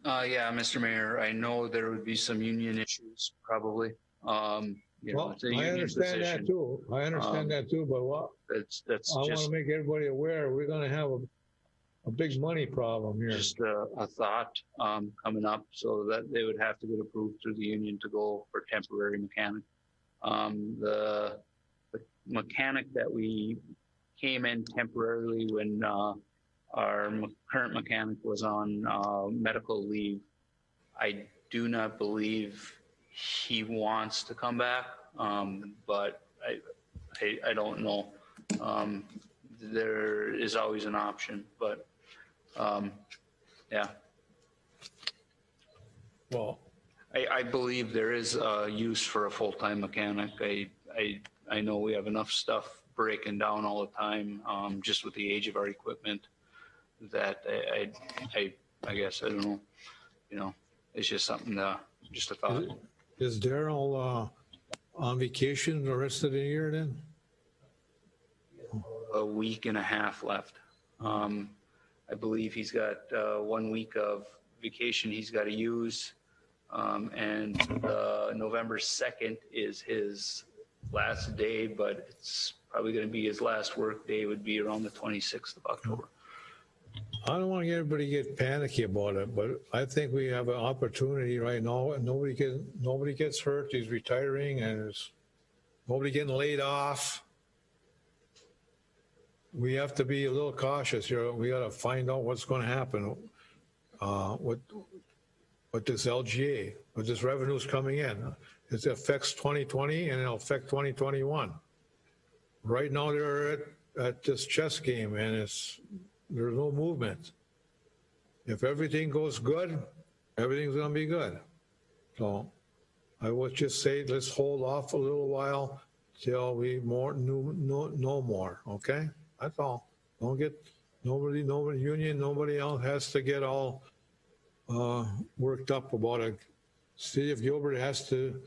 Yeah, Mr. Mayor, I know there would be some union issues probably. You know, Well, it's a I union understand that position. too. I understand that too, but what That's I want just to make everybody aware, we're going to have a big money problem here. just a thought coming up, so that they would have to get approved through the union to go for temporary mechanic. The mechanic that we came in temporarily when our current mechanic was on medical leave, I do not believe he wants to come back, but I don't know. There is always an option, but yeah. Well, I believe there is a use for a full-time mechanic. I know we have enough stuff breaking down all the time, just with the age of our equipment, that I guess, I don't know, you know, it's just something just a thought. Is Daryl on vacation the rest of the year then? A week and a half left. I believe he's got 1 week of vacation he's got to use. And November 2nd is his last day, but it's probably going to be his last work day would be around the 26th of October. I don't want to get everybody get panicky about it, but I think we have an opportunity right now, and nobody gets hurt. He's retiring, and there's nobody getting laid off. We have to be a little cautious here. We got to find out what's going to happen with this LGA, with this revenues coming in. It affects 2020 and it'll affect 2021. Right now they're at this chess game, and there's no movement. If everything goes good, everything's going to be good. So I would just say let's hold off a little while till we know more. Okay, that's all. Don't get nobody union, nobody else has to get all worked up about it. City of Gilbert has to.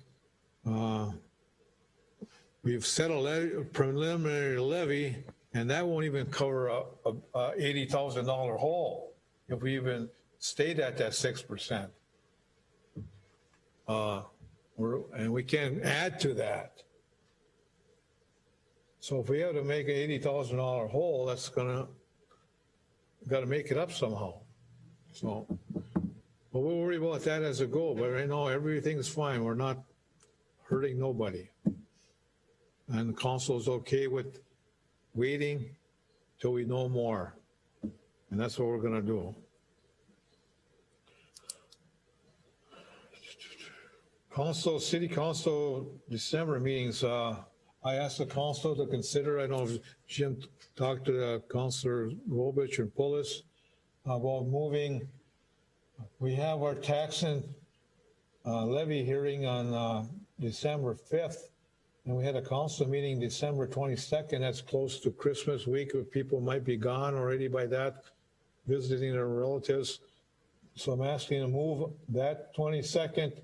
We've set a preliminary levy, and that won't even cover a $80,000 hole if we even stayed at that 6%. And we can't add to that. So if we have to make an $80,000 hole, that's got to make it up somehow. So, but we'll worry about that as a goal. But right now, everything's fine. We're not hurting nobody. And the council's okay with waiting till we know more. And that's what we're going to do. City Council December meetings. I asked the council to consider, I know Jim talked to Councilor Robich and Pullis about moving. We have our tax and levy hearing on December 5th. And we had a council meeting December 22nd. That's close to Christmas week, where people might be gone already by that, visiting their relatives. So I'm asking to move that 22nd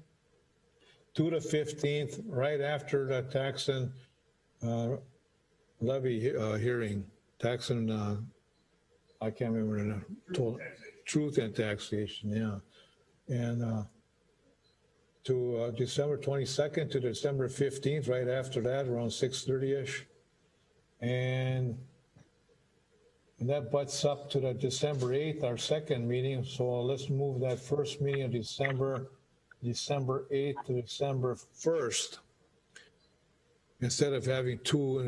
to the 15th, right after the tax and levy hearing. Tax and, I can't remember the total. Truth and taxation, yeah. And to December 22nd to December 15th, right after that, around 6:30-ish. And And that butts up to the December 8th, our second meeting. So let's move that first meeting of December 8th to December 1st. Instead of having two in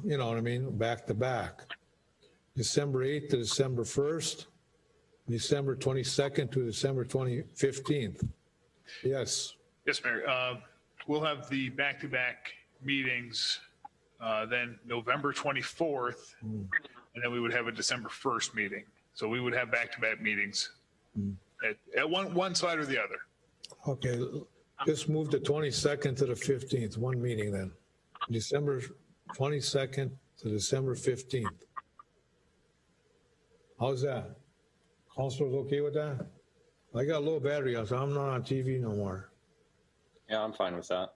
you know what I mean, back to back. December 8th to December 1st, December 22nd to December 15th. Yes. Yes, Mayor. We'll have the back-to-back meetings then November 24th, and then we would have a December 1st meeting. So we would have back-to-back meetings at one side or the other. Okay, just move the 22nd to the 15th, one meeting then. December 22nd to December 15th. How's that? Councilors okay with that? I got low battery, so I'm not on TV no more. Yeah, I'm fine with that.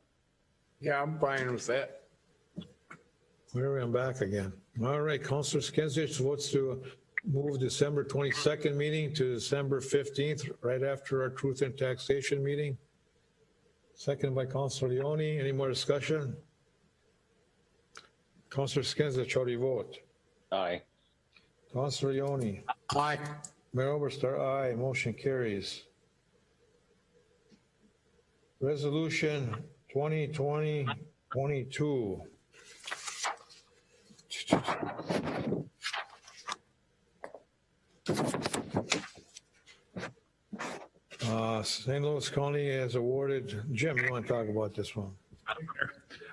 Yeah, I'm fine with that. Where I'm back again. All right, Councilor Skinsich votes to move December 22nd meeting to December 15th, right after our Truth and Taxation meeting. Second by Councilor Leone. Any more discussion? Councilor Skinsich, how do you vote? Aye. Councilor Leone. Aye. Mayor Oberstar, aye. Motion carries. Resolution 2020-22. St. Louis County has awarded, Jim, you want to talk about this one?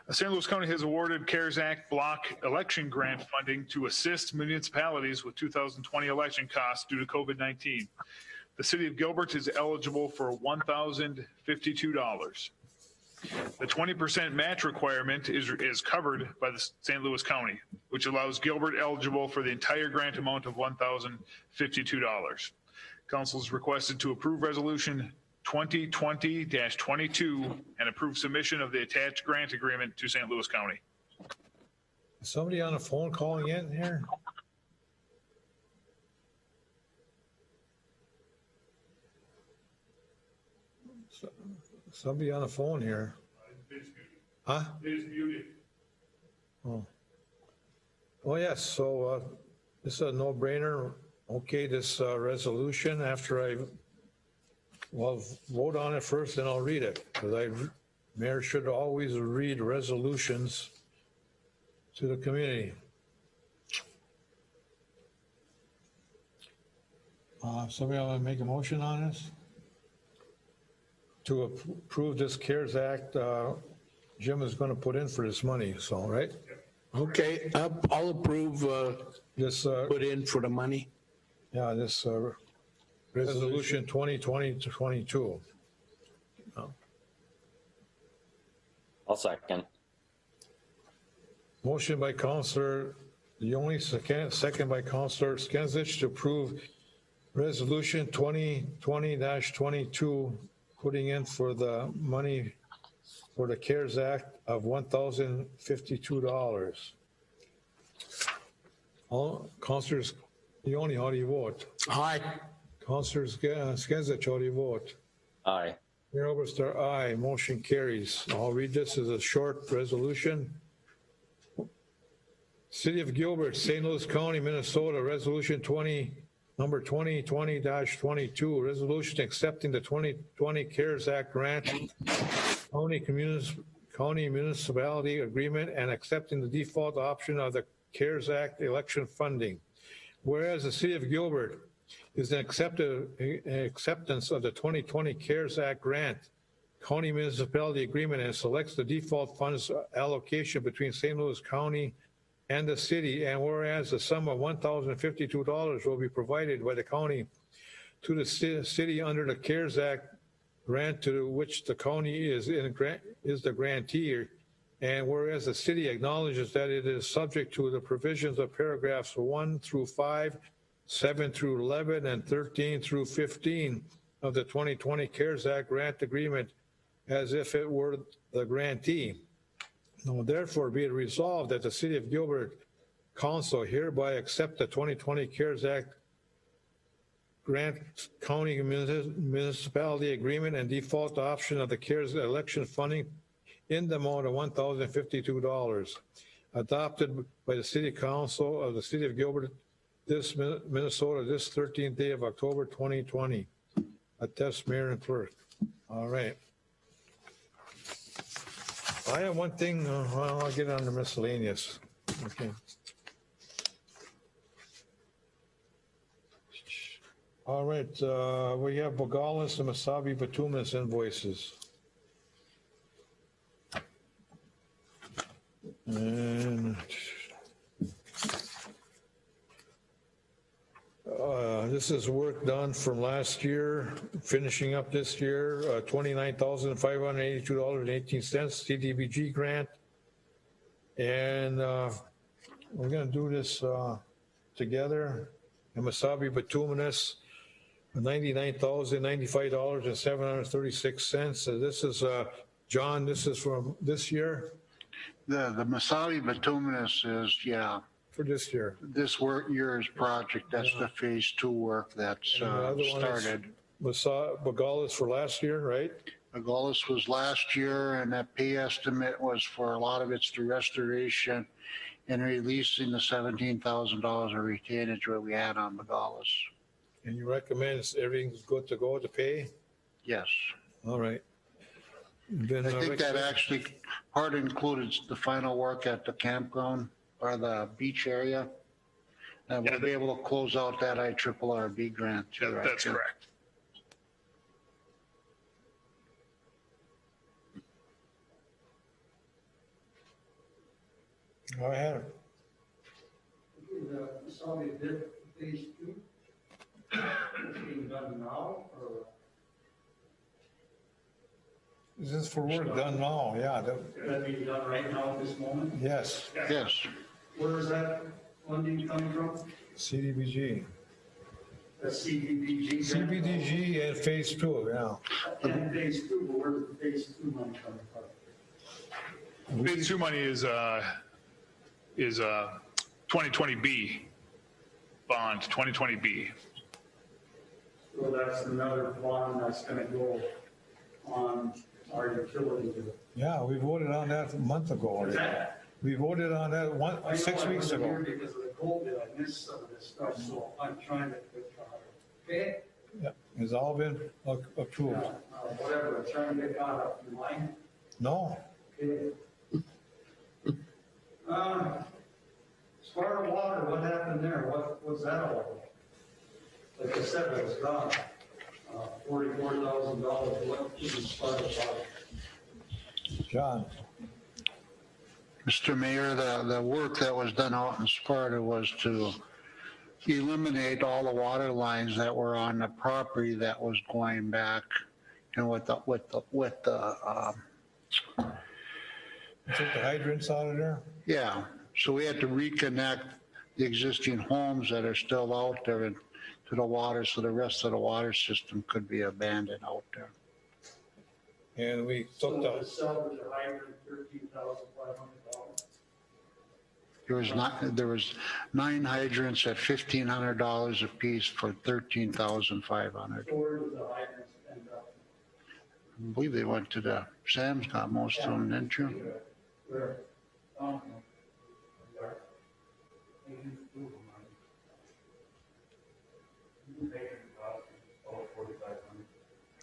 St. Louis County has awarded CARES Act block election grant funding to assist municipalities with 2020 election costs due to COVID-19. The city of Gilbert is eligible for $1,052. The 20% match requirement is covered by the St. Louis County, which allows Gilbert eligible for the entire grant amount of $1,052. Council is requested to approve resolution 2020-22 and approve submission of the attached grant agreement to St. Louis County. Is somebody on the phone calling in here? Somebody on the phone here. Huh? Oh. Oh, yes. So this is a no-brainer. Okay, this resolution, after I, well, vote on it first, then I'll read it. Because Mayor should always read resolutions to the community. Somebody want to make a motion on this? To approve this CARES Act, Jim is going to put in for this money, so, right? Okay, I'll approve This, put in for the money. yeah, this resolution 2020-22. I'll second. Motion by Councilor Leone, second by Councilor Skinsich to approve resolution 2020-22, putting in for the money for the CARES Act of $1,052. All Councilors Leone, how do you vote? Aye. Councilor Skinsich, how do you vote? Aye. Mayor Oberstar, aye. Motion carries. I'll read this as a short resolution. City of Gilbert, St. Louis County, Minnesota, Resolution number 2020-22, resolution accepting the 2020 CARES Act grant, county municipality agreement, and accepting the default option of the CARES Act election funding. Whereas the City of Gilbert is an acceptance of the 2020 CARES Act grant, county municipality agreement, and selects the default funds allocation between St. Louis County and the city, and whereas the sum of $1,052 will be provided by the county to the city under the CARES Act grant, to which the county is the grantee, and whereas the city acknowledges that it is subject to the provisions of paragraphs 1 through 5, 7 through 11, and 13 through 15 of the 2020 CARES Act grant agreement as if it were the grantee. Now, therefore, be it resolved that the City of Gilbert Council hereby accept the 2020 CARES Act grant county municipality agreement and default option of the CARES election funding in the amount of $1,052. adopted by the City Council of the City of Gilbert, Minnesota, this 13th day of October 2020. Attest Mayor and Clerk. All right. I have one thing, well, I'll get on the miscellaneous. Okay. All right, we have Bogalis and Wasabi Bituminous invoices. And this is work done from last year, finishing up this year, $29,582.18 CDBG grant. And we're gonna do this together. And Wasabi Bituminous, $99,095.736. So this is, John, this is from this year? The Wasabi Bituminous is, yeah. For this year. This year's project, that's the phase 2 work that's started. Bogalis for last year, right? Bogalis was last year, and that pay estimate was for a lot of it's the restoration and releasing the $17,000 of retainage that we had on Bogalis. And you recommend everything's good to go to pay? Yes. All right. Then I think that actually part included the final work at the campground or the beach area. And we'll be able to close out that IRRB grant too. Yeah, that's correct. Go ahead. The Wasabi bid phase 2, it's being done now, or? This is for work done now, yeah. Could that be done right now at this moment? Yes. Yes. Where is that funding coming from? CDBG. The CDBG? CBDG and phase 2, yeah. And phase 2, but where's the phase 2 money coming from? Phase 2 money is 2020B bond, 2020B. So that's another bond that's gonna go on our utility bill. Yeah, we voted on that a month ago. Is that? We voted on that I know 6 I weeks wasn't ago. here because of the cold bill, I missed some of this stuff, so I'm trying to, okay? Yeah, it's all been approved. Whatever, I'm trying to get caught up in line. No, Okay. Sparta Water, what happened there? What was that all about? Like I said, it was gone. $44,000. What is Sparta Water? John. Mr. Mayor, the work that was done out in Sparta was to eliminate all the water lines that were on the property that was going back, and with the Took the hydrants out of there? yeah. So we had to reconnect the existing homes that are still out there and to the water, so the rest of the water system could be abandoned out there. And we took So the, the salvage a hydrant, $13,500. There was 9 hydrants at $1,500 a piece for $13,500. So where did the hydrants end up? I believe they went to the Sam's, got most of them, didn't you? Where?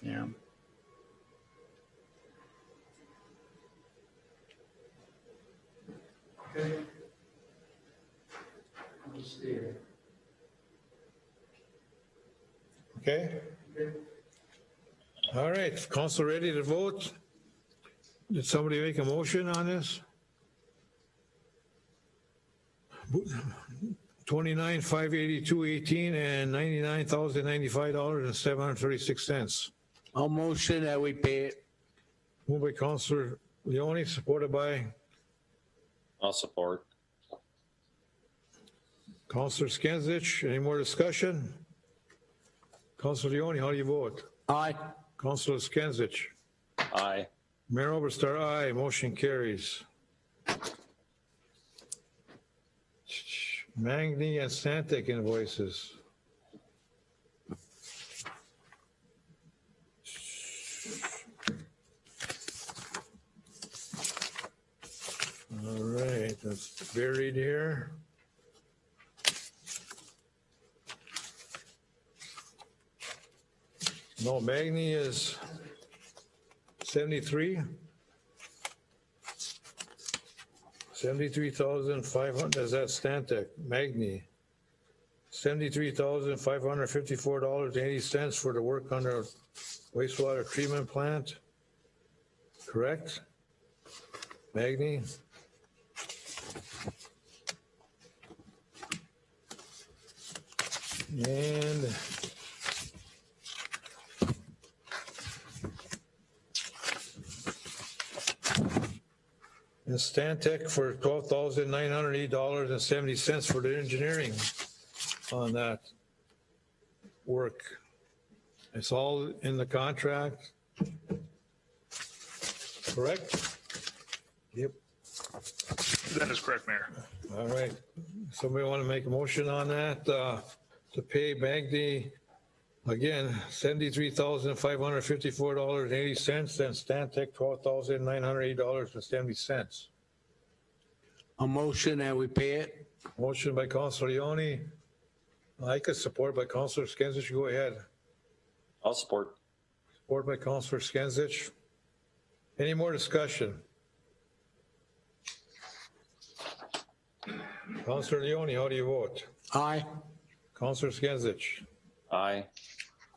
Yeah. Okay. I'll just stay here. okay? Okay. All right, council ready to vote? Did somebody make a motion on this? 29,582.18 and $99,095.736. I'll motion that we pay it. Moved by Councilor Leone, supported by I'll support. Councilor Skinsich. Any more discussion? Councilor Leone, how do you vote? Aye. Councilor Skinsich. Aye. Mayor Oberstar, aye. Motion carries. Magny and Stantec invoices. All right, that's buried here. No, Magni is 73. 73,500, is that Stantec, Magni. $73,554.80 for the work on the wastewater treatment plant. Correct? Magni? And Stantec for $12,908.70 for the engineering on that work. It's all in the contract. Correct? Yep. That is correct, Mayor. All right. Somebody want to make a motion on that to pay Magni again $73,554.80 and Stantec $12,908.70. A motion that we pay it. Motion by Councilor Leone. I could support by Councilor Skinsich. Go ahead. I'll support. Support by Councilor Skinsich. Any more discussion? Councilor Leone, how do you vote? Aye. Councilor Skinsich. Aye.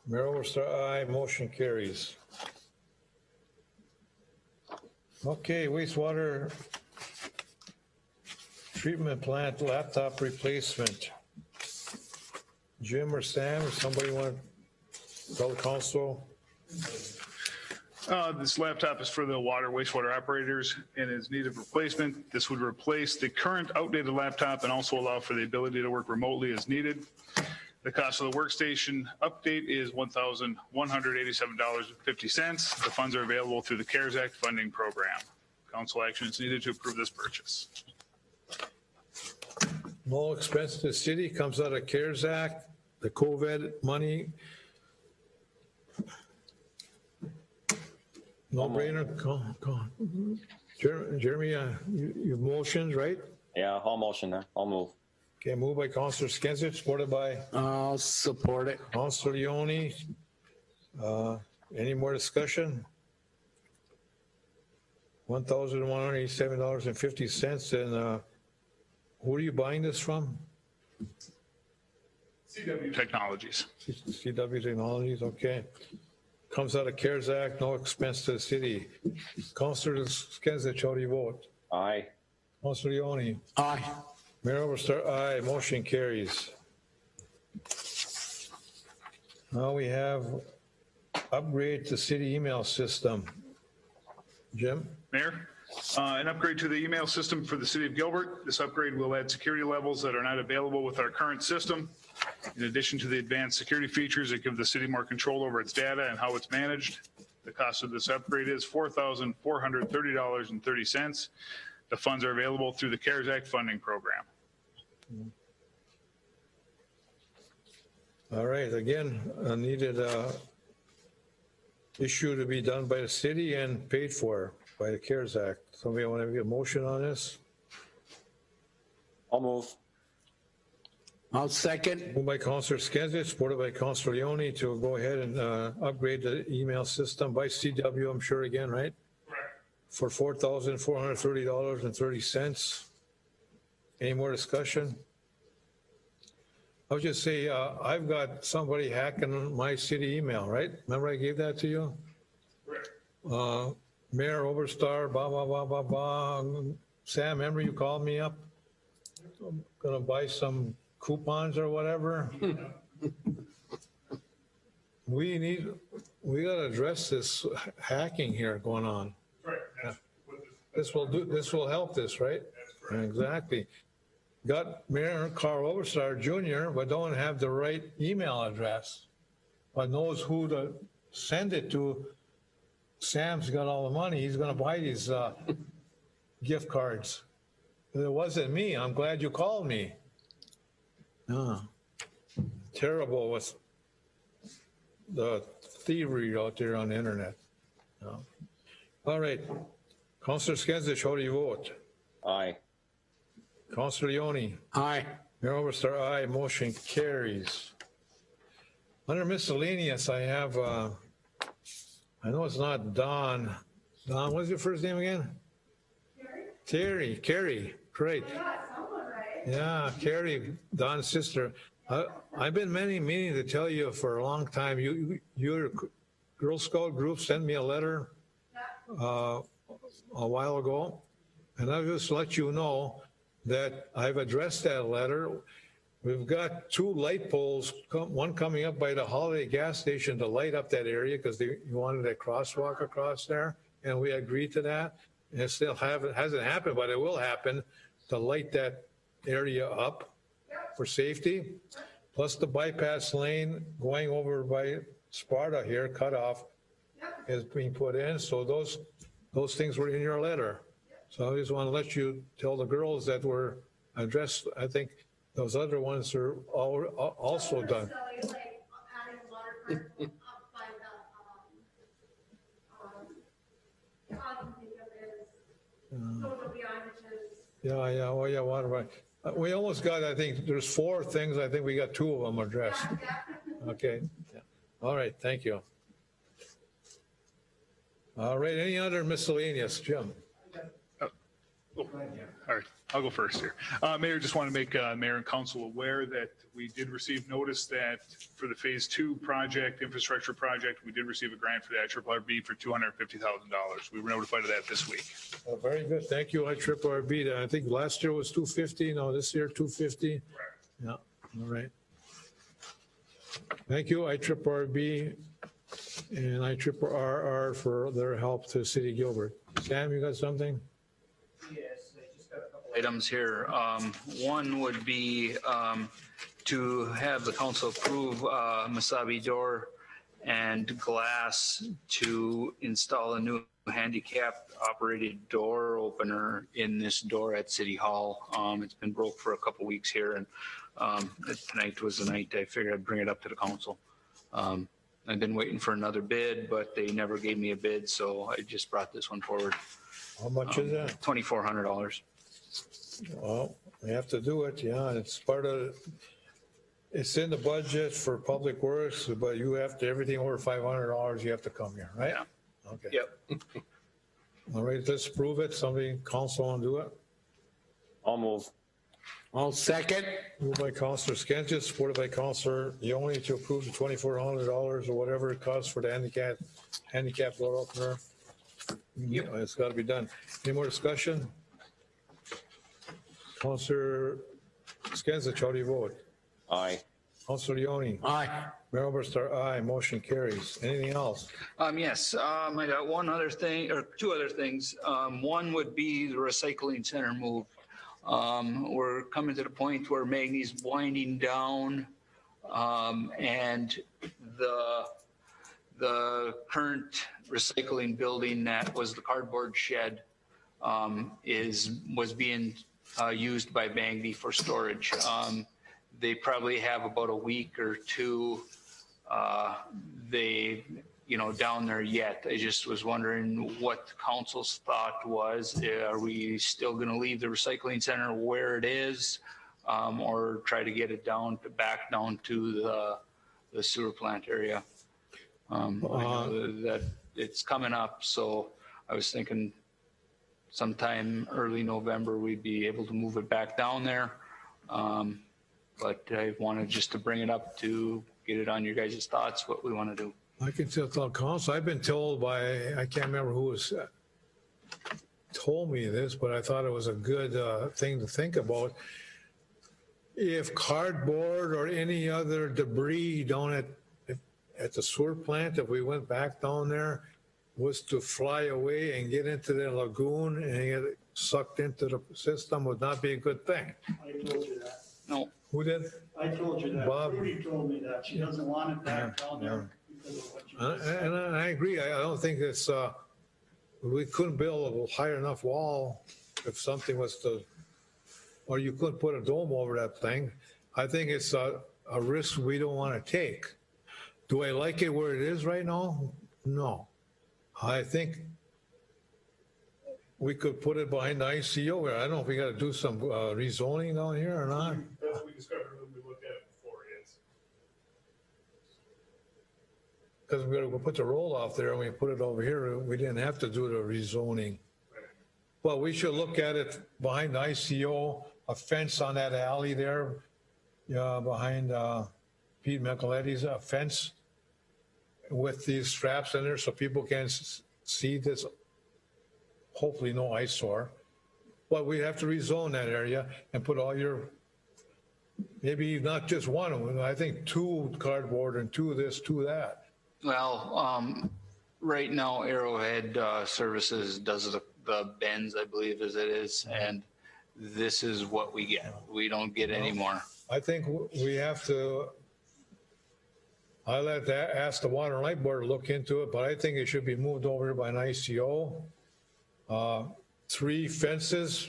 Mayor Overstar, aye. Motion carries. Okay, wastewater treatment plant laptop replacement. Jim or Sam, or somebody want to tell the council? This laptop is for the wastewater operators and is needed replacement. This would replace the current outdated laptop and also allow for the ability to work remotely as needed. The cost of the workstation update is $1,187.50. The funds are available through the CARES Act funding program. Council action is needed to approve this purchase. No expense to the city, comes out of CARES Act, the COVID money. No brainer. Jeremy, you motions, right? Yeah, I'll motion that. I'll move. Okay, moved by Councilor Skinsich, supported by I'll support it. Councilor Leone. Any more discussion? $1,187.50. And who are you buying this from? CW Technologies. CW Technologies, okay. Comes out of CARES Act, no expense to the city. Councilor Skinsich, how do you vote? Aye. Councilor Leone. Aye. Mayor Overstar, aye. Motion carries. Now we have upgrade to city email system. Jim? Mayor, an upgrade to the email system for the city of Gilbert. This upgrade will add security levels that are not available with our current system. In addition to the advanced security features that give the city more control over its data and how it's managed. The cost of this upgrade is $4,430.30. The funds are available through the CARES Act funding program. All right, again, a needed issue to be done by the city and paid for by the CARES Act. Somebody want to make a motion on this? I'll move. I'll second. Moved by Councilor Skinsich, supported by Councilor Leone to go ahead and upgrade the email system by CW, I'm sure again, right? Correct. For $4,430.30. Any more discussion? I'll just say, I've got somebody hacking my city email, right? Remember I gave that to you? Correct. Mayor Overstar, blah, blah, blah, blah, blah. Sam, remember you called me up? I'm gonna buy some coupons or whatever. We gotta address this hacking here going on. Right. This will help this, right? Exactly. Got Mayor Carl Overstar Jr., but don't have the right email address, but knows who to send it to. Sam's got all the money. He's gonna buy these gift cards. It wasn't me. I'm glad you called me. No. Terrible with the thievery out there on the internet. No. All right. Councilor Skinsich, how do you vote? Aye. Counselor Leone. Aye. Mayor Overstar, aye. Motion carries. Under miscellaneous, I have, I know it's not Don. Don, what's your first name again? Carrie, great. Yeah, Carrie, Don's sister. I've been meaning to tell you for a long time, your Girl Scout group sent me a letter a while ago, and I'll just let you know that I've addressed that letter. We've got 2 light poles, one coming up by the Holiday gas station to light up that area because you wanted a crosswalk across there, and we agreed to that. And it still hasn't happened, but it will happen to light that area up for safety. Plus the bypass lane going over by Sparta here, cut off, is being put in. So those things were in your letter. So I just want to let you tell the girls that were addressed. I think those other ones are also done. Yeah, water right. We almost got, I think, there's 4 things. I think we got 2 of them addressed. Okay. All right, thank you. All right, any other miscellaneous, Jim? All right, I'll go first here. Mayor, just want to make Mayor and Council aware that we did receive notice that for the Phase 2 project, infrastructure project, we did receive a grant for the IRRB for $250,000. We were notified of that this week. Oh, very good. Thank you, IRRB. I think last year was 250. No, this year 250. Yeah. All right. Thank you, IRRB and IRRR for their help to City Gilbert. Sam, you got something? Yes, I just got a couple items here. One would be to have the council approve Wasabi door and glass to install a new handicap operated door opener in this door at City Hall. It's been broke for a couple weeks here, and tonight was the night I figured I'd bring it up to the council. I've been waiting for another bid, but they never gave me a bid, so I just brought this one forward. How much is that? $2,400. Well, we have to do it. Yeah, it's part of, it's in the budget for public works, but you have to, everything over $500, you have to come here, right? Yeah. Okay. Yep. All right, let's prove it. Somebody, council want to do it? I'll move. I'll second. Moved by Councilor Skensich, supported by Councilor Leone to approve the $2,400 or whatever it costs for the handicap door opener. Yep. It's got to be done. Any more discussion? Councilor Skensich, how do you vote? Aye. Councilor Leone? Aye. Mayor Oberstar, aye. Motion carries. Anything else? Yes, I got one other thing, or 2 other things. One would be the recycling center move. We're coming to the point where Magny's winding down, and the current recycling building that was the cardboard shed was being used by Magny for storage. They probably have about a week or 2 down there yet. I just was wondering what the council's thought was. Are we still going to leave the recycling center where it is, or try to get it back down to the sewer plant area? I know that it's coming up, so I was thinking sometime early November we'd be able to move it back down there. But I wanted just to bring it up to get it on your guys' thoughts, what we want to do. I can tell council, I've been told by, I can't remember who was told me this, but I thought it was a good thing to think about. If cardboard or any other debris down at the sewer plant, if we went back down there, was to fly away and get into the lagoon and get sucked into the system would not be a good thing. I told you that. No. Who did? I told you that. Bob. Rudy told me that. She doesn't want it back down there because of what you just said. And I agree. I don't think it's, we couldn't build a high enough wall if something was to, or you couldn't put a dome over that thing. I think it's a risk we don't want to take. Do I like it where it is right now? No. I think we could put it behind the ICO. I don't know if we gotta do some rezoning down here or not. That's what we discovered when we looked at it before, yes. Because we'll put the roll off there and we put it over here. We didn't have to do the rezoning. Well, we should look at it behind the ICO, a fence on that alley there, behind Pete Micheletti's, a fence with these straps in there so people can see this. Hopefully no eyesore. But we have to rezone that area and put all your, maybe not just one, I think 2 cardboard and 2 this, 2 that. Well, right now Arrowhead Services does the bends, I believe as it is, and this is what we get. We don't get any more. I think we have to, ask the Water and Light Board to look into it, but I think it should be moved over by an ICO. 3 fences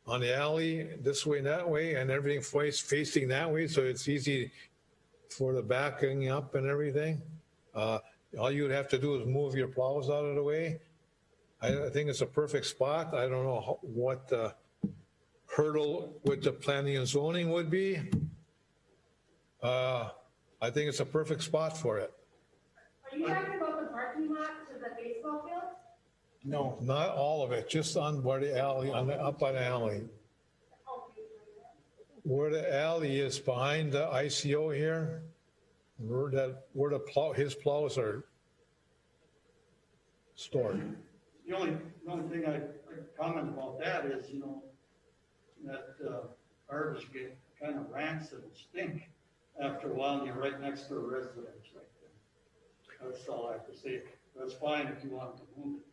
on the alley, this way and that way, and everything facing that way, so it's easy for the backing up and everything. All you'd have to do is move your plows out of the way. I think it's a perfect spot. I don't know what the hurdle with the planning and zoning would be. I think it's a perfect spot for it. Are you talking about the parking lot to the baseball field? No, not all of it, just on where the alley, up by the alley. Where the alley is behind the ICO here, where his plows are stored. The only thing I comment about that is, that garbage get kind of rancid and stink after a while, and you're right next to a residence right there. That's all I have to say. That's fine if you want to move it.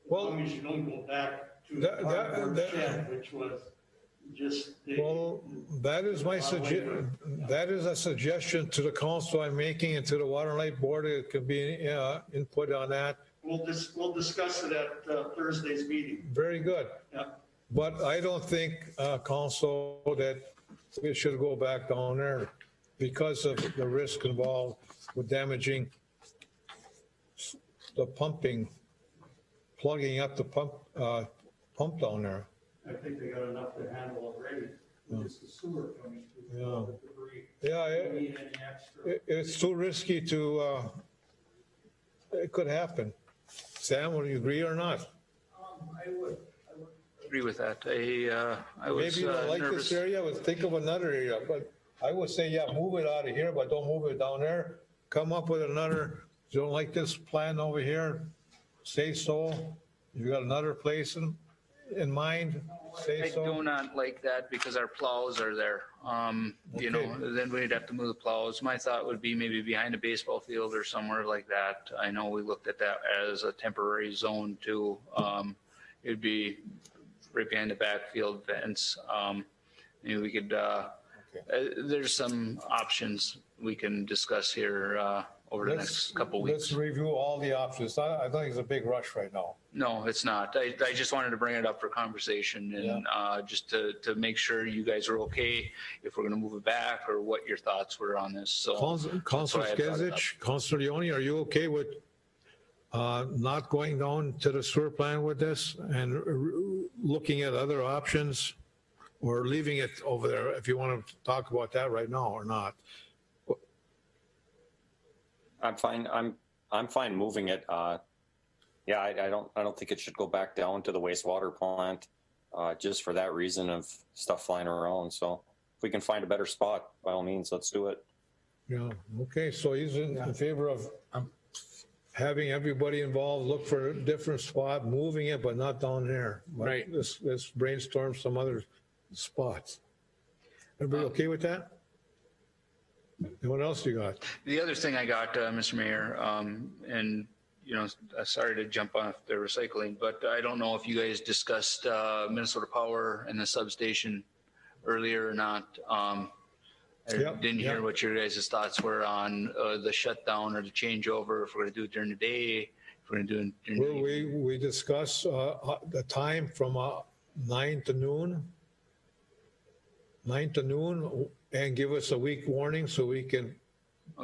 As long as you don't go back to the cardboard shed, which was just. Well, that is my suggestion. That is a suggestion to the council I'm making and to the Water and Light Board. It could be input on that. We'll discuss it at Thursday's meeting. Very good. Yeah. But I don't think, council, that we should go back down there because of the risk involved with damaging the pumping, plugging up the pump down there. I think they got enough to handle already. Just the sewer coming through. Yeah. The debris. Yeah, Don't need any extra. it's too risky to, it could happen. Sam, would you agree or not? I would. Agree with that. I was Maybe you don't like nervous. this area, but think of another area. But I would say, yeah, move it out of here, but don't move it down there. Come up with another, you don't like this plan over here, say so. You got another place in mind, say I so. do not like that because our plows are there. Then we'd have to move the plows. My thought would be maybe behind a baseball field or somewhere like that. I know we looked at that as a temporary zone too. It'd be right behind the backfield fence. Maybe we could, there's some options we can discuss here over the next couple weeks. Let's review all the options. I don't think it's a big rush right now. No, it's not. I just wanted to bring it up for conversation and just to make sure you guys are okay if we're going to move it back or what your thoughts were on this. So, Councilor Skizzich, Councilor Leone, are you okay with not going down to the sewer plant with this and looking at other options, or leaving it over there if you want to talk about that right now or not? I'm fine. I'm fine moving it. Yeah, I don't think it should go back down to the wastewater plant, just for that reason of stuff flying around. So if we can find a better spot, by all means, let's do it. Yeah. Okay. So he's in favor of having everybody involved, look for a different spot, moving it, but not down there. Right. Let's brainstorm some other spots. Everybody okay with that? And what else you got? The other thing I got, Mr. Mayor, and sorry to jump off the recycling, but I don't know if you guys discussed Minnesota Power and the substation earlier or not. I didn't hear what your guys' thoughts were on the shutdown or the changeover, if we're going to do it during the day, if we're going to do it during the evening. We discuss the time from 9 to noon. 9 to noon, and give us a week warning so we can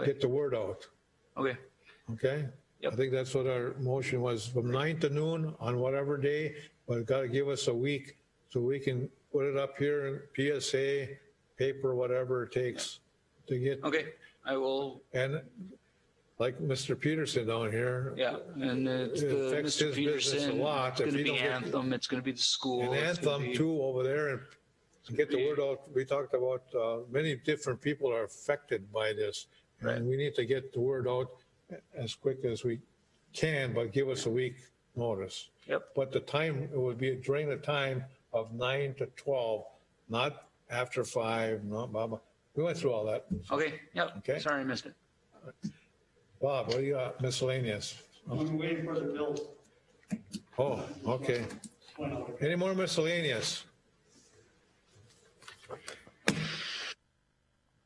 get the word out. Okay. Okay? I think that's what our motion was, from 9 to noon on whatever day, but it gotta give us a week so we can put it up here in PSA, paper, whatever it takes to get. Okay, I will, And like Mr. Peterson down here. yeah, and it's It the affects Mr. his business a Peterson, lot it's if gonna you be don't get- Anthem, it's gonna be the school. And it's gonna Anthem be- too over there, and to get the word out, we talked about, many different people are affected by this. Right. And we need to get the word out as quick as we can, but give us a week notice. Yep. But the time, it would be during the time of 9 to 12, not after 5, not blah, blah. We went through all that. Okay, yep, Okay. sorry I missed it. Bob, what do you got miscellaneous? I'm waiting for the bills. Oh, okay. Any more miscellaneous?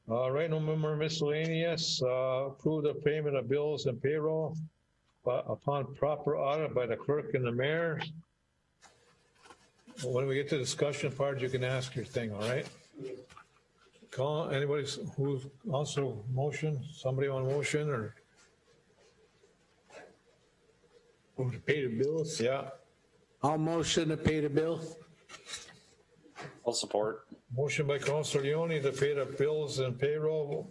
All right, no more miscellaneous. Approve the payment of bills and payroll upon proper audit by the clerk and the mayor. When we get to the discussion part, you can ask your thing, all right? Call anybody who's also motion, somebody on motion or? Want to pay the bills? Yeah, I'll motion to pay the bill. I'll support. motion by Councilor Leone to pay the bills and payroll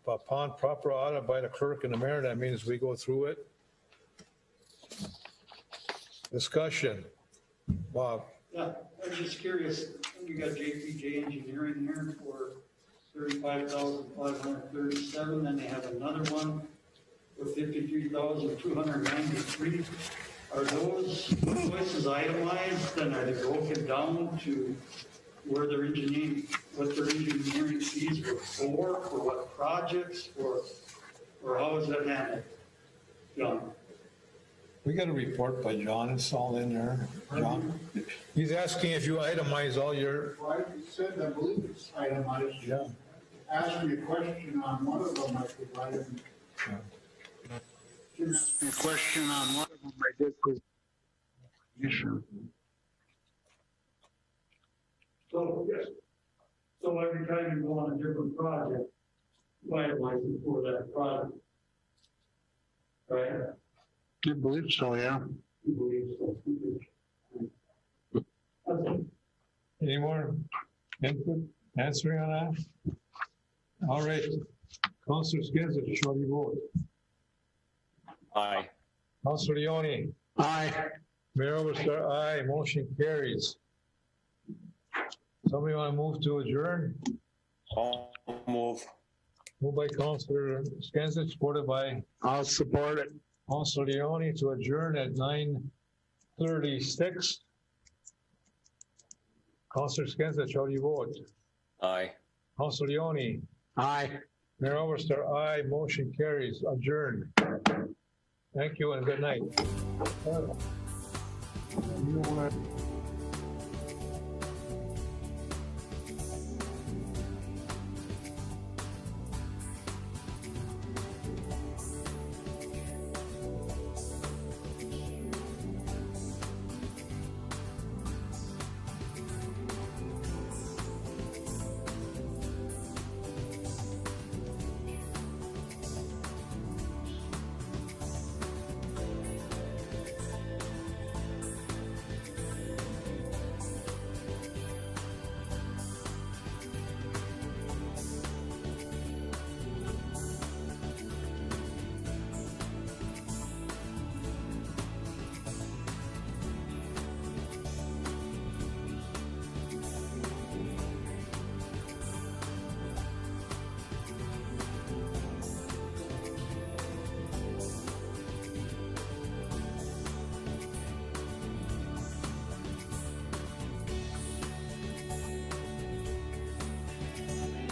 upon proper audit by the clerk and the mayor. That means we go through it. Discussion. Bob, Yeah, I'm just curious, you got JPJ Engineering here for 35,537, then they have another one for 53,293. Are those invoices itemized, and are they broken down to where their engineering, what their engineering fees were for what projects, or how is that handled? John? we got a report by John. It's all in there. John, he's asking if you itemize all your, Well, I said, I believe it's itemized. yeah. Asked me a question on one of them, I provided. Jim asked me a question on one of them, I did. Issue. So, yes. So every time you go on a different project, you itemize it for that project. Right? I believe so, yeah. You believe so. Okay. Any more input, answering on that? All right. Councilor Skinsich, show you vote. Aye. Councilor Leone, Aye. Mayor Overstar, aye. Motion carries. Somebody want to move to adjourn? I'll move. Moved by Councilor Skinsich, supported by I'll support it. Councilor Leone to adjourn at 9:36. Councilor Skinsich, how do you vote? Aye. Councilor Leone, Aye. Mayor Overstar, aye. Motion carries. Adjourned. Thank you and good night. You know what?